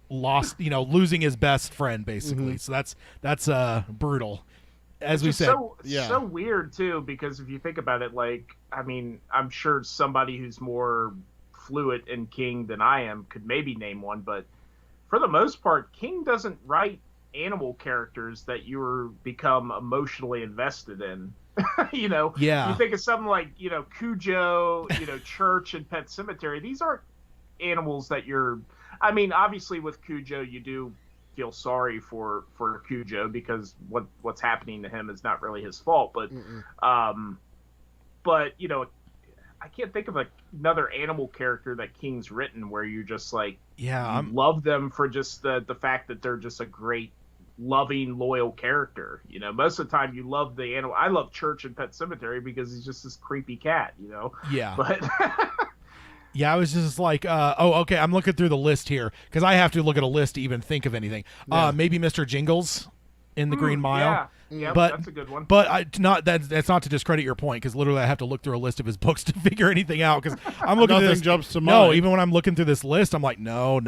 losing his best friend, basically. So that's brutal, as we said. So weird too, because if you think about it, like, I mean, I'm sure somebody who's more fluent in King than I am could maybe name one, but for the most part, King doesn't write animal characters that you become emotionally invested in. You think of something like, Cujo, Church and Pet Cemetery. These aren't animals that obviously with Cujo, you do feel sorry for Cujo, because what's happening to him is not really his fault. But, I can't think of another animal character that King's written where you're just like, love them for just the fact that they're just a great, loving, loyal character. Most of the time you love the animal. I love Church and Pet Cemetery because he's just this creepy cat. But I was just like, okay, I'm looking through the list here, because I have to look at a list to even think of anything. Maybe Mr. Jingles in the Green Mile. Yeah, but that's a good one. But that's not to discredit your point, because literally I have to look through a list of his books to figure anything out, because I'm looking Nothing at this. Jumps to mind. No, even when I'm looking through this list, I'm like, no.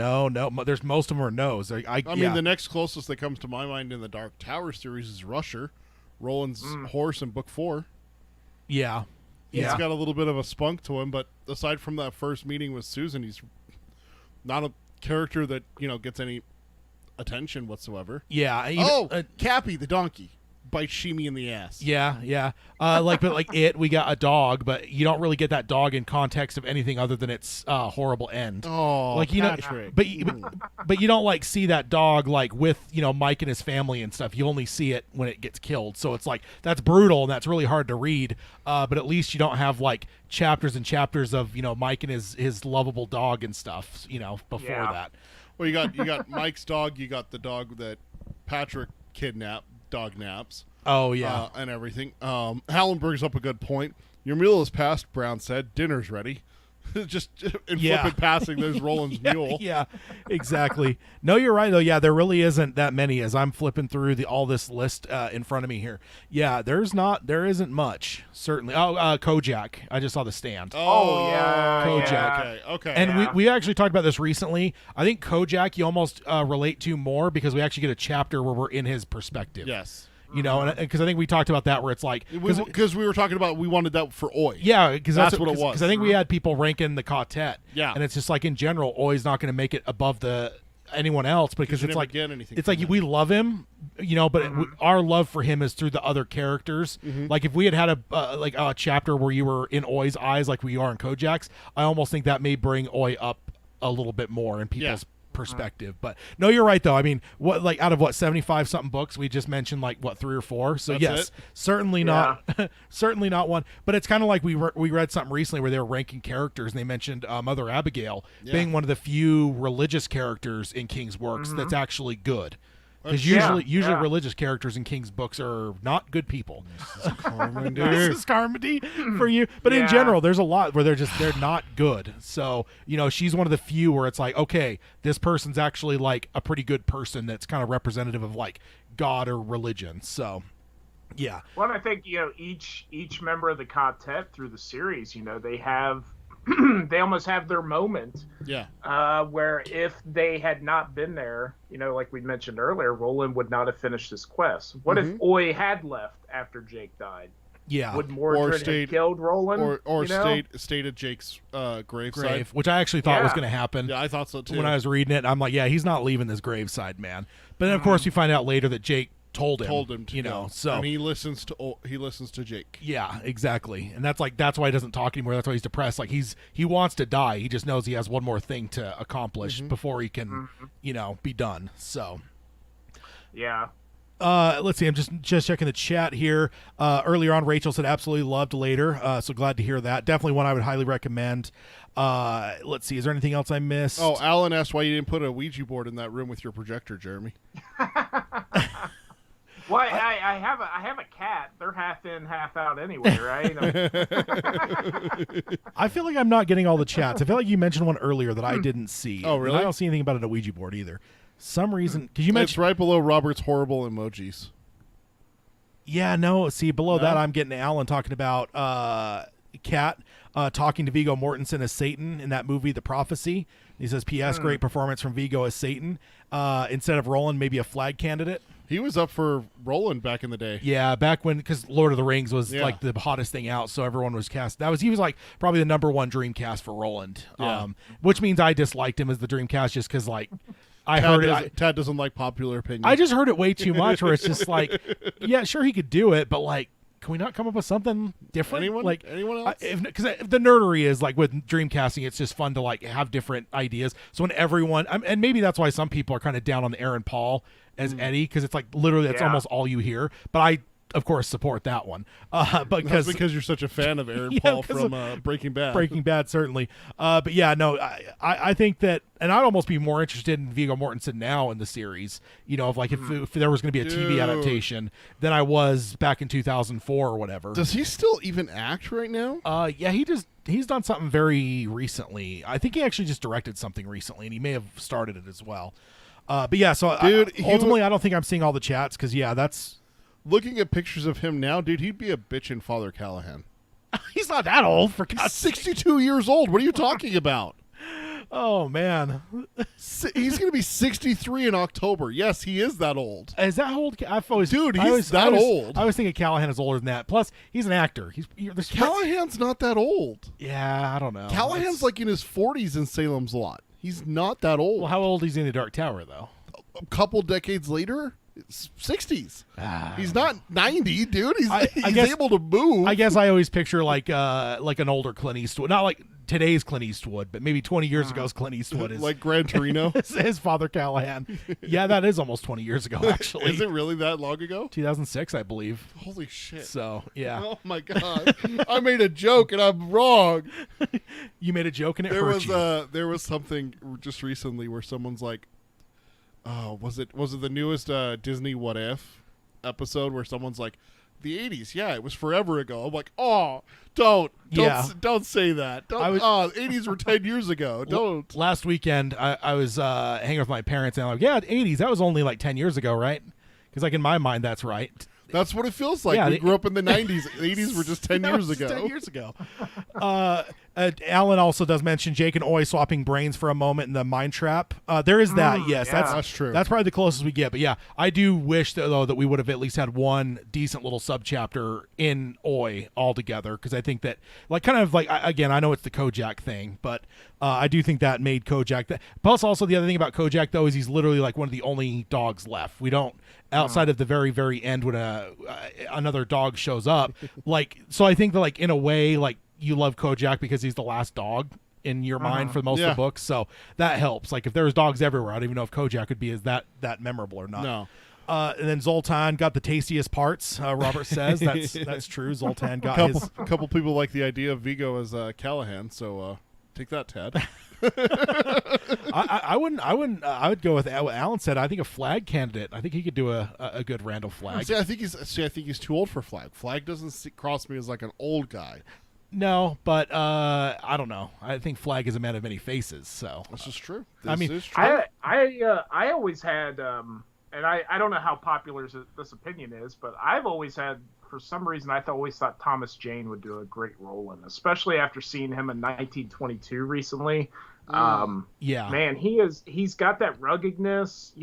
There's most of them are no's. I mean, the next closest that comes to my mind in the Dark Tower series is Rusher, Roland's horse in book 4. Yeah. He's got a little bit of a spunk to him, but aside from that first meeting with Susan, he's not a character that gets any attention whatsoever. Yeah. Cappy the donkey bites Shimi in the ass. Yeah. We got a dog, but you don't really get that dog in context of anything other than its horrible end. Oh, Patrick. But you don't see that dog with Mike and his family and stuff. You only see it when it gets killed. So it's like, that's brutal and that's really hard to read. But at least you don't have chapters and chapters of Mike and his lovable dog and stuff. Before that. Well, you got Mike's dog. You got the dog that Patrick kidnapped. Dog naps. Oh, yeah. And everything. Hallen brings up a good point. Your meal is passed, Brown said. Dinner's ready. Just in flippant passing, there's Roland's mule. Yeah, exactly. No, you're right, though. Yeah, there really isn't that many as I'm flipping through all this list in front of me here. Yeah, there isn't much, certainly. Oh, Kojak. I just saw the stand. Oh, yeah. Kojak. Yeah. Okay. And we actually talked about this recently. I think Kojak you almost relate to more, because we actually get a chapter where we're in his perspective. Yes. And because I think we talked about that, where it's like, because we were talking about, we wanted that for Oi. Yeah, because that's what it was. Because I think we had people ranking the quartet. Yeah, and it's just like, in general, Oi's not going to make it above anyone else, because it's like, we love him, but our love for him is through the other characters. Like, if we had a chapter where you were in Oi's eyes like we are in Kojak's, I almost think that may bring Oi up a little bit more in people's perspective. But no, you're right though. I mean, what like out of what 75 something books, we just mentioned like what 3 or 4. So That's yes, it? certainly not certainly not one. But it's kind of like we read something recently where they were ranking characters and they mentioned Mother Abigail being one of the few religious characters in King's works that's actually good. Because usually religious characters in King's books are not good people. This is Carmody for you. But in general, there's a lot where they're not good. So, she's one of the few where it's like, okay, this person's actually like a pretty good person that's kind of representative of like God or religion. So, yeah. Well, I think, each member of the quartet through the series, they have they almost have their moment. Yeah. Where if they had not been there, like we mentioned earlier, Roland would not have finished his quest. What if Oy had left after Jake died? Yeah. Would Mordred have killed Roland? Or stayed at Jake's graveside? Which I actually thought was going to happen. Yeah, I thought so too. When I was reading it, I'm like, yeah, he's not leaving this graveside, man. But then, of course, we find out later that Jake told him to go. So and he listens to Jake. Yeah, exactly. And that's why he doesn't talk anymore. That's why he's depressed. Like he wants to die. He just knows he has one more thing to accomplish before he can, be done. So yeah. Let's see. I'm just checking the chat here. Earlier on, Rachel said absolutely loved later. So glad to hear that. Definitely one I would highly recommend. Let's see. Is there anything else I missed? Oh, Alan asked why you didn't put a Ouija board in that room with your projector, Jeremy. Well, I have a cat. They're half in, half out anyway, right? I feel like I'm not getting all the chats. I feel like you mentioned one earlier that I didn't see. Oh, really? And I don't see anything about a Ouija board either. Some reason, because you mentioned it's right below Robert's horrible emojis. Yeah, no. See, below that, I'm getting Alan talking about Kat talking to Viggo Mortensen as Satan in that movie, The Prophecy. He says, P.S. Great performance from Viggo as Satan. Instead of Roland, maybe a flag candidate. He was up for Roland back in the day. Yeah, back when, because Lord of the Rings was like the hottest thing out, so everyone was cast. He was like probably the number one dream cast for Roland. Yeah. Which means I disliked him as the dream cast just because like I heard it. Tad doesn't like popular opinion. I just heard it way too much where it's just like, yeah, sure he could do it, but like, can we not come up with something different? Anyone else? Because the nerdery is like with dreamcasting, it's just fun to like have different ideas. So when everyone, and maybe that's why some people are kind of down on the Aaron Paul as Eddie, because it's like literally that's almost all you hear. But I, of course, support that one. But because you're such a fan of Aaron Paul from Breaking Bad. Breaking Bad, certainly. But yeah, no, I think that, and I'd almost be more interested in Viggo Mortensen now in the series, of like if there was going to be a TV adaptation than I was back in 2004 or whatever. Does he still even act right now? Yeah, he's done something very recently. I think he actually just directed something recently, and he may have started it as well. But yeah, so ultimately, I don't think I'm seeing all the chats because that's. Looking at pictures of him now, dude, he'd be a bitch in Father Callahan. He's not that old, for God's sake. 62 years old. What are you talking about? Oh, man. He's going to be 63 in October. Yes, he is that old. Is that how old? Dude, he's that old. I was thinking Callahan is older than that. Plus, he's an actor. Callahan's not that old. Yeah, I don't know. Callahan's like in his 40s in Salem's Lot. He's not that old. Well, how old is he in the Dark Tower, though? A couple decades later? 60s. He's not 90, dude. He's able to move. I guess I always picture like an older Clint Eastwood, not like today's Clint Eastwood, but maybe 20 years ago's Clint Eastwood is like Gran Torino. His Father Callahan. Yeah, that is almost 20 years ago. Actually, is it really that long ago? 2006, I believe. Holy shit! So yeah. Oh my god, I made a joke and I'm wrong. You made a joke and it hurt you. There was something just recently where someone's like, oh, was it the newest Disney What If episode where someone's like, the 80s, yeah, it was forever ago. I'm like, oh, don't say that. The 80s were 10 years ago. Don't. Last weekend, I was hanging with my parents, and I'm like, yeah, 80s, that was only like 10 years ago, right? Because like in my mind, that's right. That's what it feels like. Yeah, we grew up in the 90s. The 80s were just 10 years ago. 10 years ago. Alan also does mention Jake and Oy swapping brains for a moment in the mine trap. There is that, yes. Yeah. That's true. That's probably the closest we get. But yeah, I do wish, though, that we would have at least had one decent little subchapter in Oy altogether, because I think that, like, kind of like, again, I know it's the Kojak thing, but I do think that made Kojak. Plus, also, the other thing about Kojak, though, is he's literally like one of the only dogs left. We don't, outside of the very, very end when another dog shows up. Like, so I think that, like, in a way, like, you love Kojak because he's the last dog in your mind for most of the books, so that helps. Like if there was dogs everywhere, I don't even know if Kojak would be as that memorable or not. No. And then Zoltan got the tastiest parts. Robert says that's true. Zoltan got a couple people like the idea of Vigo as Callahan, so take that, Ted. I wouldn't. I would go with what Alan said. I think a Flag candidate. I think he could do a good Randall Flagg. See, I think he's too old for Flag. Flag doesn't cross me as like an old guy. No, but I don't know. I think Flag is a man of many faces. So this is true. Is true. I always had, and I don't know how popular this opinion is, but I've always had, for some reason, always thought Thomas Jane would do a great role in, especially after seeing him in 1922 recently. Man, he's got that ruggedness.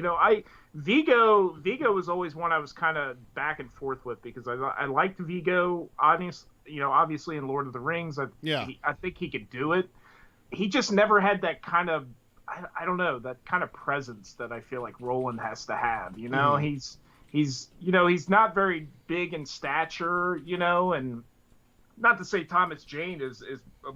Vigo was always one I was kind of back and forth with because I liked Vigo, obviously in Lord of the Rings. I think he could do it. He just never had that kind of, I don't know, that kind of presence that I feel like Roland has to have. He's not very big in stature, and not to say Thomas Jane is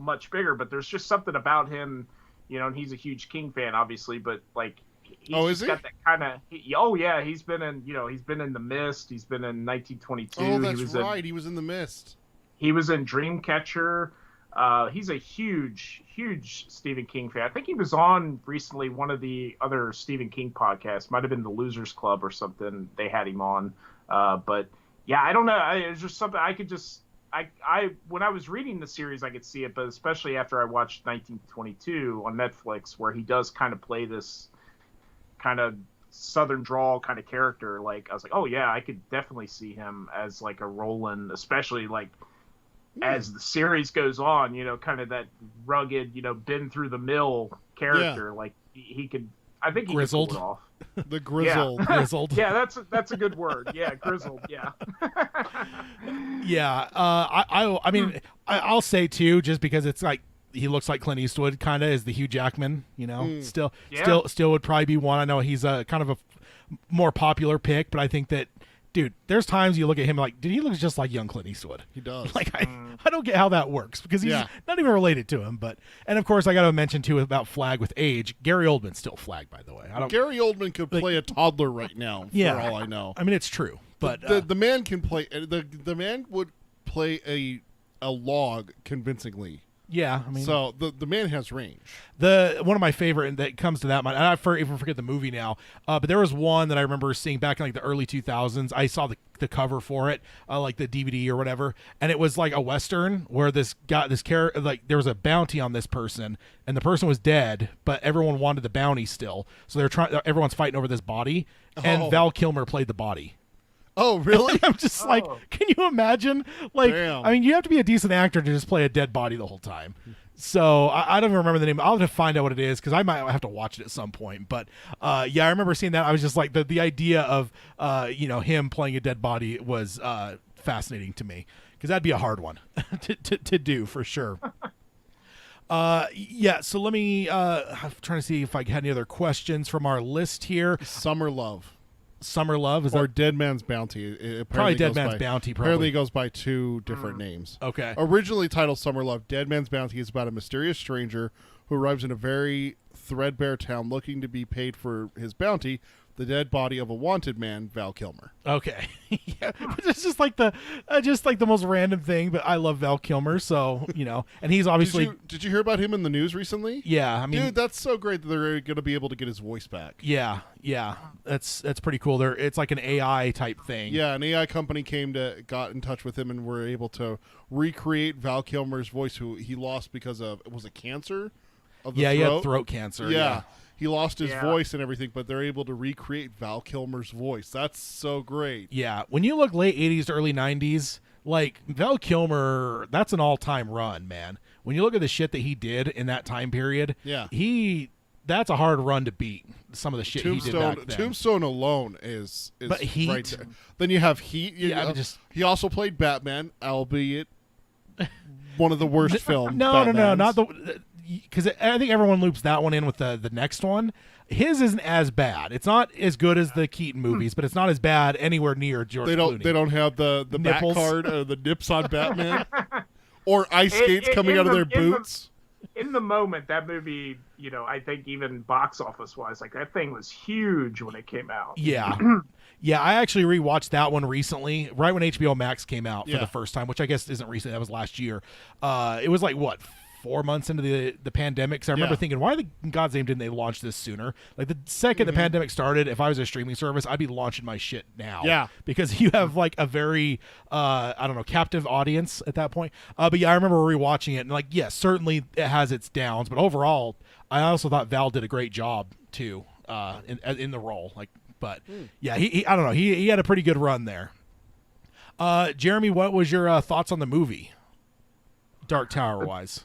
much bigger, but there's just something about him, and he's a huge King fan, obviously, but like he's got that kind of. He's been in The Mist. He's been in 1922. Oh, that's right. He was in The Mist. He was in Dreamcatcher. He's a huge Stephen King fan. I think he was on recently one of the other Stephen King podcasts. Might have been the Losers Club or something. They had him on. But yeah, I don't know. It's just something I could just. When I was reading the series, I could see it, but especially after I watched 1922 on Netflix, where he does kind of play this kind of Southern drawl kind of character. Like I was like, oh yeah, I could definitely see him as like a Roland, especially like. As the series goes on, kind of that rugged, been through the mill character, like he could. I think he grizzled. Could pull it off. The grizzled, grizzled. Yeah, that's a good word. Yeah, grizzled. Yeah. Yeah. I mean, I'll say too, just because it's like he looks like Clint Eastwood, kind of, is the Hugh Jackman. Still would probably be one. I know he's a kind of a more popular pick, but I think that. Dude, there's times you look at him like, dude, he looks just like young Clint Eastwood. He does. Like, I don't get how that works because he's not even related to him. And of course, I got to mention too about Flag with age. Gary Oldman's still Flag, by the way. Gary Oldman could play a toddler right now. For all I know. I mean, it's true, but the man can play. The man would play a log convincingly. Yeah, I mean, so the man has range. One of my favorite that comes to that mind, and I even forget the movie now, but there was one that I remember seeing back in like the early 2000s. I saw the cover for it, like the DVD or whatever, and it was like a Western where this character, like there was a bounty on this person, and the person was dead, but everyone wanted the bounty still, so everyone's fighting over this body, and Val Kilmer played the body. Oh, really? I'm just like, can you imagine? Like, damn. I mean, you have to be a decent actor to just play a dead body the whole time. So I don't even remember the name. I'll have to find out what it is because I might have to watch it at some point. But yeah, I remember seeing that. I was just like, the idea of him playing a dead body was fascinating to me because that'd be a hard one to do for sure. Yeah. So let me. I'm trying to see if I had any other questions from our list here. Summer Love. Summer Love is or that? Dead Man's Bounty. It Probably Dead Man's Bounty. Apparently, it goes by two different names. Okay. Originally titled Summer Love, Dead Man's Bounty is about a mysterious stranger who arrives in a very threadbare town looking to be paid for his bounty, the dead body of a wanted man, Val Kilmer. Okay. Yeah. It's just like the most random thing, but I love Val Kilmer, so and he's obviously. Did you hear about him in the news recently? Yeah, I mean, dude, that's so great that they're going to be able to get his voice back. Yeah, that's pretty cool. It's like an AI type thing. Yeah, an AI company got in touch with him and were able to recreate Val Kilmer's voice, who he lost because of cancer. Of the throat? He had throat cancer. Yeah. He lost his voice and everything, but they're able to recreate Val Kilmer's voice. That's so great. Yeah. When you look late 80s to early 90s, like Val Kilmer, that's an all-time run, man. When you look at the shit that he did in that time period, that's a hard run to beat. Some of the shit he did back then. Tombstone alone is but Heat, right there. Then you have Heat. He also played Batman, albeit one of the worst films. No, not the. Because I think everyone loops that one in with the next one. His isn't as bad. It's not as good as the Keaton movies, but it's not as bad anywhere near George Clooney. They don't have the back card or the nips on Batman or ice skates coming out of their boots. in the moment, that movie, I think even box office wise, like that thing was huge when it came out. Yeah. Yeah, I actually rewatched that one recently, right when HBO Max came out for the first time, which I guess isn't recent. That was last year. It was like, what, 4 months into the pandemic? So I remember thinking, why in God's name didn't they launch this sooner? Like, the second the pandemic started, if I was a streaming service, I'd be launching my shit now. Yeah. Because you have, like, a very, I don't know, captive audience at that point. But yeah, I remember rewatching it, and, like, yes, certainly it has its downs, but overall, I also thought Val did a great job, too, in the role. Like, but yeah, he I don't know, he had a pretty good run there. Jeremy, what was your thoughts on the movie, Dark Tower wise?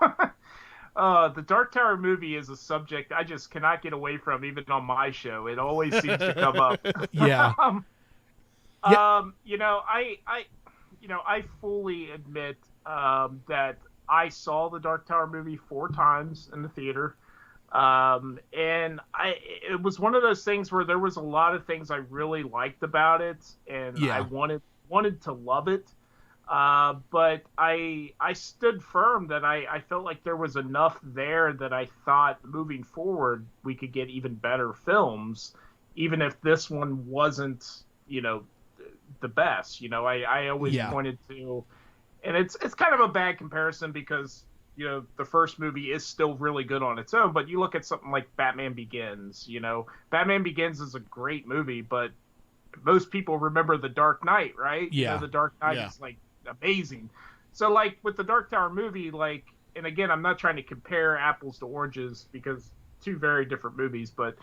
The Dark Tower movie is a subject I just cannot get away from, even on my show. It always seems to come up. Yeah. I fully admit that I saw the Dark Tower movie 4 times in the theater. And it was one of those things where there was a lot of things I really liked about it, and I wanted to love it. But I stood firm that I felt like there was enough there that I thought moving forward we could get even better films, even if this one wasn't, the best. I always pointed to, and it's kind of a bad comparison because the first movie is still really good on its own, but you look at something like Batman Begins. Batman Begins is a great movie, but most people remember The Dark Knight, right? Yeah. The Dark Knight is like amazing. So like with the Dark Tower movie, like, and again, I'm not trying to compare apples to oranges because 2 very different movies, but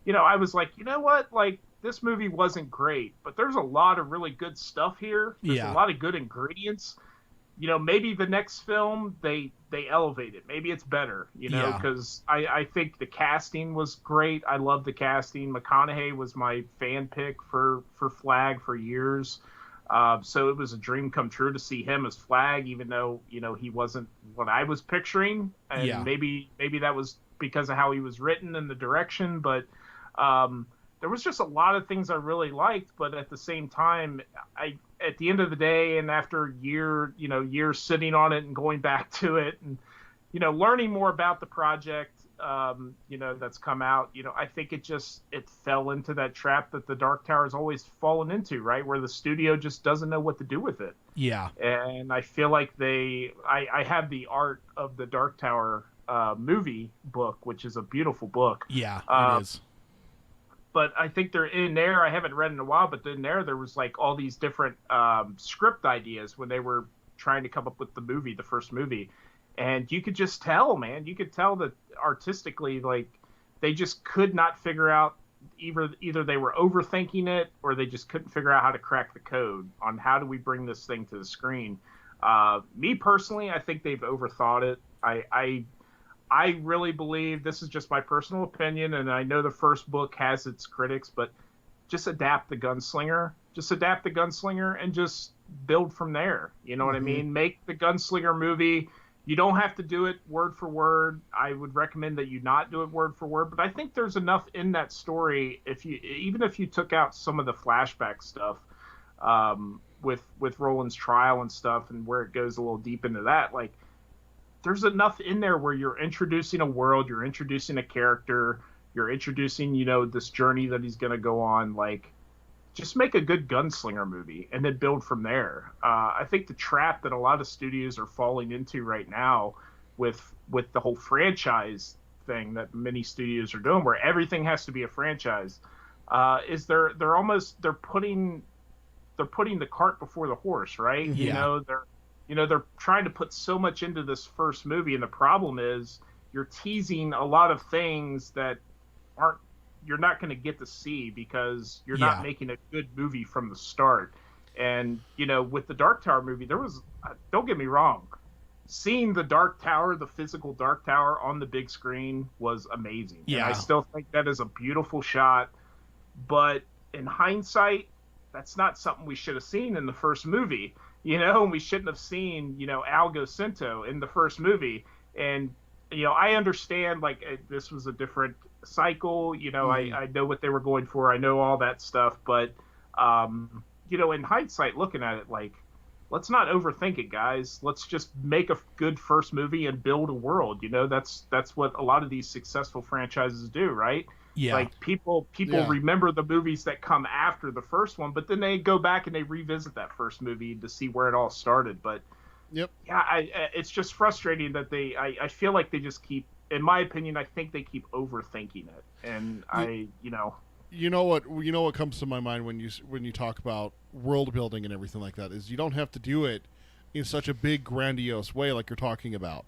I was like, you know what? Like, this movie wasn't great, but there's a lot of really good stuff here. There's a lot of good ingredients. Maybe the next film they elevate it. Maybe it's better, because I think the casting was great. I love the casting. McConaughey was my fan pick for Flag for years. So it was a dream come true to see him as Flag, even though, he wasn't what I was picturing. And maybe that was because of how he was written and the direction, but there was just a lot of things I really liked, but at the same time, at the end of the day, and after years sitting on it and going back to it and, learning more about the project, that's come out, I think it fell into that trap that the Dark Tower has always fallen into, right? Where the studio just doesn't know what to do with it. Yeah. And I feel like I have the art of the Dark Tower movie book, which is a beautiful book. Yeah, it is. But I think they're in there. I haven't read in a while, but in there was like all these different script ideas when they were trying to come up with the first movie. And you could just tell, man. You could tell that artistically, like, they just could not figure out either they were overthinking it or they just couldn't figure out how to crack the code on how do we bring this thing to the screen. Me personally, I think they've overthought it. I really believe, this is just my personal opinion, and I know the first book has its critics, but just adapt the Gunslinger. Just adapt the Gunslinger and just build from there. You know what I mean? Make the Gunslinger movie. You don't have to do it word for word. I would recommend that you not do it word for word, but I think there's enough in that story, even if you took out some of the flashback stuff, with Roland's trial and stuff, and where it goes a little deep into that, like, there's enough in there where you're introducing a world, you're introducing a character, you're introducing, this journey that he's going to go on. Like, just make a good Gunslinger movie and then build from there. I think the trap that a lot of studios are falling into right now with the whole franchise thing that many studios are doing, where everything has to be a franchise, is they're putting the cart before the horse, right? Yeah. They're trying to put so much into this first movie, and the problem is you're teasing a lot of things that you're not going to get to see because you're not making a good movie from the start. And, with the Dark Tower movie, there was, don't get me wrong, seeing the Dark Tower, the physical Dark Tower on the big screen was amazing. Yeah. And I still think that is a beautiful shot, but in hindsight, that's not something we should have seen in the first movie. We shouldn't have seen, Al Gocinto in the first movie. And, I understand, like, this was a different cycle. I know what they were going for. I know all that stuff. But, in hindsight, looking at it, like, let's not overthink it, guys. Let's just make a good first movie and build a world. That's what a lot of these successful franchises do, right? Yeah. Like people remember the movies that come after the first one, but then they go back and they revisit that first movie to see where it all started. But yep. Yeah, it's just frustrating that I feel like they just keep, in my opinion, I think they keep overthinking it. And You know what comes to my mind when you talk about world building and everything like that is you don't have to do it in such a big grandiose way like you're talking about.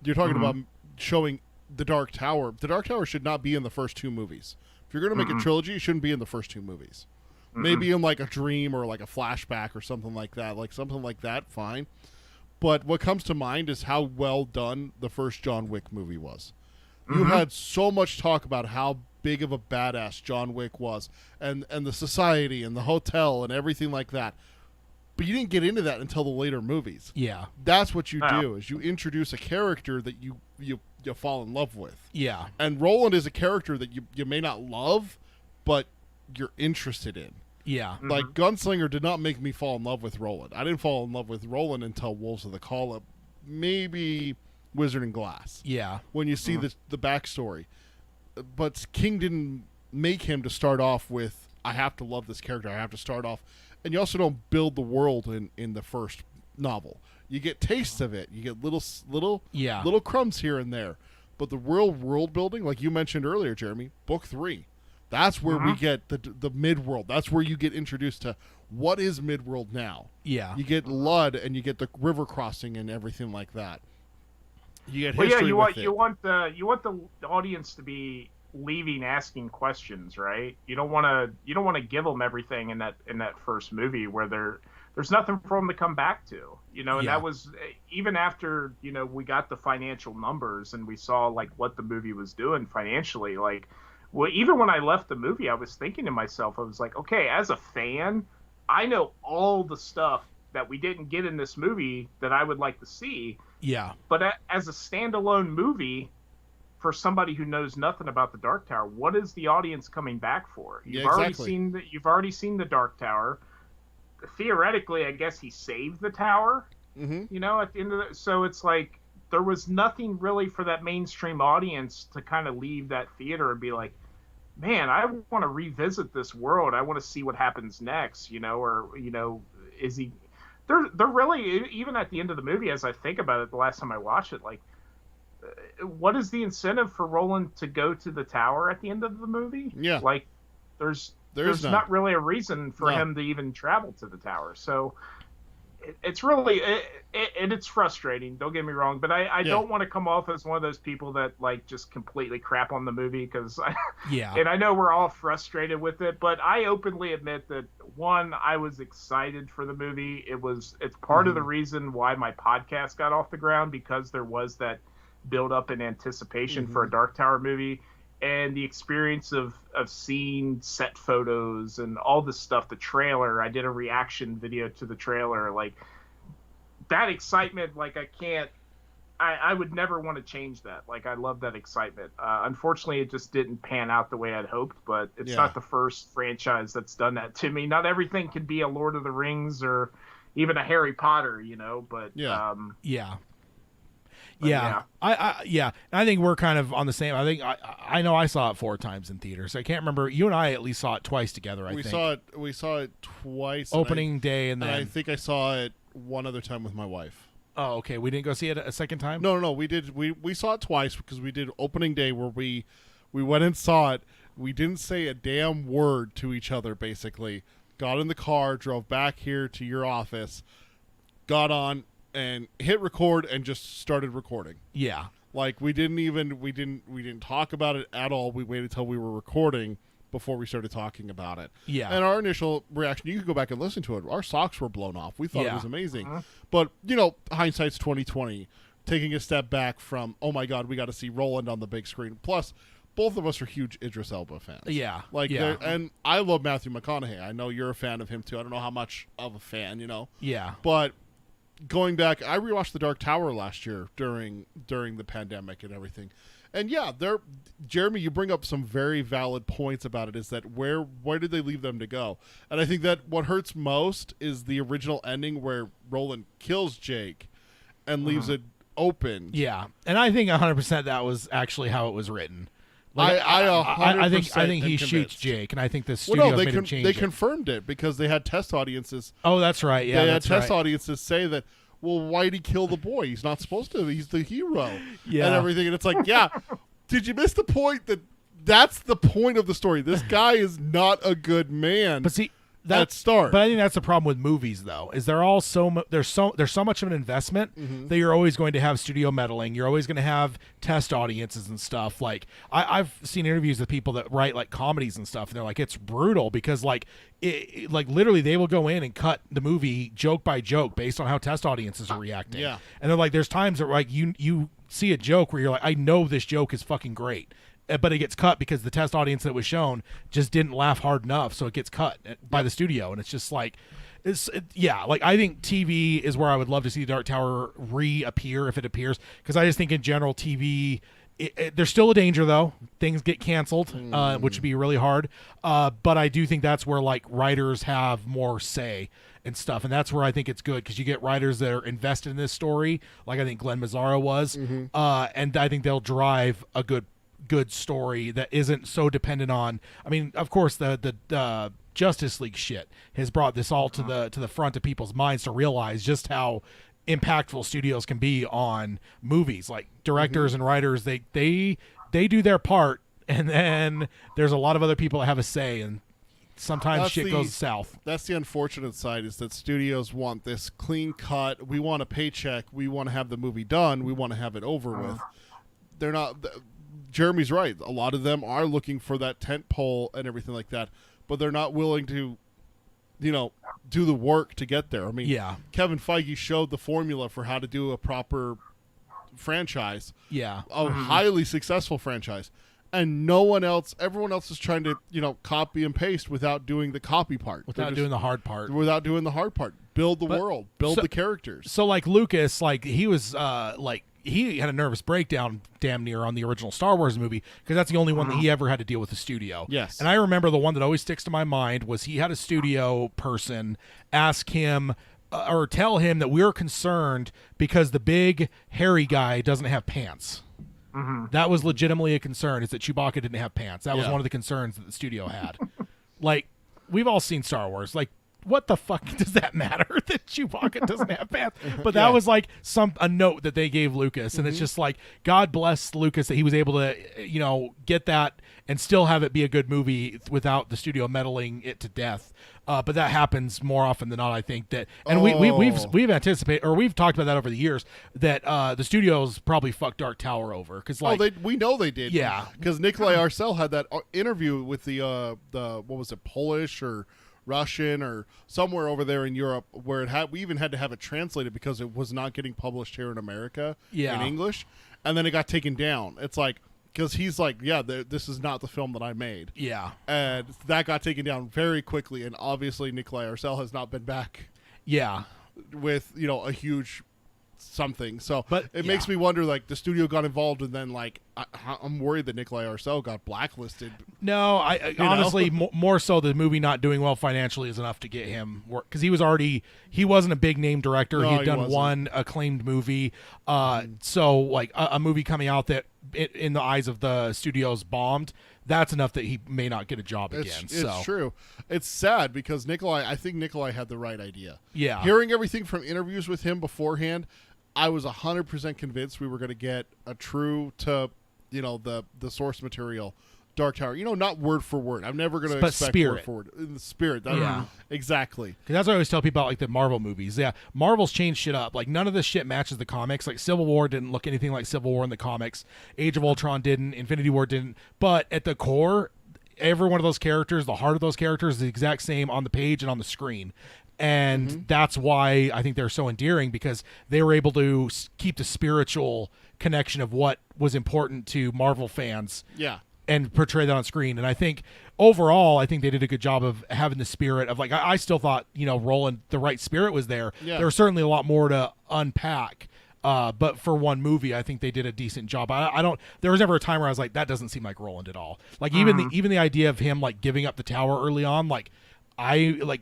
You're talking about showing the Dark Tower. The Dark Tower should not be in the first two movies. If you're going to make a trilogy, it shouldn't be in the first two movies. Maybe in like a dream or like a flashback or something like that. Like something like that, fine. But what comes to mind is how well done the first John Wick movie was. You had so much talk about how big of a badass John Wick was and the society and the hotel and everything like that. But you didn't get into that until the later movies. Yeah. That's what you do, is you introduce a character that you fall in love with. Yeah. And Roland is a character that you may not love, but you're interested in. Yeah. Like, Gunslinger did not make me fall in love with Roland. I didn't fall in love with Roland until Wolves of the Call-Up, maybe Wizard and Glass. Yeah. When you see the backstory. But King didn't make him to start off with, I have to love this character, I have to start off. And you also don't build the world in the first novel. You get tastes of it. You get little crumbs here and there. But the real world building, like you mentioned earlier, Jeremy, book 3. That's where we get the mid-world. That's where you get introduced to what is mid-world now. Yeah. You get Lud and you get the river crossing and everything like that. You get history you with want the audience to be leaving asking questions, right? You don't want to give them everything in that first movie where there's nothing for them to come back to, and that was even after, we got the financial numbers and we saw like what the movie was doing financially. Like, well, even when I left the movie, I was thinking to myself, I was like, okay, as a fan, I know all the stuff that we didn't get in this movie that I would like to see. Yeah. But as a standalone movie, for somebody who knows nothing about the Dark Tower, what is the audience coming back for? You've already seen the Dark Tower. Theoretically, I guess he saved the tower. At the end of so it's like there was nothing really for that mainstream audience to kind of leave that theater and be like, man, I want to revisit this world. I want to see what happens next, is he... They're really, even at the end of the movie, as I think about it, the last time I watched it, like, what is the incentive for Roland to go to the tower at the end of the movie? Yeah. Like, there's not really a reason for him to even travel to the tower. So it's really, it's frustrating. Don't get me wrong, but I don't want to come off as one of those people that like just completely crap on the movie because and I know we're all frustrated with it, but I openly admit that one, I was excited for the movie. It's part of the reason why my podcast got off the ground, because there was that build up in anticipation for a Dark Tower movie. And the experience of seeing set photos and all this stuff, the trailer, I did a reaction video to the trailer, like that excitement, like I would never want to change that. Like, I love that excitement. Unfortunately, it just didn't pan out the way I'd hoped, but it's not the first franchise that's done that to me. Not everything can be a Lord of the Rings or even a Harry Potter, but I think we're kind of on the same. I think I know I saw it 4 times in theaters. I can't remember. You and I at least saw it twice together. We saw it twice. Opening day, and then I think I saw it one other time with my wife. Oh, okay. We didn't go see it a second time. No. We did. We saw it twice because we did opening day where we went and saw it. We didn't say a damn word to each other. Basically, got in the car, drove back here to your office, got on, and hit record and just started recording. Yeah. Like we didn't talk about it at all. We waited till we were recording before we started talking about it. Yeah. And our initial reaction, you can go back and listen to it. Our socks were blown off. We thought it was amazing. Uh-huh. But, hindsight's 2020. Taking a step back from, oh my God, we got to see Roland on the big screen. Plus, both of us are huge Idris Elba fans. Yeah. And I love Matthew McConaughey. I know you're a fan of him too. I don't know how much of a fan, Yeah. But going back, I rewatched The Dark Tower last year during the pandemic and everything. And yeah, Jeremy, you bring up some very valid points about it. Is that where did they leave them to go? And I think that what hurts most is the original ending where Roland kills Jake and leaves it open. Yeah, and I think 100% that was actually how it was written. Like, I think he shoots Jake, and I think the studio made him change they it. confirmed it because they had test audiences. Oh, that's right. Yeah, they had test audiences say that. Well, why'd he kill the boy? He's not supposed to. He's the hero. Yeah. And everything. And it's like, yeah, did you miss the point that's the point of the story? This guy is not a good man. But see, at start. But I think that's the problem with movies, though, is they're all there's so much of an investment that you're always going to have studio meddling. You're always going to have test audiences and stuff. Like I've seen interviews with people that write like comedies and stuff, and they're like, it's brutal because like literally they will go in and cut the movie joke by joke based on how test audiences are reacting. Yeah. And they're like, there's times that like you see a joke where you're like, I know this joke is fucking great, but it gets cut because the test audience that was shown just didn't laugh hard enough, so it gets cut by the studio. And it's just like, like I think TV is where I would love to see the Dark Tower reappear if it appears, because I just think in general TV, there's still a danger though. Things get canceled, which would be really hard. But I do think that's where like writers have more say and stuff, and that's where I think it's good because you get writers that are invested in this story, like I think Glenn Mazzara was, and I think they'll drive a good story that isn't so dependent on. I mean, of course, the Justice League shit has brought this all to the front of people's minds to realize just how impactful studios can be on movies. Like directors and writers, they do their part, and then there's a lot of other people that have a say, and sometimes shit goes south. That's the unfortunate side, is that studios want this clean cut. We want a paycheck. We want to have the movie done. We want to have it over with. They're not. Jeremy's right. A lot of them are looking for that tent pole and everything like that, but they're not willing to, do the work to get there. I mean, Kevin Feige showed the formula for how to do a proper franchise. Yeah. A highly successful franchise. And everyone else is trying to, copy and paste without doing the copy part. Without doing the hard part. Build the world. Build the characters. So like Lucas, like he was he had a nervous breakdown damn near on the original Star Wars movie because that's the only one that he ever had to deal with the studio. Yes. And I remember the one that always sticks to my mind was he had a studio person ask him or tell him that we're concerned because the big hairy guy doesn't have pants. That was legitimately a concern, is that Chewbacca didn't have pants. That was one of the concerns that the studio had. Like, we've all seen Star Wars. Like, what the fuck does that matter that Chewbacca doesn't have pants? But that was like a note that they gave Lucas, and it's just like, God bless Lucas that he was able to, get that and still have it be a good movie without the studio meddling it to death. But that happens more often than not, I think. That, and we've anticipated, or we've talked about that over the years, that the studios probably fucked Dark Tower over because we know they did. Yeah, because Nikolai Arcel had that interview with the what was it, Polish or Russian or somewhere over there in Europe, where we even had to have it translated because it was not getting published here in America in English, and then it got taken down. It's like, because he's like, this is not the film that I made. Yeah. And that got taken down very quickly, and obviously Nikolai Arcel has not been back. Yeah. With, a huge something. So but it makes me wonder, like, the studio got involved, and then, like, I'm worried that Nikolai Arcel got blacklisted. No, I honestly, more so the movie not doing well financially is enough to get him work, because he wasn't a big name director. No, he had done wasn't. one acclaimed movie. So like a movie coming out that in the eyes of the studios bombed, that's enough that he may not get a job again. It's true. It's sad because I think Nikolai had the right idea. Yeah. Hearing everything from interviews with him beforehand, I was 100% convinced we were going to get a true to, the source material Dark Tower. Not word for word. I'm never going to expect word for word. In the spirit. Exactly. Because that's what I always tell people about, like, the Marvel movies. Yeah, Marvel's changed shit up. Like, none of this shit matches the comics. Like, Civil War didn't look anything like Civil War in the comics. Age of Ultron didn't. Infinity War didn't. But at the core, every one of those characters, the heart of those characters is the exact same on the page and on the screen. And that's why I think they're so endearing, because they were able to keep the spiritual connection of what was important to Marvel fans. Yeah. And portray that on screen. And I think overall, I think they did a good job of having the spirit of, like, I still thought, Roland, the right spirit was there. Yeah. There was certainly a lot more to unpack. But for one movie, I think they did a decent job. I don't. There was never a time where I was like, that doesn't seem like Roland at all. Like even the idea of him like giving up the tower early on, like. I like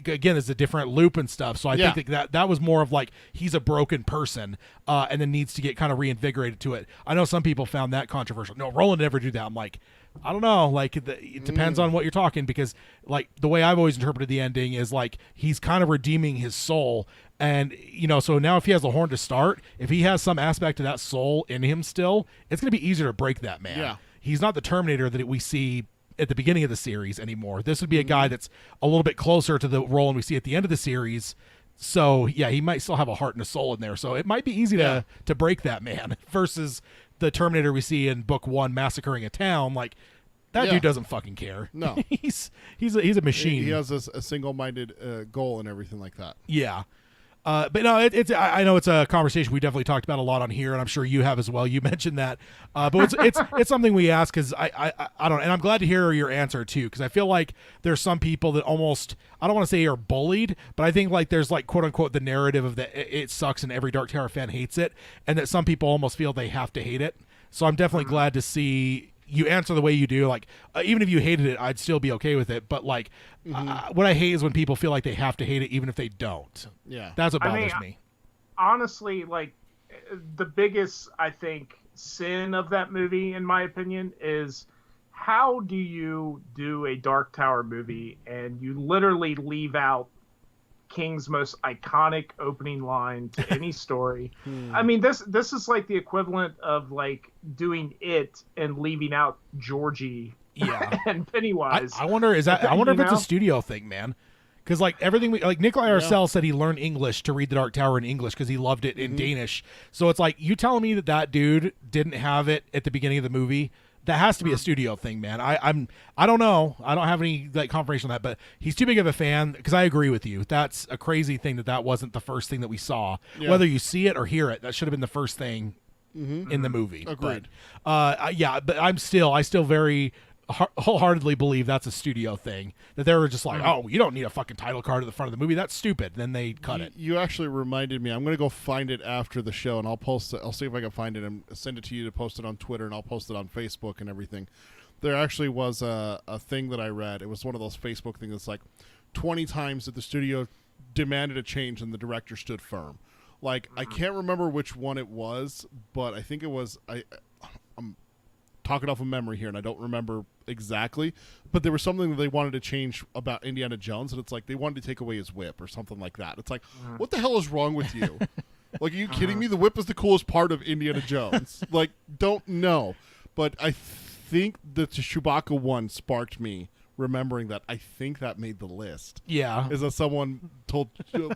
again, it's a different loop and stuff. So I think that was more of like he's a broken person, and then needs to get kind of reinvigorated to it. I know some people found that controversial. No, Roland never do that. I'm like, I don't know. Like it depends on what you're talking, because like the way I've always interpreted the ending is like he's kind of redeeming his soul, and so now if he has a horn to start, if he has some aspect of that soul in him still, it's gonna be easier to break that man. Yeah. He's not the Terminator that we see at the beginning of the series anymore. This would be a guy that's a little bit closer to the Roland we see at the end of the series. So yeah, he might still have a heart and a soul in there. So it might be easy to break that man versus the Terminator we see in book 1 massacring a town. Like that dude doesn't fucking care. No, he's a machine. He has a single-minded goal and everything like that. Yeah. But no, I know it's a conversation we definitely talked about a lot on here, and I'm sure you have as well. You mentioned that, but it's something we ask because I don't, and I'm glad to hear your answer too, because I feel like there's some people that almost, I don't want to say are bullied, but I think like there's like quote unquote the narrative of that it sucks and every Dark Tower fan hates it, and that some people almost feel they have to hate it. So I'm definitely glad to see you answer the way you do. Like even if you hated it, I'd still be okay with it. But like what I hate is when people feel like they have to hate it even if they don't. Yeah, that's what bothers me. Honestly, like the biggest, I think, sin of that movie, in my opinion, is how do you do a Dark Tower movie and you literally leave out King's most iconic opening line to any story? I mean, this is like the equivalent of like doing It and leaving out Georgie and Pennywise. I wonder if it's a studio thing, man. Because like everything, Nikolai Arcel said he learned English to read the Dark Tower in English because he loved it in Danish. So it's like, you telling me that dude didn't have it at the beginning of the movie? That has to be a studio thing, man. I don't know. I don't have any like confirmation on that, but he's too big of a fan, because I agree with you. That's a crazy thing that wasn't the first thing that we saw. Yeah. Whether you see it or hear it, that should have been the first thing in the movie. Agreed. But, but I still very wholeheartedly believe that's a studio thing, that they were just like, oh, you don't need a fucking title card at the front of the movie, that's stupid. Then they cut it. You actually reminded me. I'm going to go find it after the show, and I'll post it. I'll see if I can find it and send it to you to post it on Twitter, and I'll post it on Facebook and everything. There actually was a thing that I read. It was one of those Facebook things that's like 20 times that the studio demanded a change and the director stood firm. Like, I can't remember which one it was, but I think it was I'm talking off of memory here, and I don't remember exactly, but there was something that they wanted to change about Indiana Jones, and it's like they wanted to take away his whip or something like that. It's like, what the hell is wrong with you? Like, are you kidding me? The whip is the coolest part of Indiana Jones. Like, don't know. But I think the Chewbacca one sparked me remembering that. I think that made the list. Yeah. Is that someone told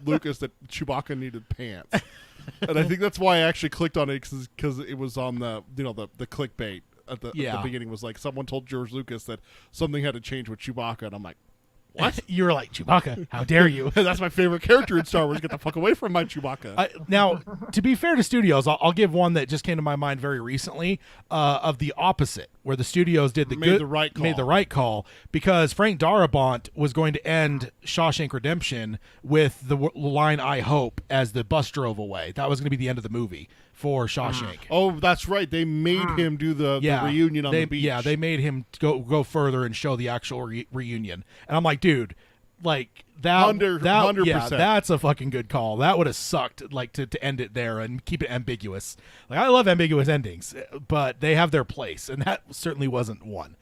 Lucas that Chewbacca needed pants. And I think that's why I actually clicked on it, because it was on the clickbait. At the beginning was like someone told George Lucas that something had to change with Chewbacca, and I'm like, what? You were like, Chewbacca, how dare you? That's my favorite character in Star Wars. Get the fuck away from my Chewbacca. Now, to be fair to studios, I'll give one that just came to my mind very recently, of the opposite, where the studios made the right call, because Frank Darabont was going to end Shawshank Redemption with the line "I hope" as the bus drove away. That was going to be the end of the movie for Shawshank. Oh, that's right. They made him do the reunion on the beach. Yeah, they made him go further and show the actual reunion. And I'm like, dude, like that 100%. Yeah, that's a fucking good call. That would have sucked, like to end it there and keep it ambiguous. Like, I love ambiguous endings, but they have their place, and that certainly wasn't one.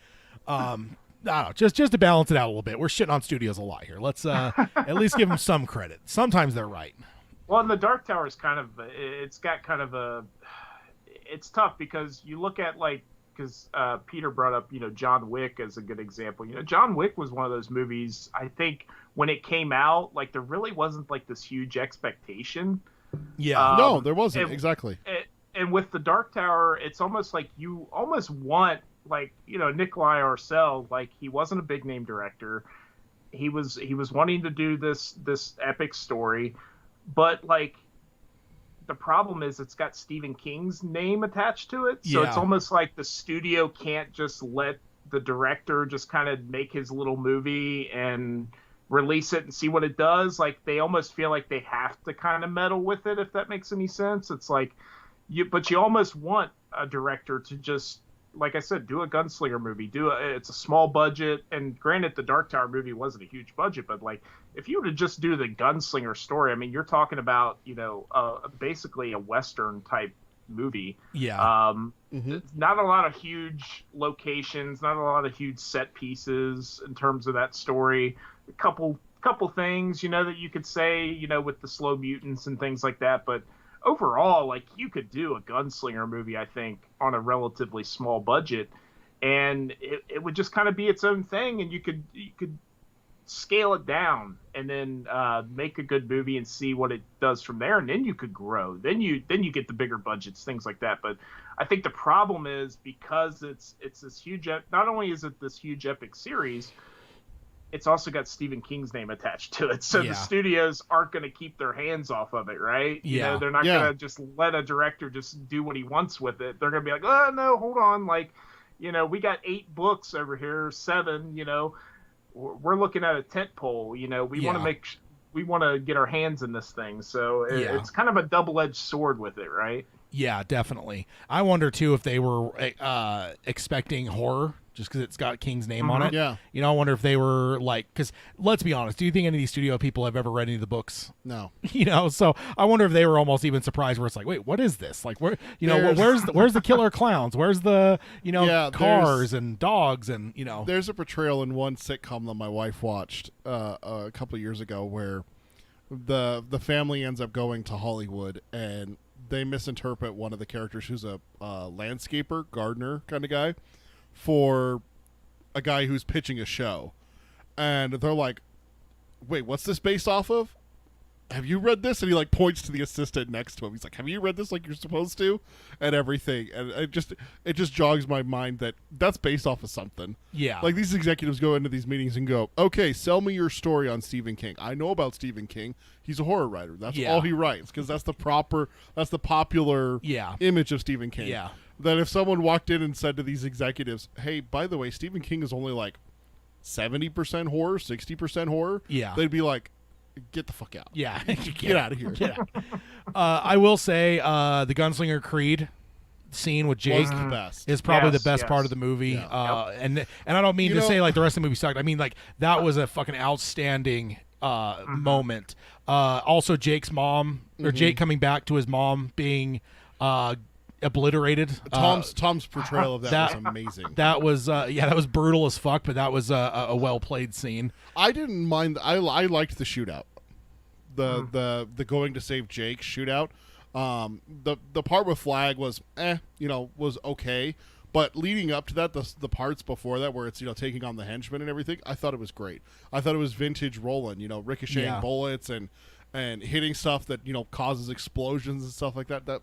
I don't know, just to balance it out a little bit. We're shitting on studios a lot here. Let's at least give them some credit. Sometimes they're right. Well, and the Dark Tower is it's tough, because you look at, like, because Peter brought up, John Wick as a good example. John Wick was one of those movies, I think, when it came out, like, there really wasn't, like, this huge expectation. Yeah. No, there wasn't. Exactly. And with the Dark Tower, it's almost like you almost want, like, Nikolai Arcel, like, he wasn't a big name director. He was wanting to do this epic story. But, like, the problem is it's got Stephen King's name attached to it. So it's almost like the studio can't just let the director just kind of make his little movie and release it and see what it does. Like they almost feel like they have to kind of meddle with it, if that makes any sense. It's like but you almost want a director to just, like I said, do a gunslinger movie. It's a small budget, and granted, the Dark Tower movie wasn't a huge budget, but like if you were to just do the gunslinger story, I mean, you're talking about basically a Western type movie. Yeah. Not a lot of huge locations, not a lot of huge set pieces in terms of that story. A couple things, that you could say, with the slow mutants and things like that, but overall, like, you could do a gunslinger movie, I think, on a relatively small budget, and it would just kind of be its own thing, and you could scale it down and then make a good movie and see what it does from there, and then you could grow. Then you get the bigger budgets, things like that. But I think the problem is, because it's this huge, not only is it this huge epic series, it's also got Stephen King's name attached to it. So the studios aren't going to keep their hands off of it, right? Yeah. They're not going to just let a director just do what he wants with it. They're going to be like, oh, no, hold on. Like, we got 8 books over here, 7, we're looking at a tent pole. We want to get our hands in this thing. So it's kind of a double-edged sword with it, right? Yeah, definitely. I wonder too if they were expecting horror just because it's got King's name on it. Yeah. I wonder if they were like, because let's be honest, do you think any of these studio people have ever read any of the books? No. So I wonder if they were almost even surprised where it's like, wait, what is this? Like, where's the killer clowns? Where's the cars and dogs and There's a portrayal in one sitcom that my wife watched a couple of years ago where the family ends up going to Hollywood and they misinterpret one of the characters who's a landscaper, gardener kind of guy, for a guy who's pitching a show. And they're like, wait, what's this based off of? Have you read this? And he like points to the assistant next to him. He's like, have you read this like you're supposed to? And everything. And it just jogs my mind that that's based off of something. Yeah. Like these executives go into these meetings and go, okay, sell me your story on Stephen King. I know about Stephen King. He's a horror writer. That's all he writes, because that's the popular image of Stephen King. Yeah. That if someone walked in and said to these executives, hey, by the way, Stephen King is only like 70% horror, 60% horror, they'd be like, get the fuck out. Yeah. Get out of here. Get out. I will say the Gunslinger Creed scene with Jake is probably the best part of the movie. Yeah. And I don't mean to say like the rest of the movie sucked. I mean, like, that was a fucking outstanding moment. Also Jake's mom, or Jake coming back to his mom being obliterated. Tom's portrayal of that was amazing. That was that was brutal as fuck, but that was a well played scene. I didn't mind. I liked the shootout, the going to save Jake shootout. The part with Flag was was okay, but leading up to that, the parts before that where it's taking on the henchmen and everything, I thought it was great. I thought it was vintage Roland, ricocheting bullets and hitting stuff that causes explosions and stuff like that.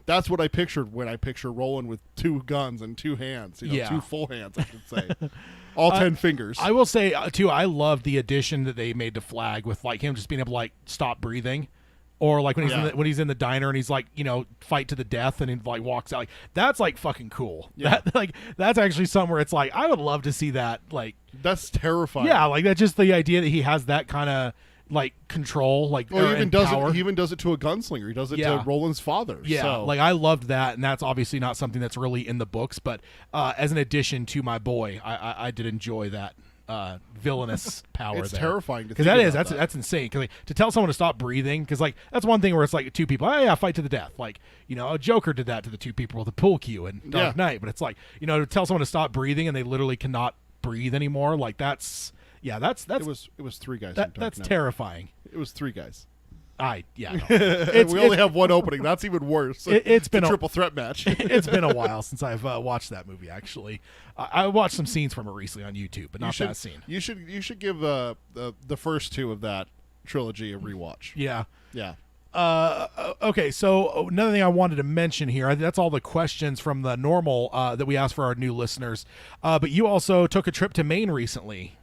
That's what I pictured when I picture Roland with 2 guns and 2 hands. 2 full hands, I should say. All 10 fingers. I will say, too, I love the addition that they made to Flag with, like, him just being able to, like, stop breathing. Or, like, when he's in the diner and he's, like, fight to the death and he, like, walks out. Like, that's, like, fucking cool. Yeah. That's actually something where it's, like, I would love to see that, like... That's terrifying. Yeah, like, that's just the idea that he has that kind of... like control, like, well, he power. even does it to a gunslinger. He does it to Roland's father. Yeah, so. Like, I loved that, and that's obviously not something that's really in the books, but as an addition to my boy, I did enjoy that villainous power. It's there. Terrifying because that's insane. Because to tell someone to stop breathing, because like that's one thing where it's like 2 people, fight to the death. Like a Joker did that to the 2 people with the pool cue in Dark Knight, but it's like to tell someone to stop breathing and they literally cannot breathe anymore. Like that's. Yeah, that's it was 3 guys. That's terrifying. It was 3 guys. No. We only have 1 opening. That's even worse. It's been a triple threat match. It's been a while since I've watched that movie. Actually, I watched some scenes from it recently on YouTube, but not that scene. You should give the first 2 of that trilogy a rewatch. Yeah. Okay, so another thing I wanted to mention here, that's all the questions from the normal that we asked for our new listeners. But you also took a trip to Maine recently.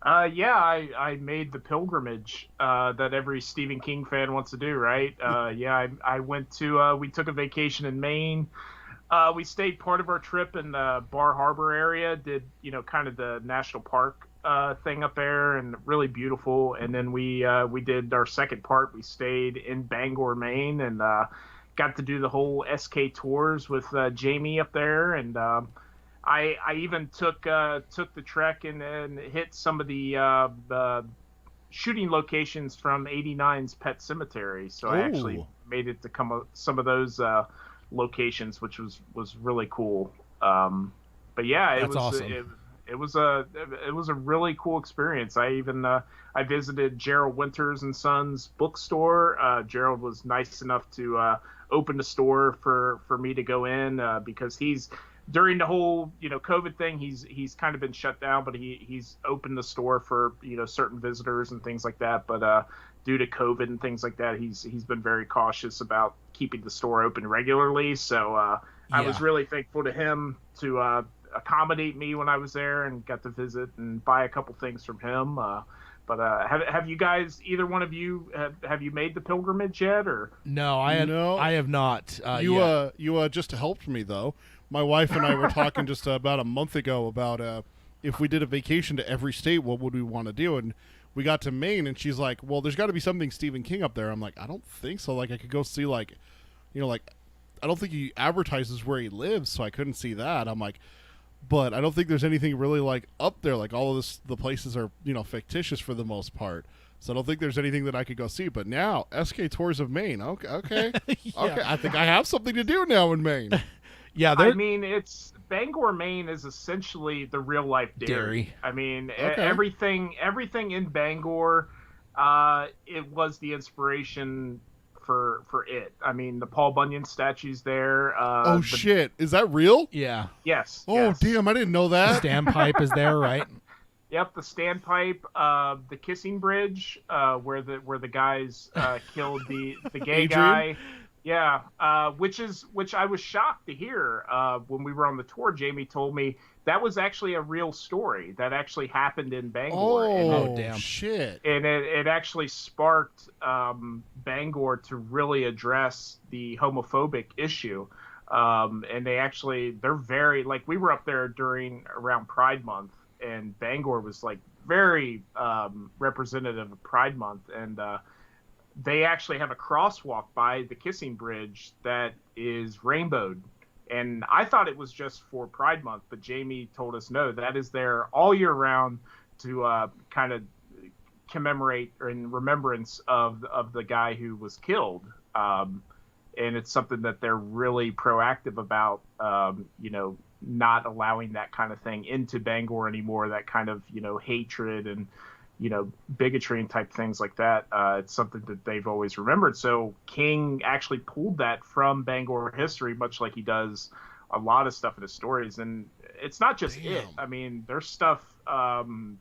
I made the pilgrimage that every Stephen King fan wants to do, right? I went to, we took a vacation in Maine. We stayed part of our trip in the Bar Harbor area, did, kind of the national park thing up there, and really beautiful. And then we did our second part. We stayed in Bangor, Maine, and got to do the whole SK tours with Jamie up there. And I even took the trek and hit some of the shooting locations from '89's Pet Cemetery. So I actually made it to some of those locations, which was really cool. But yeah, That's awesome. It was a really cool experience. I even I visited Gerald Winters and Sons bookstore. Gerald was nice enough to open the store for me to go in because he's during the whole COVID thing, he's kind of been shut down, but he's opened the store for certain visitors and things like that. But due to COVID and things like that, he's been very cautious about keeping the store open regularly. So I was really thankful to him to accommodate me when I was there and got to visit and buy a couple things from him. But have you guys, either one of you, have you made the pilgrimage yet? Or no, I have not. You just helped me though. My wife and I were talking just about a month ago about if we did a vacation to every state, what would we want to do? And we got to Maine, and she's like, "Well, there's got to be something Stephen King up there." I'm like, "I don't think so. Like, I could go see I don't think he advertises where he lives, so I couldn't see that." I'm like, but I don't think there's anything really like up there. Like all of this, the places are fictitious for the most part. So I don't think there's anything that I could go see. But now, SK Tours of Maine. Okay, okay. I think I have something to do now in Maine. Yeah, I mean, Bangor, Maine is essentially the real life dairy. I mean, everything in Bangor, it was the inspiration for it. I mean, the Paul Bunyan statue's there. Shit, is that real? Yeah. Yes. Oh, yes. Damn, I didn't know that. The standpipe is there, right? Yep, the standpipe, the kissing bridge, where the guys killed the gay guy. Yeah, which I was shocked to hear when we were on the tour. Jamie told me that was actually a real story that actually happened in Bangor. Oh, damn shit! And it actually sparked Bangor to really address the homophobic issue. And they're very, like, we were up there around Pride Month, and Bangor was like very representative of Pride Month, and they actually have a crosswalk by the Kissing Bridge that is rainbowed. And I thought it was just for Pride Month, but Jamie told us no, that is there all year round to kind of commemorate or in remembrance of the guy who was killed. And it's something that they're really proactive about, not allowing that kind of thing into Bangor anymore, that kind of, hatred and, bigotry and type things like that. It's something that they've always remembered. So King actually pulled that from Bangor history, much like he does a lot of stuff in his stories. And it's not just it. I mean, there's stuff from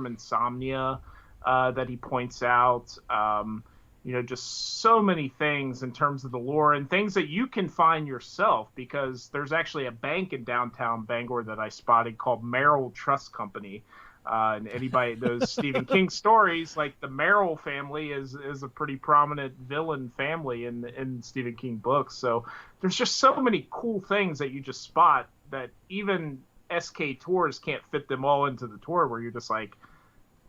Insomnia that he points out. Just so many things in terms of the lore and things that you can find yourself, because there's actually a bank in downtown Bangor that I spotted called Merrill Trust Company. And anybody knows Stephen King stories, like the Merrill family is a pretty prominent villain family in Stephen King books. So there's just so many cool things that you just spot that even SK Tours can't fit them all into the tour, where you're just like,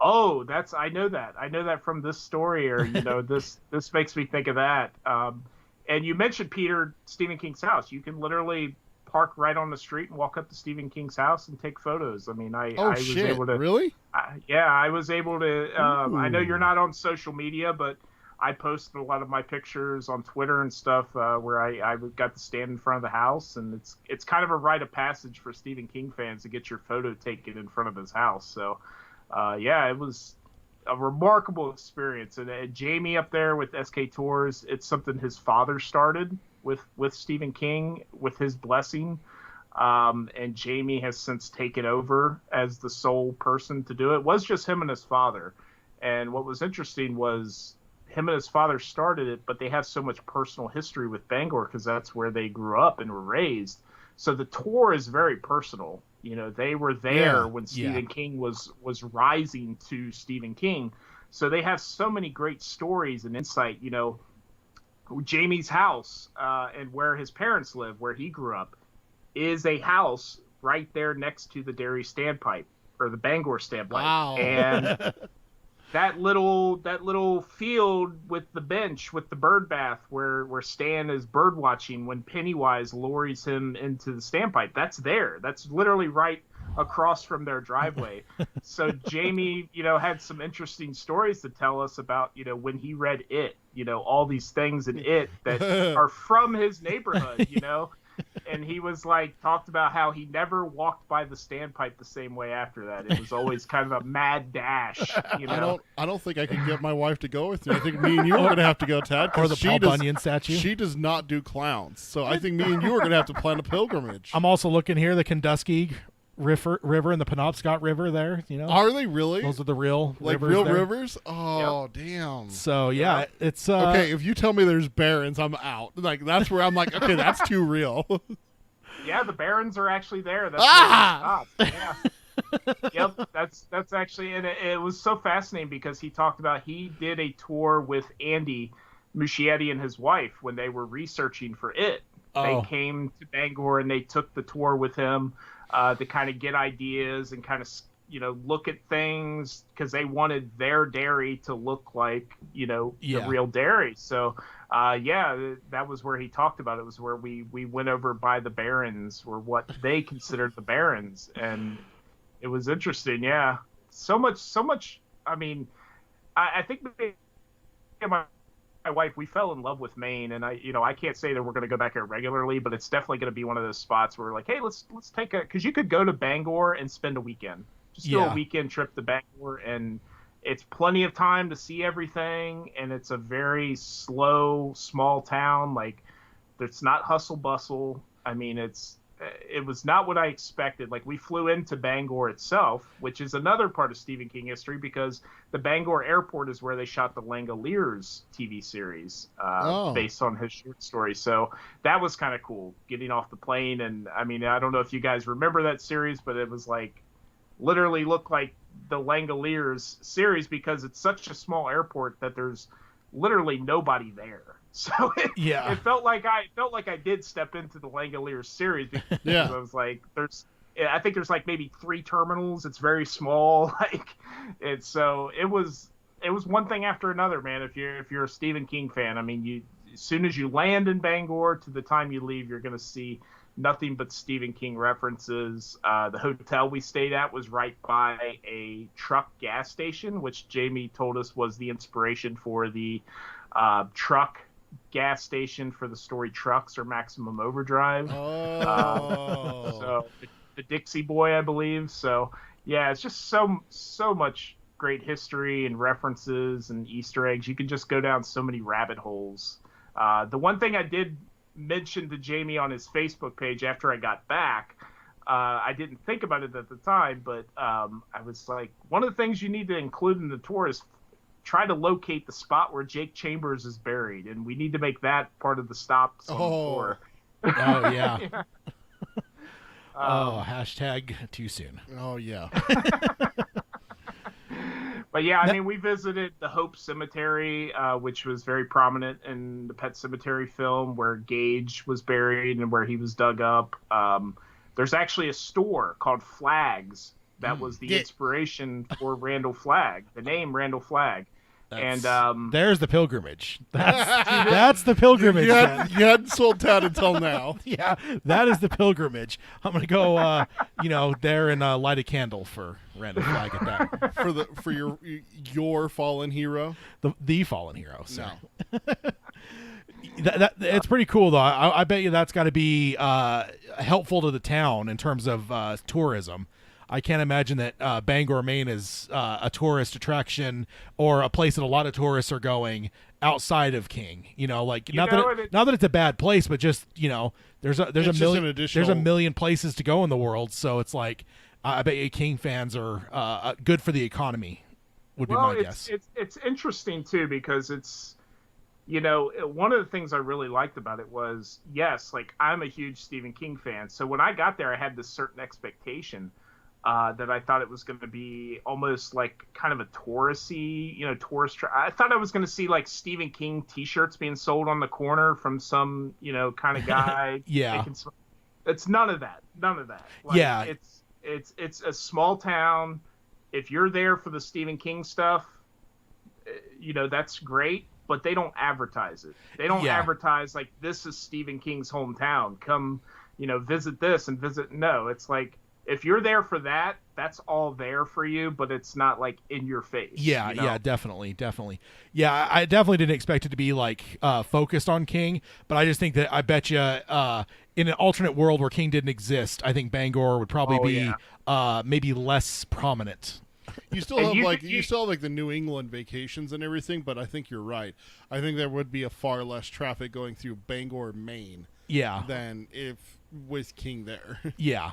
oh, I know that from this story, or this makes me think of that. And you mentioned, Peter, Stephen King's house. You can literally park right on the street and walk up to Stephen King's house and take photos. I mean, I was able to. Really? I was able to. I know you're not on social media, but I posted a lot of my pictures on Twitter and stuff where I got to stand in front of the house, and it's kind of a rite of passage for Stephen King fans to get your photo taken in front of his house. So, it was a remarkable experience. And Jamie up there with SK Tours, it's something his father started with Stephen King with his blessing, and Jamie has since taken over as the sole person to do it. It was just him and his father, and what was interesting was him and his father started it, but they have so much personal history with Bangor because that's where they grew up and were raised. So the tour is very personal. They were there when Stephen King was rising to Stephen King, so they have so many great stories and insight. Jamie's house and where his parents live, where he grew up, is a house right there next to the dairy standpipe, or the Bangor Stamp Life. Wow. And that little field with the bench with the bird bath where Stan is bird watching when Pennywise lures him into the stamp pipe, that's there. That's literally right across from their driveway. So Jamie, had some interesting stories to tell us about, when he read It, all these things in It that are from his neighborhood, And he was talked about how he never walked by the standpipe the same way after that. It was always kind of a mad dash. I don't think I can get my wife to go with me. I think me and you are going to have to go, Tad. Or the Paul Bunyan statue. She does not do clowns, so I think me and you are going to have to plan a pilgrimage. I'm also looking here, the Kenduskeag River and the Penobscot River there. Are they really? Those are the real rivers real there. rivers. Oh, damn. So yeah, it's okay. If you tell me there's barrens, I'm out. That's where I'm like, okay, that's too real. Yeah, the barrens are actually there. That's where it stopped. Yeah. Yep, that's actually, and it was so fascinating because he talked about he did a tour with Andy Muschietti and his wife when they were researching for It. They came to Bangor and they took the tour with him to kind of get ideas and kind of look at things because they wanted their dairy to look like the real dairy. So that was where he talked about it. Was where we went over by the barrens, or what they considered the barrens, and it was interesting. Yeah, so much. I mean, I think my wife, we fell in love with Maine, and I can't say that we're going to go back there regularly, but it's definitely going to be one of those spots where we're like, hey, let's take because you could go to Bangor and spend a weekend. Just do a weekend trip to Bangor, and it's plenty of time to see everything, and it's a very slow, small town. It's not hustle bustle. I mean, it was not what I expected. We flew into Bangor itself, which is another part of Stephen King history because the Bangor airport is where they shot the Langoliers TV series based on his short story. So that was kind of cool, getting off the plane. And I mean, I don't know if you guys remember that series, but it was literally looked like the Langoliers series because it's such a small airport that there's literally nobody there. So it felt like I did step into the Langoliers series because I was I think there's maybe 3 terminals. It's very small. It was one thing after another, man. If you're a Stephen King fan, I mean, as soon as you land in Bangor to the time you leave, you're going to see nothing but Stephen King references. The hotel we stayed at was right by a truck gas station, which Jamie told us was the inspiration for the truck gas station for the story Trucks or Maximum Overdrive. So the Dixie Boy, I believe. So yeah, it's just so much great history and references and Easter eggs. You can just go down so many rabbit holes. The one thing I did mention to Jamie on his Facebook page after I got back, I didn't think about it at the time, but I was like, one of the things you need to include in the tour is try to locate the spot where Jake Chambers is buried, and we need to make that part of the stops on the tour. Oh yeah. Hashtag too soon. Oh yeah. But yeah, I mean, we visited the Hope Cemetery, which was very prominent in the Pet Sematary film, where Gage was buried and where he was dug up. There's actually a store called Flags that was the inspiration for Randall Flagg, the name Randall Flagg. And there's the pilgrimage. That's the pilgrimage. You hadn't sold that until now. Yeah, that is the pilgrimage. I'm gonna go, there and light a candle for Randall Flagg at that. for your fallen hero, the fallen hero. So. No. It's pretty cool though. I bet you that's got to be helpful to the town in terms of tourism. I can't imagine that Bangor, Maine is a tourist attraction or a place that a lot of tourists are going outside of King. Not that it's a bad place, but just there's a million places to go in the world. So it's I bet you King fans are good for the economy. Would be my guess. It's interesting too because it's one of the things I really liked about it was I'm a huge Stephen King fan. So when I got there, I had this certain expectation. That I thought it was going to be almost like kind of a touristy, tourist. I thought I was going to see Stephen King T-shirts being sold on the corner from some, kind of guy. Yeah, it's none of that. None of that. Yeah, It's a small town. If you're there for the Stephen King stuff, that's great, but they don't advertise it. They don't advertise like, this is Stephen King's hometown. Come, visit this and visit. No, it's like, if you're there for that, that's all there for you, but it's not like in your face. Yeah, definitely. Yeah, I definitely didn't expect it to be like focused on King, but I just think that I bet you in an alternate world where King didn't exist, I think Bangor would probably be maybe less prominent. You still have you still have the New England vacations and everything, but I think you're right. I think there would be a far less traffic going through Bangor, Maine. Yeah. Than if with King there. Yeah.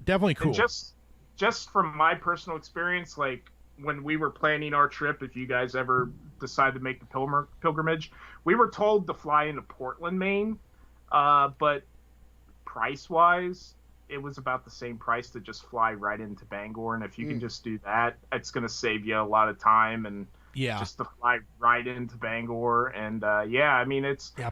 Definitely cool. Just from my personal experience, like when we were planning our trip, if you guys ever decide to make the pilgrimage, we were told to fly into Portland, Maine, but price-wise, it was about the same price to just fly right into Bangor, and if you can just do that, it's going to save you a lot of time and just to fly right into Bangor. And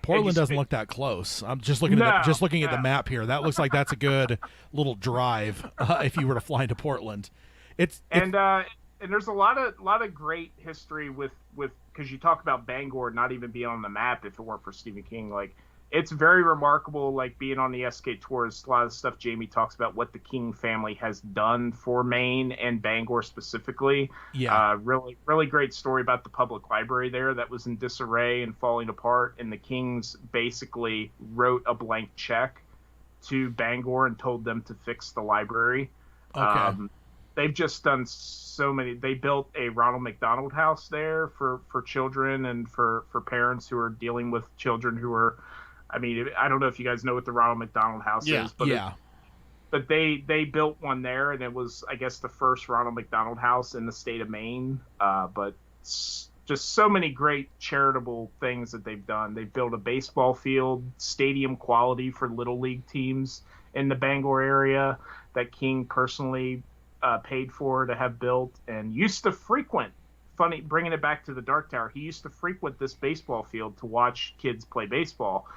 Portland doesn't look that close. I'm just looking at the map here. That looks like that's a good little drive if you were to fly into Portland. And there's a lot of great history with because you talk about Bangor not even being on the map if it weren't for Stephen King. Like, it's very remarkable, like being on the SK tours, a lot of the stuff Jamie talks about, what the King family has done for Maine and Bangor specifically. Yeah. Really, really great story about the public library there that was in disarray and falling apart. And the Kings basically wrote a blank check to Bangor and told them to fix the library. Okay. They've just done so many. They built a Ronald McDonald House there for children and for parents who are dealing with children who are, I mean, I don't know if you guys know what the Ronald McDonald House is, but they built one there, and it was, I guess, the first Ronald McDonald House in the state of Maine. But just so many great charitable things that they've done. They've built a baseball field, stadium quality for little league teams in the Bangor area that King personally paid for to have built, and used to frequent. Funny, bringing it back to the Dark Tower, he used to frequent this baseball field to watch kids play baseball.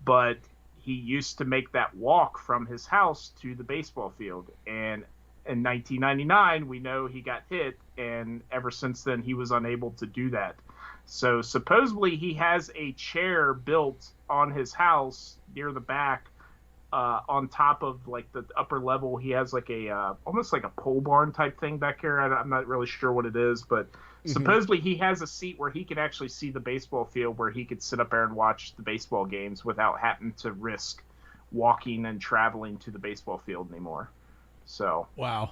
But he used to make that walk from his house to the baseball field. And in 1999, we know he got hit, and ever since then, he was unable to do that. So supposedly he has a chair built on his house near the back, on top of like the upper level. He has like a almost like a pole barn type thing back here. I'm not really sure what it is, but supposedly he has a seat where he could actually see the baseball field, where he could sit up there and watch the baseball games without having to risk walking and traveling to the baseball field anymore. So wow.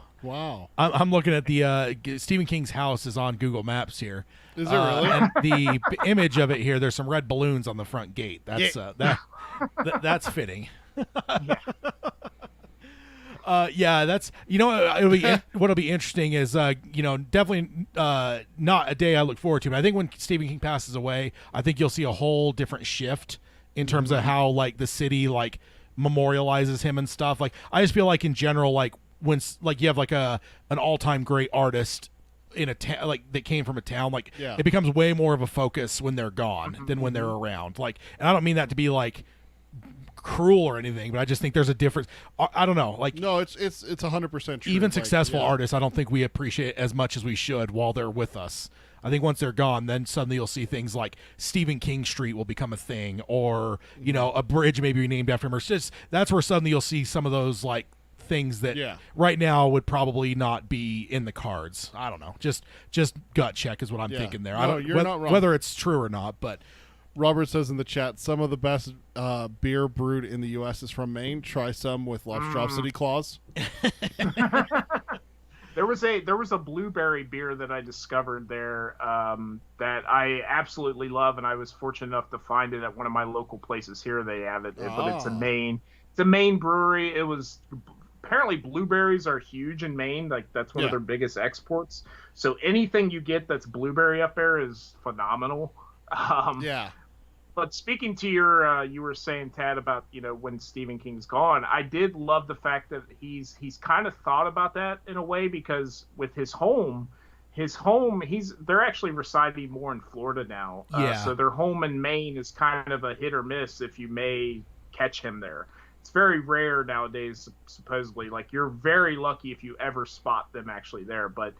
I'm looking at the Stephen King's house is on Google Maps here. Is it really? And the image of it here, there's some red balloons on the front gate. That's that's fitting. That's what'll be interesting is definitely not a day I look forward to, but I think when Stephen King passes away, I think you'll see a whole different shift in terms of how like the city like memorializes him and stuff. Like, I just feel like in general, like when like you have like an all-time great artist in a town like that came from a town, like it becomes way more of a focus when they're gone than when they're around. Like, and I don't mean that to be like cruel or anything, but I just think there's a difference. I don't know, like, no, it's 100% true. Even successful artists, I don't think we appreciate as much as we should while they're with us. I think once they're gone, then suddenly you'll see things like Stephen King Street will become a thing, or a bridge maybe named after him, or just that's where suddenly you'll see some of those like things that right now would probably not be in the cards. I don't know, just gut check is what I'm thinking there. No, I don't you're not wrong. Whether it's true or not, but Robert says in the chat, some of the best beer brewed in the U.S. is from Maine. Try some with Lobstrosity Claws. There was a blueberry beer that I discovered there that I absolutely love, and I was fortunate enough to find it at one of my local places here. They have it, but it's a Maine brewery. It was apparently blueberries are huge in Maine. Like, that's one of their biggest exports. So anything you get that's blueberry up there is phenomenal. But speaking to your, you were saying, Tad, about when Stephen King's gone, I did love the fact that he's kind of thought about that in a way, because with his home, they're actually residing more in Florida now. So their home in Maine is kind of a hit or miss if you may catch him there. it's very rare nowadays, supposedly. Like, you're very lucky if you ever spot them actually there. But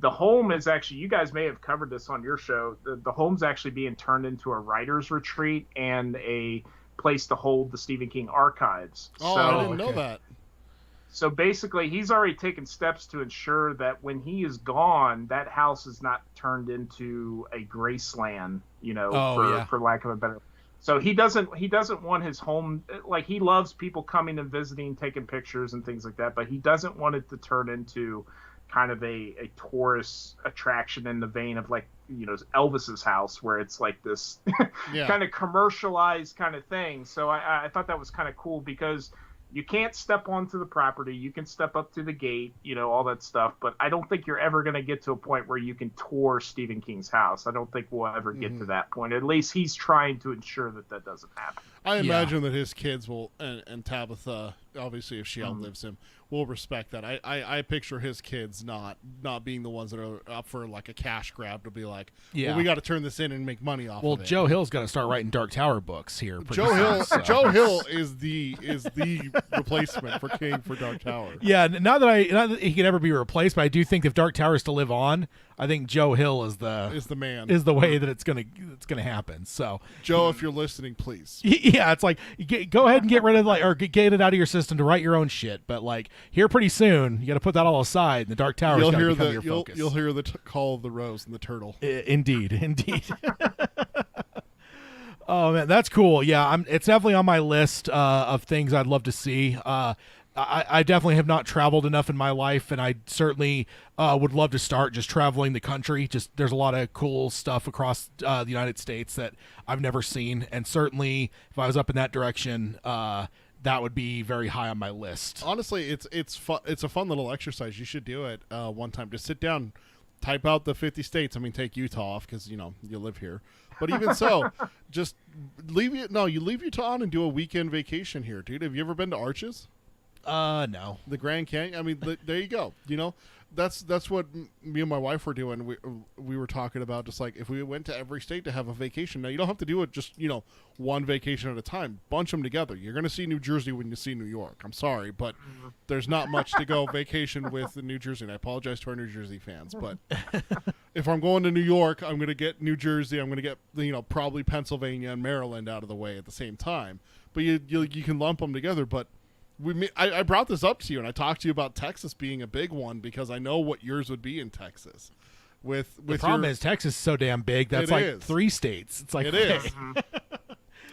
the home is actually, you guys may have covered this on your show, the home's actually being turned into a writer's retreat and a place to hold the Stephen King archives. Oh, so, I didn't know that. So basically, he's already taken steps to ensure that when he is gone, that house is not turned into a Graceland, for lack of a better. So he doesn't want his home, like, he loves people coming and visiting, taking pictures and things like that, but he doesn't want it to turn into kind of a tourist attraction in the vein of, like, Elvis's house, where it's like this kind of commercialized kind of thing. So I thought that was kind of cool, because you can't step onto the property. You can step up to the gate, all that stuff. But I don't think you're ever going to get to a point where you can tour Stephen King's house. I don't think we'll ever get to that point. At least he's trying to ensure that doesn't happen. I imagine that his kids will, and Tabitha, obviously, if she outlives him, will respect that. I picture his kids not being the ones that are up for, like, a cash grab to be like, well, we got to turn this in and make money off of it. Well, Joe Hill's got to start writing Dark Tower books here. Joe Hill is the replacement for King for Dark Tower. Yeah, not that he could ever be replaced, but I do think if Dark Tower is to live on, I think Joe Hill is the man, is the way that it's gonna happen. So, Joe, if you're listening, please. Yeah, it's like, go ahead and get rid of, like, or get it out of your system to write your own shit. But, like, here pretty soon, you got to put that all aside. And the Dark Tower is going to become your focus. You'll hear the call of the rose and the turtle. Indeed. Oh man, that's cool. Yeah, it's definitely on my list of things I'd love to see. I definitely have not traveled enough in my life, and I certainly would love to start just traveling the country. Just, there's a lot of cool stuff across the United States that I've never seen, and certainly if I was up in that direction, that would be very high on my list. Honestly, it's fun. It's a fun little exercise. You should do it one time. Just sit down, type out the 50 states. I mean, take Utah off because you live here. But even so, just leave Utah on and do a weekend vacation here, dude. Have you ever been to Arches? No. The Grand Canyon. I mean, there you go. That's what me and my wife were doing. We were talking about, just like, if we went to every state to have a vacation. Now, you don't have to do it just one vacation at a time. Bunch them together. You're going to see New Jersey when you see New York. I'm sorry, but there's not much to go vacation with in New Jersey. And I apologize to our New Jersey fans, but if I'm going to New York, I'm going to get New Jersey. I'm going to get probably Pennsylvania and Maryland out of the way at the same time. But you can lump them together. But I brought this up to you, and I talked to you about Texas being a big one because I know what yours would be in Texas. The problem is Texas is so damn big. That's like 3 states. It's like, it is.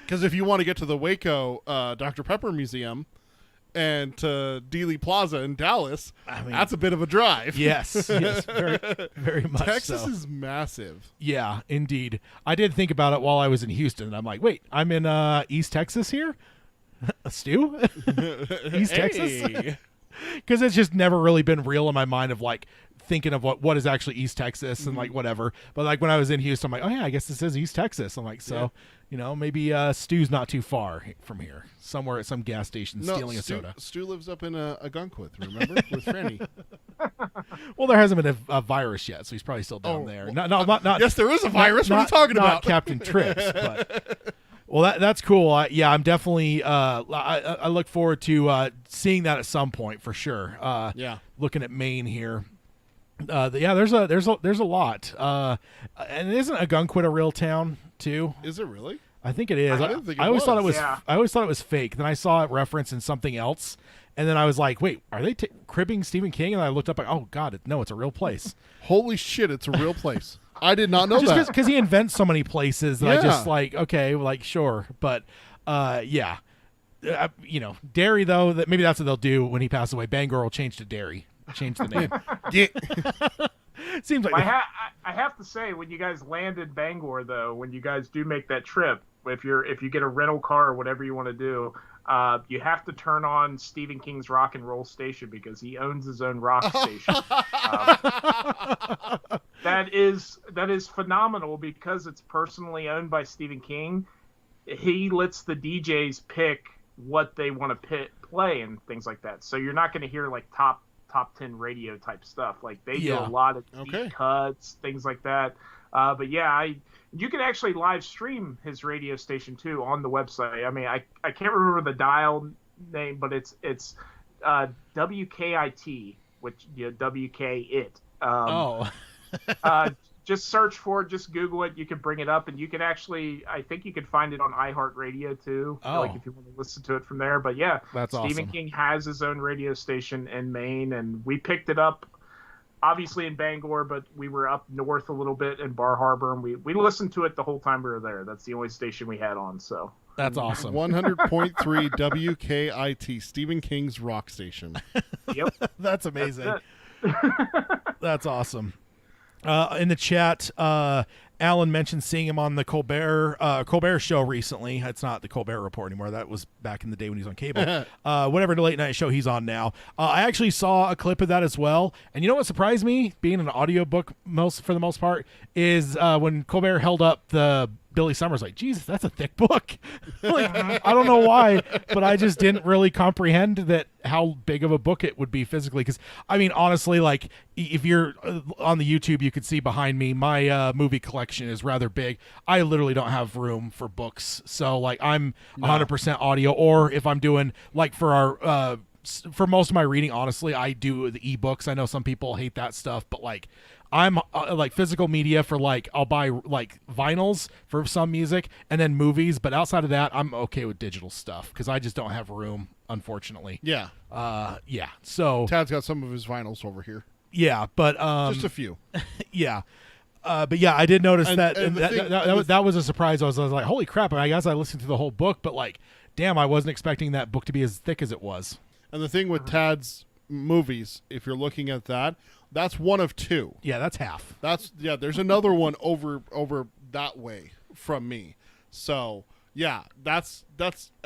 Because if you want to get to the Waco Dr. Pepper Museum and to Dealey Plaza in Dallas, that's a bit of a drive. Yes, very, very much. Texas is massive. Yeah, indeed. I did think about it while I was in Houston, and I'm like, wait, I'm in East Texas here? Stu? East Texas? Because it's just never really been real in my mind of, like, thinking of what is actually East Texas and like whatever. But like when I was in Houston, I'm like, oh yeah, I guess this is East Texas. I'm like, so maybe Stu's not too far from here, somewhere at some gas station stealing a soda. Stu lives up in a Gunkwith, remember, with Franny. Well, there hasn't been a virus yet, so he's probably still down there. Well, not. Yes, there is a virus. What are you talking about? Not Captain Trips, but. Well, that's cool. I'm definitely. I look forward to seeing that at some point for sure. Looking at Maine here. There's a lot. And isn't Agunquit a real town too? Is it really? I think it is. I didn't think it I always was. thought it was. I always thought it was fake. Then I saw it referenced in something else, and then I was like, "Wait, are they cribbing Stephen King?" And I looked up, like, "Oh God, no, it's a real place." Holy shit, it's a real place. I did not know that. Just because he invents so many places that I just like, okay, like sure, but Derry though. That maybe that's what they'll do when he passes away. Bangor will change to Derry. Change the name. Seems like I have to say, when you guys land in Bangor, though, when you guys do make that trip, if you get a rental car or whatever you want to do, you have to turn on Stephen King's rock and roll station because he owns his own rock station. That is phenomenal because it's personally owned by Stephen King. He lets the DJs pick what they want to play and things like that. So you're not going to hear like top 10 radio type stuff. Like they do a lot of deep cuts, things like that. But you can actually live stream his radio station too on the website. I mean, I can't remember the dial name, but it's WKIT, which WK it. Just search for it, just Google it. You can bring it up, and you can actually, I think you can find it on iHeartRadio too. Like if you want to listen to it from there. But yeah, that's Stephen awesome. King has his own radio station in Maine, and we picked it up obviously in Bangor, but we were up north a little bit in Bar Harbor, and we listened to it the whole time we were there. That's the only station we had on. So that's awesome. 100.3 WKIT, Stephen King's rock station. Yep. That's amazing. That's awesome. In the chat, Alan mentioned seeing him on the Colbert show recently. It's not the Colbert Report anymore. That was back in the day when he was on cable. Whatever late night show he's on now. I actually saw a clip of that as well. And you know what surprised me, being an audiobook for the most part, is when Colbert held up the Billy Summers, like, Jesus, that's a thick book. Like, I don't know why, but I just didn't really comprehend that how big of a book it would be physically. Because, I mean, honestly, like, if you're on the YouTube, you could see behind me, my movie collection is rather big. I literally don't have room for books. So, like, I'm 100% audio. Or if I'm doing, like, for our... for most of my reading, honestly, I do the ebooks. I know some people hate that stuff, but like I'm like physical media for like I'll buy like vinyls for some music and then movies, but outside of that, I'm okay with digital stuff because I just don't have room, unfortunately. Yeah. Yeah. So Tad's got some of his vinyls over here. Yeah, but just a few. Yeah. But yeah, I did notice that was a surprise. I was like, holy crap! I guess I listened to the whole book, but like, damn, I wasn't expecting that book to be as thick as it was. And the thing with Tad's movies, if you're looking at that, that's one of two. Yeah, that's half. There's another one over that way from me. So yeah, that's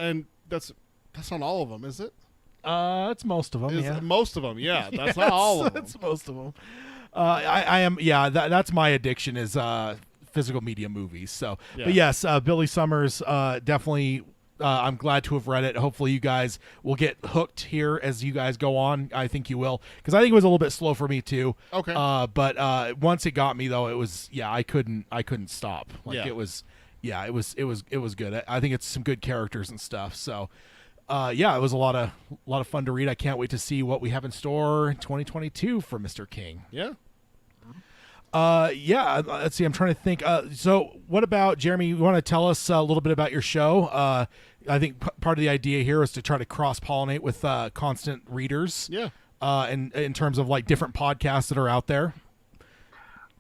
on all of them, is it? It's most of them. Yeah, most of them. Yeah, that's not all of them. It's most of them. I am. Yeah, that's my addiction is physical media movies. So, yeah. But yes, Billy Summers definitely. I'm glad to have read it. Hopefully you guys will get hooked here as you guys go on. I think you will, because I think it was a little bit slow for me too. Okay. But once it got me though, it was I couldn't stop. Like it was good. I think it's some good characters and stuff. So it was a lot of fun to read. I can't wait to see what we have in store in 2022 for Mr. King. Yeah. Let's see. I'm trying to think. So what about, Jeremy, you want to tell us a little bit about your show? I think part of the idea here is to try to cross-pollinate with constant readers. Yeah. In terms of like different podcasts that are out there.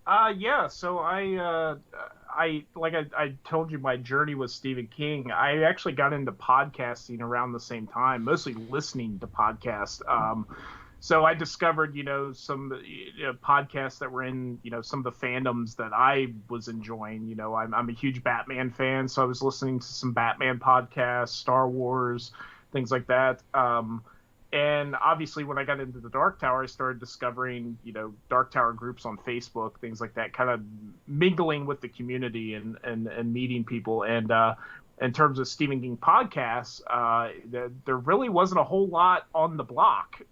So I told you my journey with Stephen King. I actually got into podcasting around the same time, mostly listening to podcasts. So I discovered, some podcasts that were in, some of the fandoms that I was enjoying. I'm a huge Batman fan, so I was listening to some Batman podcasts, Star Wars, things like that. And obviously, when I got into the Dark Tower, I started discovering, Dark Tower groups on Facebook, things like that, kind of mingling with the community and meeting people. And in terms of Stephen King podcasts, there really wasn't a whole lot on the block,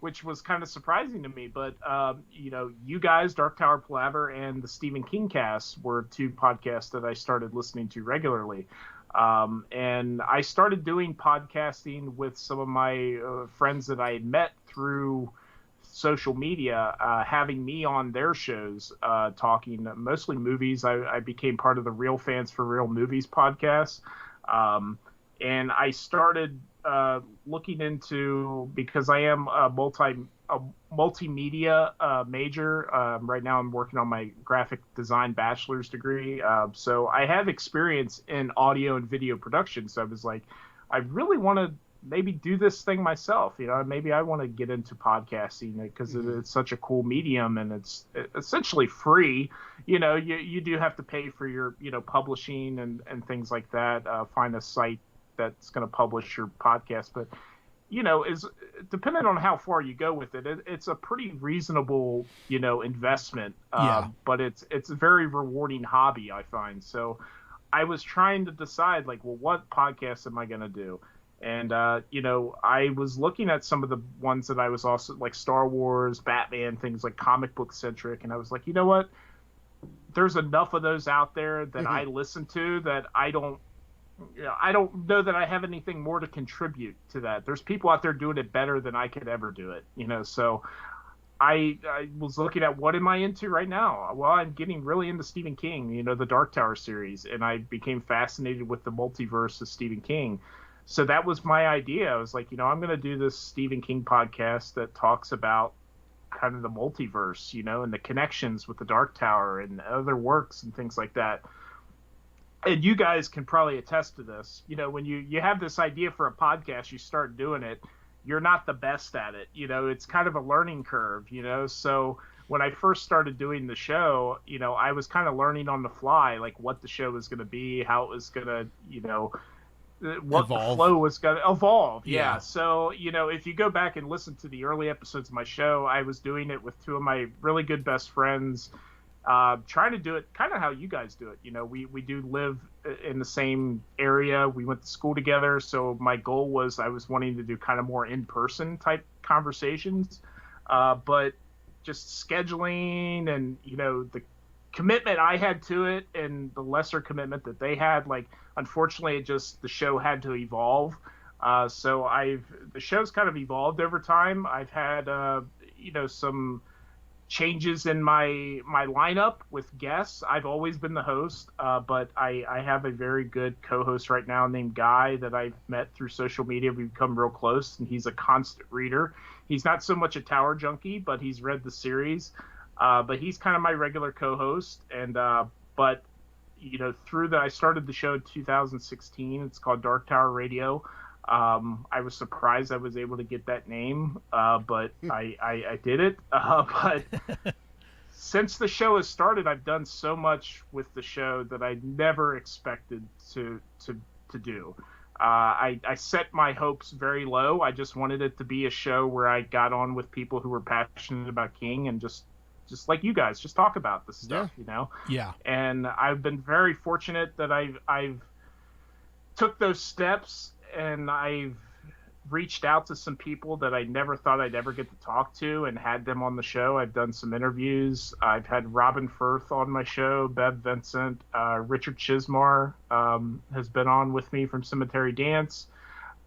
which was kind of surprising to me. But, you guys, Dark Tower Palaver and the Stephen King Cast were two podcasts that I started listening to regularly. And I started doing podcasting with some of my friends that I had met through social media, having me on their shows, talking mostly movies. I became part of the Real Fans for Real Movies podcast. And I started looking into, because I am a multimedia major. Right now I'm working on my graphic design bachelor's degree. So I have experience in audio and video production. So I was like, I really want to maybe do this thing myself. Maybe I want to get into podcasting because it's such a cool medium and it's essentially free. You do have to pay for your, publishing and things like that. Find a site that's going to publish your podcast. But, is depending on how far you go with it, it's a pretty reasonable, investment. But it's a very rewarding hobby, I find. So I was trying to decide, what podcast am I going to do? And, I was looking at some of the ones that I was also like Star Wars, Batman, things like comic book centric. And I was like, you know what? There's enough of those out there that I listen to that I don't I don't know that I have anything more to contribute to that. There's people out there doing it better than I could ever do it, so I was looking at what am I into right now? Well, I'm getting really into Stephen King, the Dark Tower series, and I became fascinated with the multiverse of Stephen King. So that was my idea. I was like, I'm going to do this Stephen King podcast that talks about kind of the multiverse, and the connections with the Dark Tower and other works and things like that. And you guys can probably attest to this. When you have this idea for a podcast, you start doing it, you're not the best at it. It's kind of a learning curve, So when I first started doing the show, I was kind of learning on the fly, like what the show was going to be, how it was going to, what Evolve. The flow was going to evolve. Yeah. Yeah. So, if you go back and listen to the early episodes of my show, I was doing it with two of my really good best friends, trying to do it kind of how you guys do it. We do live in the same area. We went to school together. So my goal was I was wanting to do kind of more in-person type conversations. But just scheduling and, the commitment I had to it and the lesser commitment that they had, unfortunately, the show had to evolve. So the show's kind of evolved over time. I've had, some changes in my lineup with guests. I've always been the host, but I have a very good co-host right now named Guy that I've met through social media. We've become real close, and he's a constant reader. He's not so much a Tower junkie, but he's read the series. But he's kind of my regular co-host, and but I started the show in 2016. It's called Dark Tower Radio. I was surprised I was able to get that name, but I did it. But since the show has started, I've done so much with the show that I never expected to do. I set my hopes very low. I just wanted it to be a show where I got on with people who were passionate about King and just like you guys, just talk about this stuff, Yeah. And I've been very fortunate that I've took those steps, and I've reached out to some people that I never thought I'd ever get to talk to and had them on the show. I've done some interviews. I've had Robin Firth on my show, Bev Vincent, Richard Chismar has been on with me from Cemetery Dance.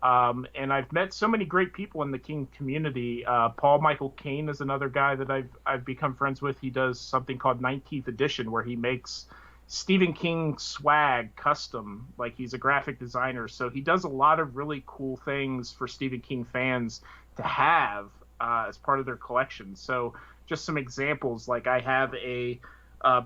And I've met so many great people in the King community. Paul Michael Kane is another guy that I've become friends with. He does something called 19th Edition, where he makes Stephen King swag custom. Like, he's a graphic designer, so he does a lot of really cool things for Stephen King fans to have as part of their collection. So just some examples, like I have a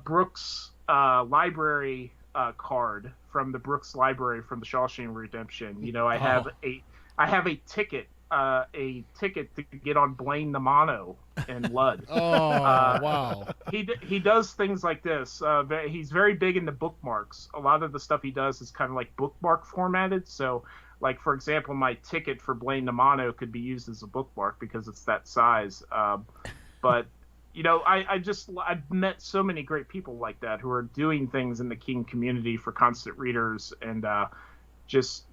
Brooks library card from the Brooks Library from the Shawshank Redemption. I have a ticket to get on Blaine the Mono in Lud. Wow. He does things like this. He's very big into bookmarks. A lot of the stuff he does is kind of like bookmark formatted. So, like, for example, my ticket for Blaine the Mono could be used as a bookmark because it's that size. But I've met so many great people like that who are doing things in the King community for constant readers, and just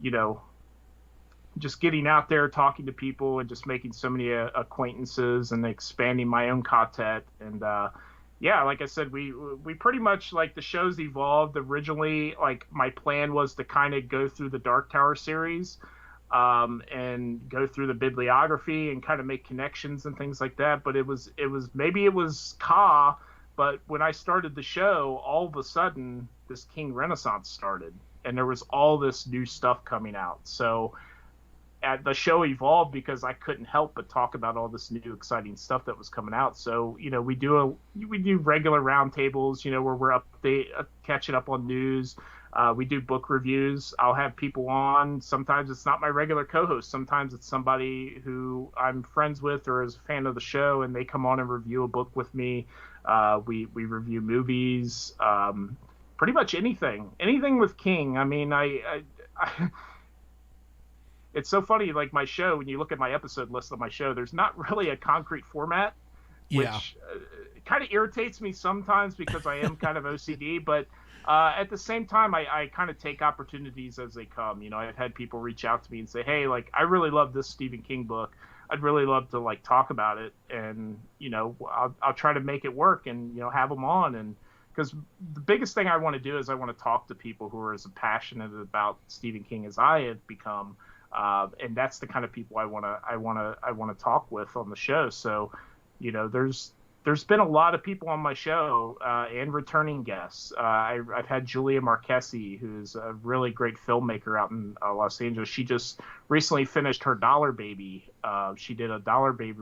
getting out there, talking to people, and just making so many acquaintances and expanding my own content. And like I said, we pretty much, like, the show's evolved. Originally, like, my plan was to kind of go through the Dark Tower series, and go through the bibliography and kind of make connections and things like that. But it was Ka, but when I started the show, all of a sudden this King Renaissance started, and there was all this new stuff coming out. So the show evolved because I couldn't help but talk about all this new exciting stuff that was coming out. So we do regular roundtables, where we're catching up on news. We do book reviews. I'll have people on. Sometimes it's not my regular co-host. Sometimes it's somebody who I'm friends with or is a fan of the show, and they come on and review a book with me. We review movies, pretty much anything with King. I mean, I it's so funny, like, my show, when you look at my episode list of my show, there's not really a concrete format, which kind of irritates me sometimes because I am kind of OCD, but at the same time, I kind of take opportunities as they come. I've had people reach out to me and say, hey, like, I really love this Stephen King book. I'd really love to, like, talk about it, and I'll try to make it work and have them on, and because the biggest thing I want to do is I want to talk to people who are as passionate about Stephen King as I have become, and that's the kind of people I want to talk with on the show. So, there's been a lot of people on my show and returning guests. I've had Julia Marquesi, who's a really great filmmaker out in Los Angeles. She just recently finished her Dollar Baby. She did a Dollar Baby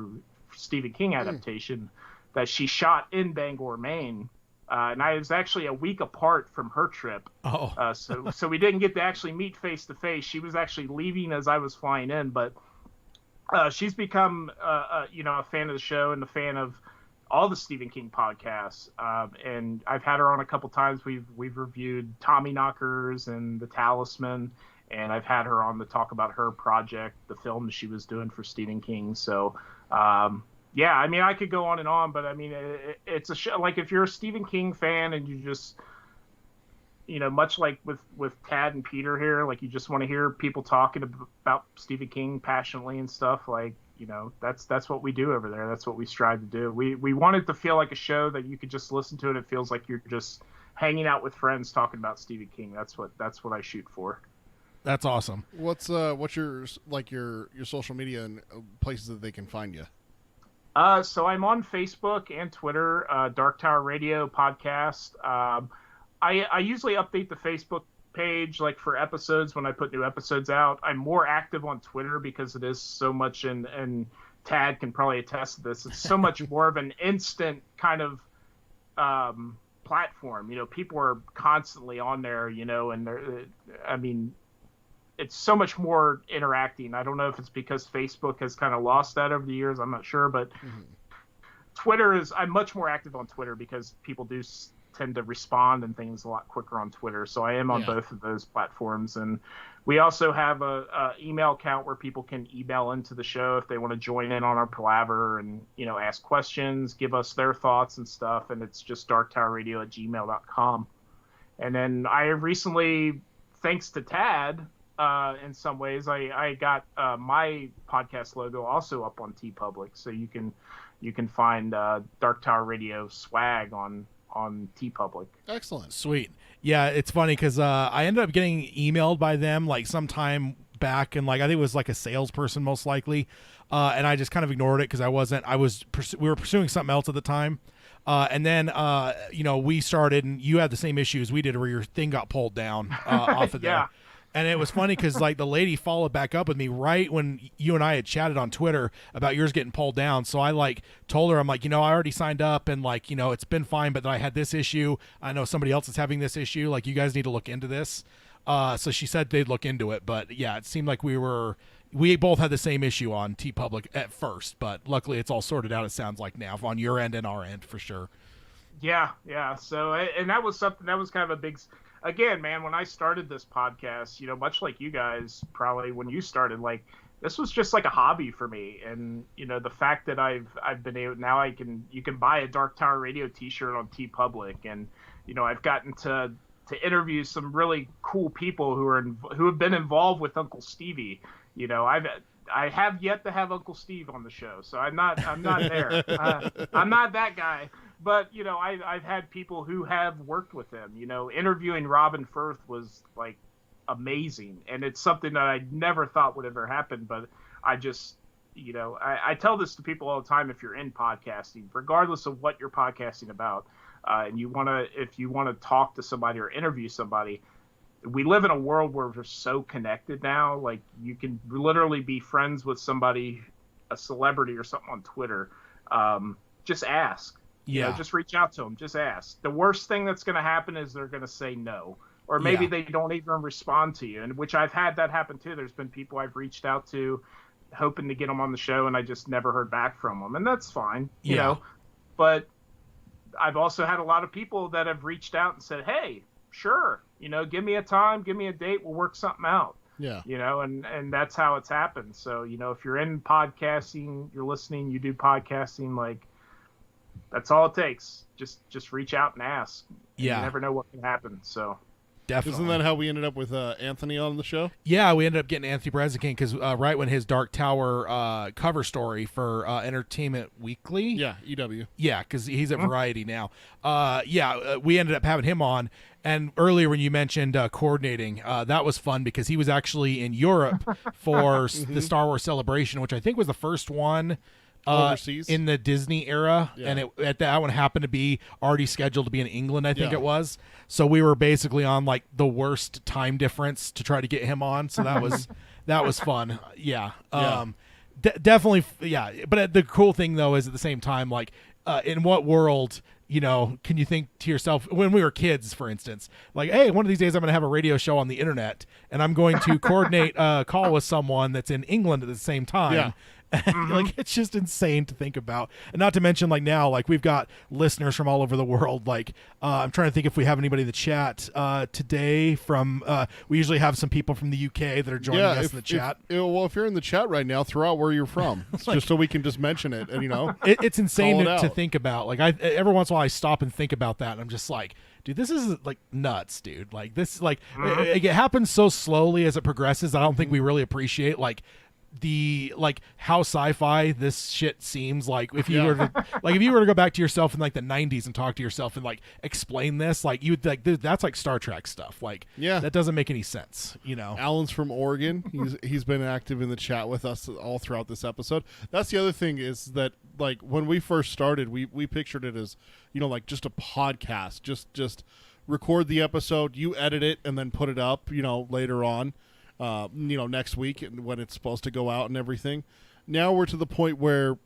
Stephen King adaptation that she shot in Bangor, Maine. And I was actually a week apart from her trip. Oh. So we didn't get to actually meet face to face. She was actually leaving as I was flying in, but she's become a fan of the show and a fan of all the Stephen King podcasts, and I've had her on a couple times. We've reviewed Tommy Knockers and The Talisman, and I've had her on to talk about her project, the film that she was doing for Stephen King. So, yeah, I mean, I could go on and on, but I mean, it's a show. Like, if you're a Stephen King fan and you just, much like with Tad and Peter here, like, you just want to hear people talking about Stephen King passionately and stuff, like, that's what we do over there. That's what we strive to do. We want it to feel like a show that you could just listen to, and it feels like you're just hanging out with friends talking about Stephen King. That's what I shoot for. That's awesome. What's your social media and places that they can find you? So I'm on Facebook and Twitter, Dark Tower Radio Podcast. I usually update the Facebook page like for episodes when I put new episodes out. I'm more active on Twitter because it is so much, and Tad can probably attest to this. It's so much more of an instant kind of platform. People are constantly on there, and it's so much more interacting. I don't know if it's because Facebook has kind of lost that over the years. I'm not sure, but I'm much more active on Twitter because people do tend to respond and things a lot quicker on Twitter. So I am on both of those platforms. And we also have a email account where people can email into the show if they want to join in on our palaver and, ask questions, give us their thoughts and stuff. And it's just darktowerradio@gmail.com. And then I recently, thanks to Tad, in some ways, I got my podcast logo also up on TeePublic. So you can find Dark Tower Radio swag on TeePublic. Excellent. Sweet. Yeah, it's funny because I ended up getting emailed by them like sometime back, and like I think it was like a salesperson most likely, and I just kind of ignored it because we were pursuing something else at the time, and then we started, and you had the same issues we did where your thing got pulled down off of there. Yeah. And it was funny because like the lady followed back up with me right when you and I had chatted on Twitter about yours getting pulled down. So I like told her, I'm like, I already signed up and like, it's been fine, but then I had this issue. I know somebody else is having this issue. Like, you guys need to look into this. So she said they'd look into it, but yeah, it seemed like we both had the same issue on TeePublic at first, but luckily it's all sorted out. It sounds like now on your end and our end for sure. Yeah. So, and that was something that was kind of a big. Again, man, when I started this podcast, much like you guys probably when you started, like, this was just like a hobby for me. And, the fact that I've been able, now you can buy a Dark Tower Radio t-shirt on TeePublic. And, I've gotten to interview some really cool people who have been involved with Uncle Stevie. I have yet to have Uncle Steve on the show, so I'm not there. I'm not that guy. But, I've had people who have worked with him. Interviewing Robin Firth was, like, amazing. And it's something that I never thought would ever happen. But I just, I tell this to people all the time. If you're in podcasting, regardless of what you're podcasting about, and if you want to talk to somebody or interview somebody, we live in a world where we're so connected now. Like, you can literally be friends with somebody, a celebrity or something on Twitter. Just ask. Yeah. Just reach out to them. Just ask. The worst thing that's going to happen is they're going to say no. Or maybe they don't even respond to you, and which I've had that happen too. There's been people I've reached out to hoping to get them on the show, and I just never heard back from them. And that's fine, you know. But I've also had a lot of people that have reached out and said, hey, sure, give me a time, give me a date, we'll work something out. Yeah. And that's how it's happened. So, if you're in podcasting, you're listening, you do podcasting, like, that's all it takes. Just reach out and ask. Yeah. You never know what can happen. So definitely. Isn't that how we ended up with Anthony on the show? Yeah, we ended up getting Anthony Brezikin because right when his Dark Tower cover story for Entertainment Weekly. Yeah, EW. Yeah, because he's at Variety now. We ended up having him on. And earlier when you mentioned coordinating, that was fun because he was actually in Europe for the Star Wars Celebration, which I think was the first one Overseas in the Disney era, and that one happened to be already scheduled to be in England, I think it was. So we were basically on like the worst time difference to try to get him on. So that was fun. Yeah. Definitely. Yeah. But the cool thing though is at the same time, like, in what world, can you think to yourself when we were kids, for instance, like, hey, one of these days I'm going to have a radio show on the internet and I'm going to coordinate a call with someone that's in England at the same time. Yeah. Like, it's just insane to think about. And not to mention, like, now, like, we've got listeners from all over the world. Like, I'm trying to think if we have anybody in the chat today from we usually have some people from the UK that are joining us in the chat. If you're in the chat right now, throw out where you're from, like, just so we can just mention it. And it's insane to think about. Like, every once in a while I stop and think about that, and I'm just like, dude, this is like nuts, dude. Like, this, like, it happens so slowly as it progresses. I don't think we really appreciate how sci-fi this shit seems. Like, if you were to go back to yourself in like the 90s and talk to yourself and like explain this, like, you would like, that's like Star Trek stuff. Like, that doesn't make any sense. Alan's from Oregon. He's been active in the chat with us all throughout this episode. That's the other thing, is that, like, when we first started, we pictured it as, like, just a podcast, just record the episode, you edit it, and then put it up, later on. Next week when it's supposed to go out and everything. Now we're to the point where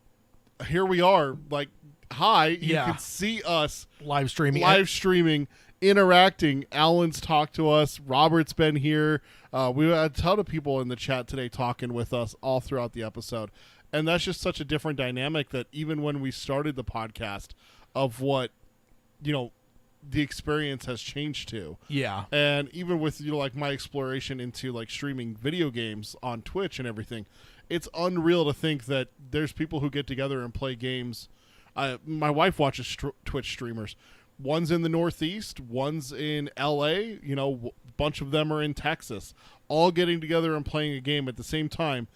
here we are, like, hi, you can see us live streaming, interacting. Alan's talked to us. Robert's been here. We had a ton of people in the chat today talking with us all throughout the episode. And that's just such a different dynamic that even when we started the podcast, of what, the experience has changed to. Yeah. And even with, like, my exploration into, like, streaming video games on Twitch and everything, it's unreal to think that there's people who get together and play games. My wife watches Twitch streamers. One's in the Northeast, one's in LA, a bunch of them are in Texas, all getting together and playing a game at the same time,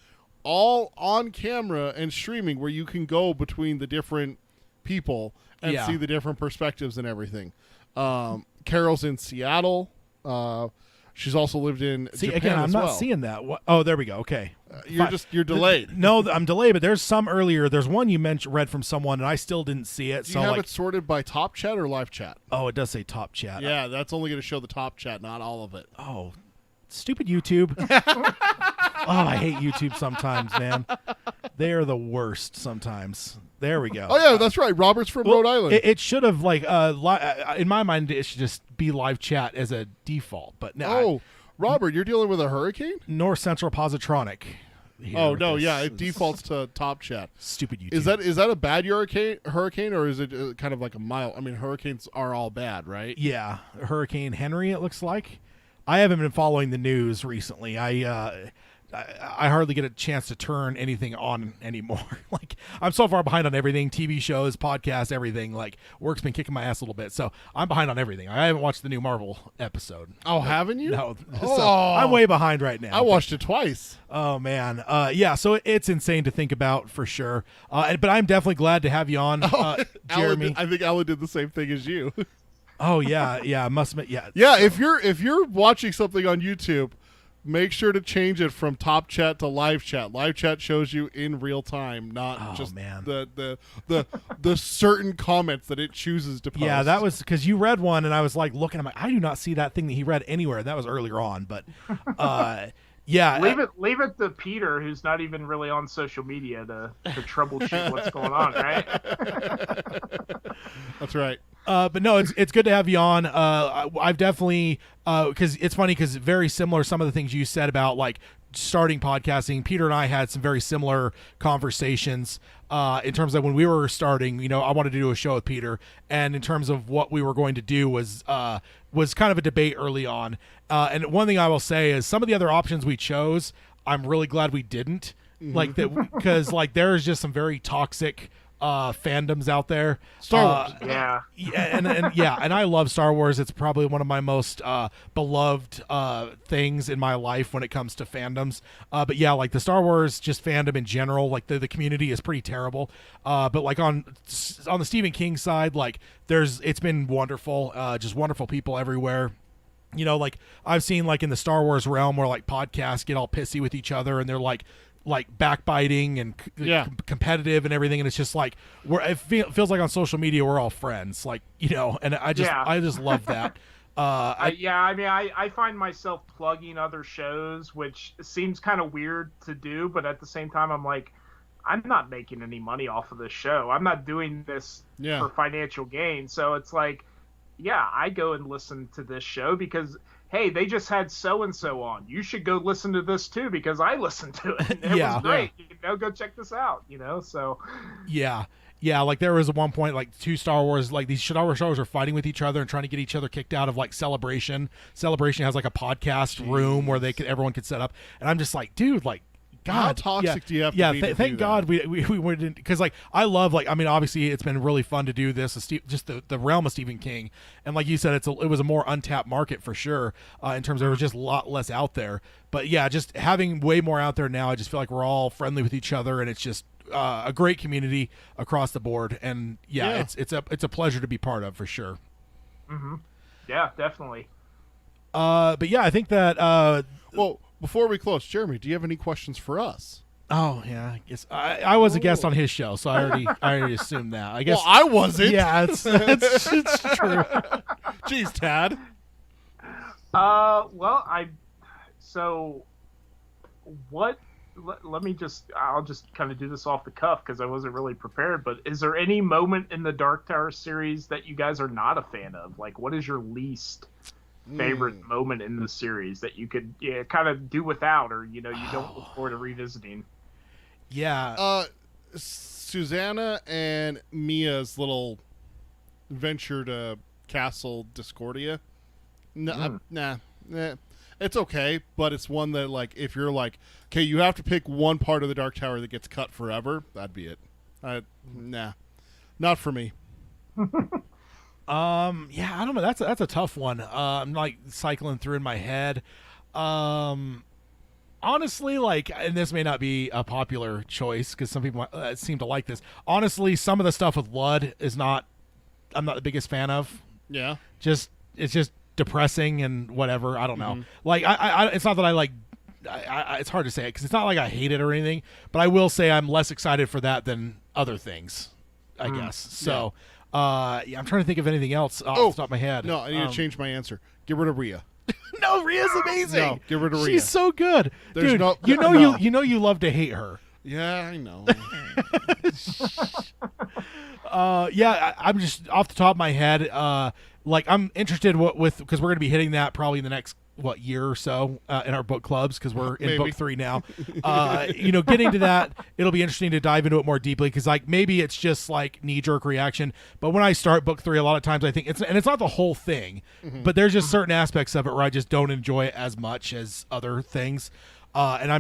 all on camera and streaming, where you can go between the different people and see the different perspectives and everything. Carol's in Seattle. She's also lived in Japan again, I'm as not well. seeing that. Oh, there we go. Okay. You're delayed. No, I'm delayed, but there's some earlier. There's one you read from someone, and I still didn't see it. Do you have it sorted by top chat or live chat? Oh, it does say top chat. Yeah, that's only going to show the top chat, not all of it. Oh, stupid YouTube. I hate YouTube sometimes, man. They are the worst sometimes. There we go. Oh, yeah, that's right. Robert's from Rhode Island. It should have, like, in my mind, it should just be live chat as a default. But no. Robert, you're dealing with a hurricane? North Central Positronic. Oh, no, it defaults to top chat. Stupid YouTube. Is that a bad hurricane, or is it kind of like a mild? I mean, hurricanes are all bad, right? Yeah. Hurricane Henry, it looks like. I haven't been following the news recently. I hardly get a chance to turn anything on anymore. Like, I'm so far behind on everything, TV shows, podcasts, everything. Like, work's been kicking my ass a little bit, so I'm behind on everything. I haven't watched the new Marvel episode. Oh, haven't you? No. So I'm way behind right now. I watched it twice. Oh, man. So it's insane to think about, for sure. But I'm definitely glad to have you on, Jeremy. I think Alan did the same thing as you. Oh, yeah. Must admit, yeah. Yeah, if you're watching something on YouTube, make sure to change it from top chat to live chat. Live chat shows you in real time, not just the certain comments that it chooses to post. Yeah, that was because you read one, and I was like looking. I'm like, I do not see that thing that he read anywhere. That was earlier on, but yeah. Leave it to Peter, who's not even really on social media, to troubleshoot what's going on, right? That's right. But no, it's good to have you on. I've definitely because it's funny because very similar some of the things you said about like starting podcasting. Peter and I had some very similar conversations in terms of when we were starting. I wanted to do a show with Peter, and in terms of what we were going to do was kind of a debate early on. And one thing I will say is some of the other options we chose, I'm really glad we didn't. Like that, because like there's just some very toxic fandoms out there. Star Wars. Yeah. And I love Star Wars. It's probably one of my most beloved things in my life when it comes to fandoms. But yeah, like the Star Wars just fandom in general, like the community is pretty terrible. But like on the Stephen King side, like it's been wonderful. Just wonderful people everywhere. You know, like I've seen like in the Star Wars realm where like podcasts get all pissy with each other and they're like backbiting and competitive and everything, and it's just like it feels like on social media we're all friends, like, you know, and I just love that. I find myself plugging other shows, which seems kind of weird to do, but at the same time I'm like, I'm not making any money off of this show. I'm not doing this for financial gain. So it's like, yeah, I go and listen to this show because, hey, they just had so-and-so on. You should go listen to this too because I listened to it. And it was great. You know, go check this out, you know, so. Yeah. Yeah, like there was at one point like two Star Wars, like these Star Wars shows are fighting with each other and trying to get each other kicked out of like Celebration. Celebration has like a podcast room where everyone could set up. And I'm just like, dude, like, God, how toxic do you have to be? Thank God we didn't, because like I love, like, I mean, obviously it's been really fun to do this, just the realm of Stephen King, and like you said, it was a more untapped market for sure, in terms of there was just a lot less out there. But yeah, just having way more out there now, I just feel like we're all friendly with each other, and it's just a great community across the board, and it's a pleasure to be part of for sure. Mm-hmm. Yeah, definitely. But yeah, I think that well. Before we close, Jeremy, do you have any questions for us? Oh yeah, I guess I was a guest on his show, so I already assumed that. I guess. Well, I wasn't. Yeah, it's true. Jeez, Tad. I'll just kind of do this off the cuff because I wasn't really prepared. But is there any moment in the Dark Tower series that you guys are not a fan of? Like, what is your least favorite moment in the series that you could kind of do without, or you don't look forward to revisiting? Susanna and Mia's little venture to Castle Discordia. It's okay, but it's one that, like, if you're like, okay, you have to pick one part of the Dark Tower that gets cut forever, that'd be it. Not for me. Yeah, I don't know. That's a tough one. I'm like cycling through in my head. Honestly, like, and this may not be a popular choice because some people seem to like this. Honestly, some of the stuff with Lud I'm not the biggest fan of. Yeah. It's just depressing and whatever. I don't know. Like, it's not that I like. It's hard to say it because it's not like I hate it or anything. But I will say I'm less excited for that than other things, I guess. So. Yeah. I'm trying to think of anything else off the top of my head. No, I need to change my answer. Get rid of Rhea. No, Rhea's amazing. No, get rid of Rhea. She's so good. There's dude, no, you love to hate her. Yeah, I know. I'm just off the top of my head. Like, I'm interested with because we're going to be hitting that probably in the next year or so in our book clubs because we're in book 3 now. Getting to that, it'll be interesting to dive into it more deeply because, like, maybe it's just like knee-jerk reaction, but when I start book 3, a lot of times I think it's not the whole thing, but there's just certain aspects of it where I just don't enjoy it as much as other things, and I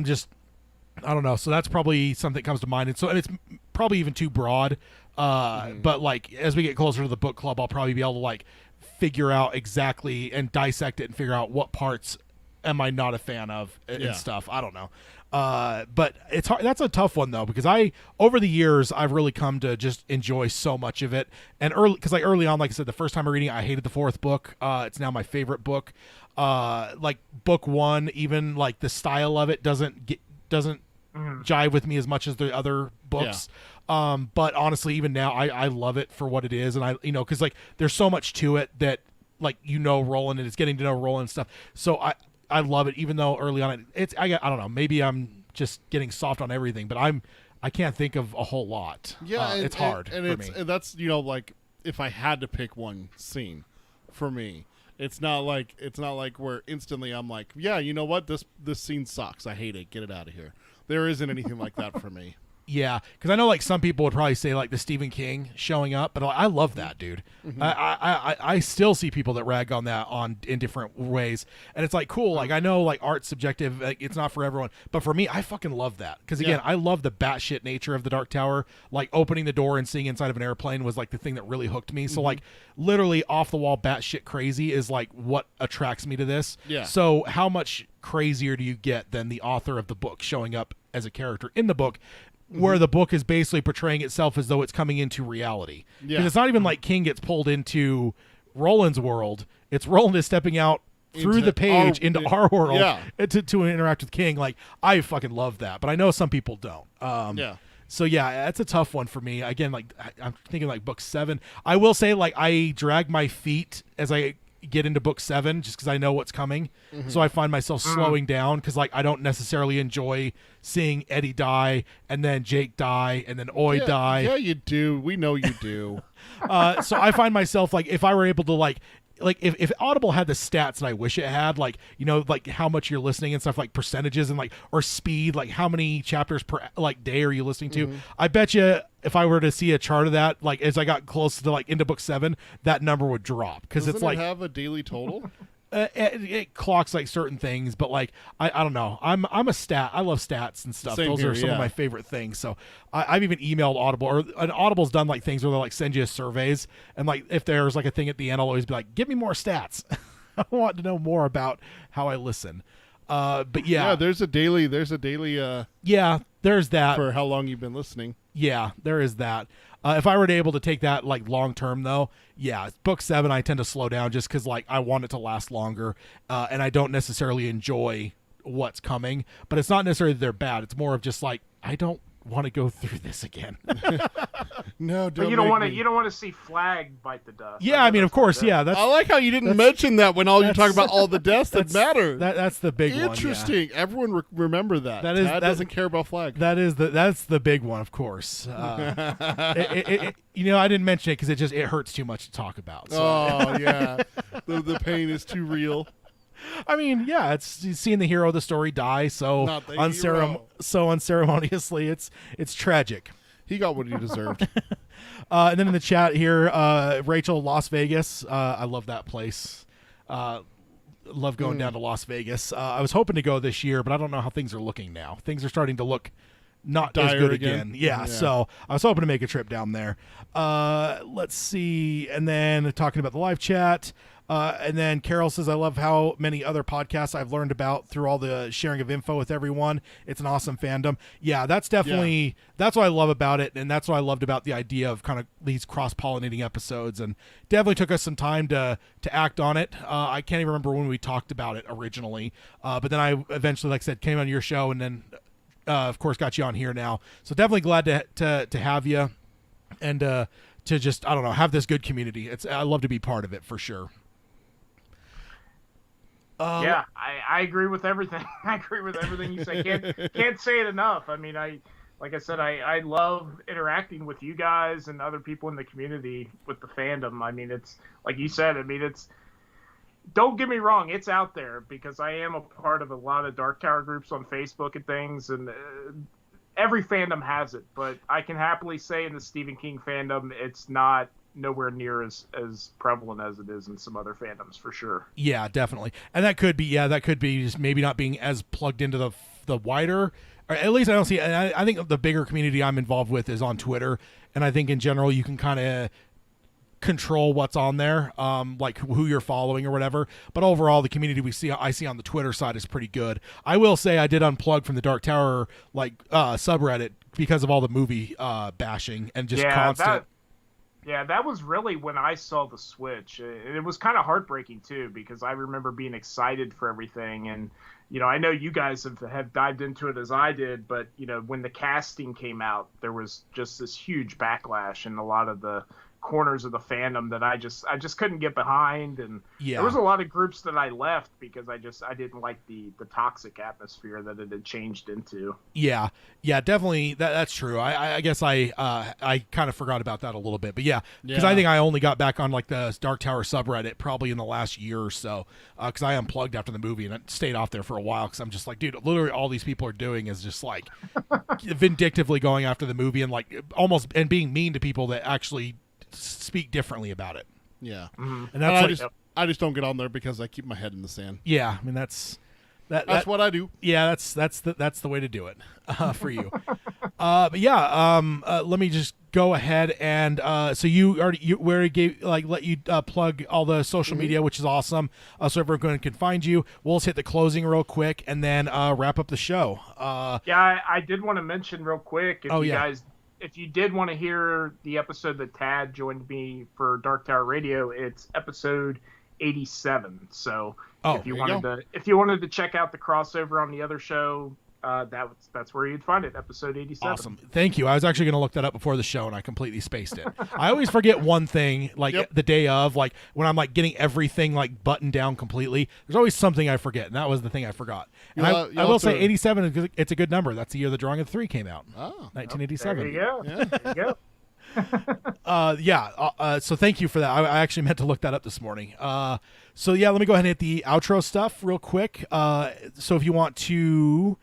don't know. So that's probably something that comes to mind, and it's probably even too broad. But like as we get closer to the book club, I'll probably be able to like figure out exactly and dissect it and figure out what parts am I not a fan of and stuff. I don't know. But it's hard. That's a tough one though, because over the years, I've really come to just enjoy so much of it. And early on, like I said, the first time I reading it, I hated the 4th book. It's now my favorite book. Like book 1, even like the style of it doesn't jive with me as much as the other books. But honestly, even now, I love it for what it is, and because like there's so much to it that like Roland, and it's getting to know Roland and stuff. So I love it, even though early on I don't know, maybe I'm just getting soft on everything, but I can't think of a whole lot. Yeah, it's hard and for it's me. And that's like if I had to pick one scene for me. It's not like where instantly I'm like, yeah, you know what, this scene sucks. I hate it. Get it out of here. There isn't anything like that for me. Yeah, because I know like some people would probably say like the Stephen King showing up, but I love that, dude. I still see people that rag on that in different ways, and it's like cool. Like I know like art's subjective, like, it's not for everyone, but for me, I fucking love that because again, I love the batshit nature of the Dark Tower. Like opening the door and seeing inside of an airplane was like the thing that really hooked me. So like literally off the wall batshit crazy is like what attracts me to this. Yeah. So how much crazier do you get than the author of the book showing up as a character in the book? Where the book is basically portraying itself as though it's coming into reality. Because it's not even like King gets pulled into Roland's world. It's Roland is stepping out through the page into our world to interact with King. Like, I fucking love that. But I know some people don't. So, yeah, that's a tough one for me. Again, like, I'm thinking like book 7. I will say, like, I drag my feet as I get into book 7 just because I know what's coming. So I find myself slowing down because like I don't necessarily enjoy seeing Eddie die and then Jake die and then Oi die. Yeah, you do. We know you do. So I find myself like if I were able to like if Audible had the stats that I wish it had, like, you know, like how much you're listening and stuff, like percentages and like or speed, like how many chapters per like day are you listening to? I bet you if I were to see a chart of that, like as I got close to like into book 7, that number would drop because it's like have a daily total. It clocks like certain things, but like I don't know. I'm a stat. I love stats and stuff. Those are some of my favorite things. So I've even emailed Audible, or Audible's done like things where they like send you surveys, and like if there's like a thing at the end, I'll always be like, give me more stats. I want to know more about how I listen. But yeah, there's a daily. Yeah, there's that for how long you've been listening. Yeah, there is that. If I were to able to take that like long term though, yeah, book 7 I tend to slow down just because like I want it to last longer, and I don't necessarily enjoy what's coming. But it's not necessarily that they're bad. It's more of just like I don't want to go through this again. No, but you don't want to see Flag bite the dust. Yeah, I mean, of course, yeah. I like how you didn't mention that when you're talking about all the deaths that matter. That's the big one. Interesting. Everyone remember that. Tad doesn't care about Flag. That's the big one, of course. You know, I didn't mention it because it hurts too much to talk about. So. Oh yeah, the pain is too real. I mean, yeah, it's seeing the hero of the story die so unceremoniously. It's tragic. He got what he deserved. And then in the chat here, Rachel, Las Vegas. I love that place. Love going down to Las Vegas. I was hoping to go this year, but I don't know how things are looking now. Things are starting to look not as good again. Yeah, so I was hoping to make a trip down there. Let's see. And then talking about the live chat. And then Carol says, I love how many other podcasts I've learned about through all the sharing of info with everyone. It's an awesome fandom. Yeah, that's definitely, that's what I love about it. And that's what I loved about the idea of kind of these cross-pollinating episodes. And definitely took us some time to act on it. I can't even remember when we talked about it originally. But then I eventually, like I said, came on your show and then, of course, got you on here now. So definitely glad to have you and to just, I don't know, have this good community. I love to be part of it for sure. Yeah, I agree with everything. I agree with everything you say. Can't say it enough. I mean, like I said, I love interacting with you guys and other people in the community with the fandom. I mean, it's like you said. I mean, don't get me wrong, it's out there because I am a part of a lot of Dark Tower groups on Facebook and things, and every fandom has it. But I can happily say in the Stephen King fandom, it's not nowhere near as prevalent as it is in some other fandoms for sure. Yeah, definitely. And that could be just maybe not being as plugged into the wider, or at least I don't see, I think the bigger community I'm involved with is on Twitter. And I think in general, you can kind of control what's on there, like who you're following or whatever. But overall, the community I see on the Twitter side is pretty good. I will say I did unplug from the Dark Tower subreddit because of all the movie bashing and just constant. That was really when I saw the switch. It was kind of heartbreaking too, because I remember being excited for everything. And, you know, I know you guys have dived into it as I did, but, you know, when the casting came out, there was just this huge backlash, and a lot of the corners of the fandom that I just couldn't get behind, and Yeah. there was a lot of groups that I left because I didn't like the toxic atmosphere that it had changed into. Yeah, definitely. That's true. I guess I kind of forgot about that a little bit, but because I think I only got back on like the Dark Tower subreddit probably in the last year or so, because I unplugged after the movie and I stayed off there for a while because I'm just like, dude, literally all these people are doing is just like vindictively going after the movie and like almost and being mean to people that actually speak differently about it. Yeah, and that's I just don't get on there because I keep my head in the sand. Yeah, I mean that's what I do. Yeah, that's the way to do it for you. But let me just go ahead and so you already gave let you plug all the social media, which is awesome. So everyone can find you. We'll just hit the closing real quick and then wrap up the show. I did want to mention real quick if you did want to hear the episode that Tad joined me for Dark Tower Radio, it's episode 87. So if you wanted to check out the crossover on the other show, that's where you'd find it, episode 87. Awesome. Thank you. I was actually going to look that up before the show and I completely spaced it. I always forget one thing, the day of, like when I'm like getting everything like buttoned down completely, there's always something I forget, and that was the thing I forgot. And I will say 87, it's a good number. That's the year the Drawing of 3 came out. 1987. There you go. Yeah. There you go. So thank you for that. I actually meant to look that up this morning. Let me go ahead and hit the outro stuff real quick. So if you want to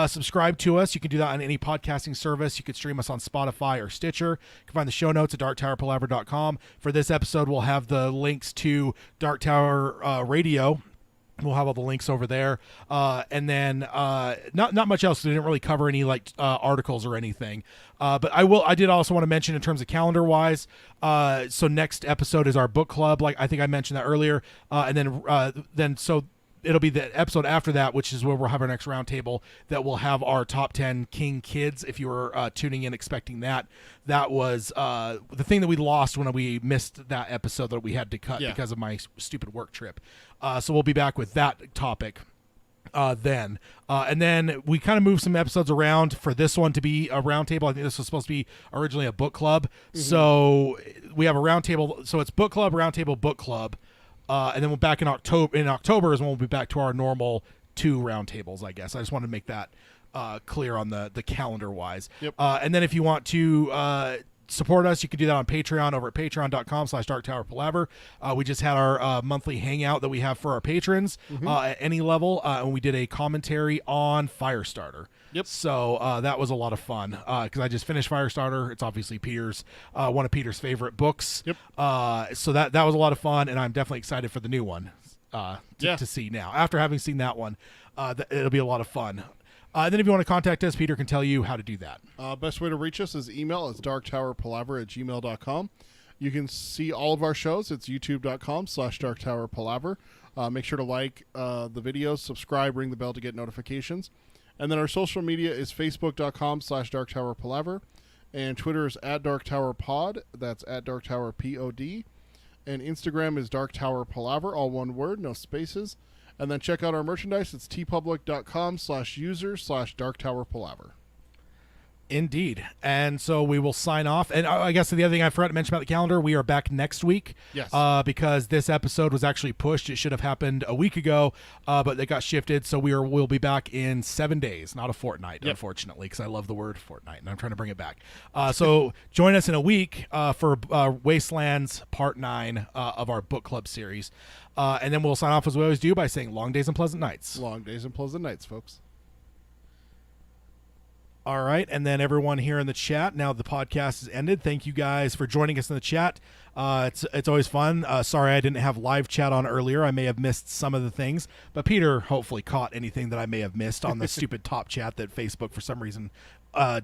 subscribe to us, you can do that on any podcasting service. You can stream us on Spotify or Stitcher. You can find the show notes at darkttowerpalaver.com. For this episode, we'll have the links to Dark Tower Radio. We'll have all the links over there, and then not much else. We didn't really cover any articles or anything, but I did also want to mention in terms of calendar wise. So next episode is our book club, like I think I mentioned that earlier, and then it'll be the episode after that, which is where we'll have our next roundtable that will have our top 10 King kids. If you were tuning in expecting that was the thing that we lost when we missed that episode that we had to cut because of my stupid work trip. So we'll be back with that topic then. And then we kind of moved some episodes around for this one to be a roundtable. I think this was supposed to be originally a book club. Mm-hmm. So we have a roundtable. So it's book club, roundtable, book club. And then we're back in October. In October is when we'll be back to our normal 2 roundtables, I guess. I just wanted to make that clear on the calendar wise. Yep. And then if you want to support us, you can do that on Patreon over at patreon.com/darktowerpalaver. We just had our monthly hangout that we have for our patrons at any level, and we did a commentary on Firestarter. Yep. So that was a lot of fun because I just finished Firestarter. It's obviously Peter's one of Peter's favorite books. Yep. So that was a lot of fun, and I'm definitely excited for the new one to see now. After having seen that one, it'll be a lot of fun. And then if you want to contact us, Peter can tell you how to do that. Best way to reach us is email. It's darktowerpalaver@gmail.com. You can see all of our shows. It's youtube.com/darktowerpalaver. Make sure to like the videos, subscribe, ring the bell to get notifications. And then our social media is facebook.com/darktowerpalaver. And Twitter is @darktowerpod. That's @darktowerpod. And Instagram is darktowerpalaver, all one word, no spaces. And then check out our merchandise. It's tpublic.com/user/darktowerpalaver. Indeed. And so we will sign off. And I guess the other thing I forgot to mention about the calendar, we are back next week. Yes. Because this episode was actually pushed. It should have happened a week ago, but it got shifted. So we'll be back in 7 days, not a fortnight, unfortunately, because I love the word fortnight, and I'm trying to bring it back. So join us in a week for Wastelands Part 9 of our book club series. And then we'll sign off as we always do by saying long days and pleasant nights. Long days and pleasant nights, folks. All right, and then everyone here in the chat, now the podcast is ended. Thank you guys for joining us in the chat. It's always fun. Sorry I didn't have live chat on earlier. I may have missed some of the things, but Peter hopefully caught anything that I may have missed on the stupid top chat that Facebook for some reason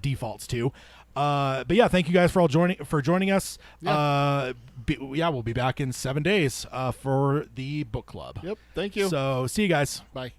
defaults to. But yeah, thank you guys for joining us. Yeah. We'll be back in 7 days for the book club. Yep, thank you. So see you guys. Bye.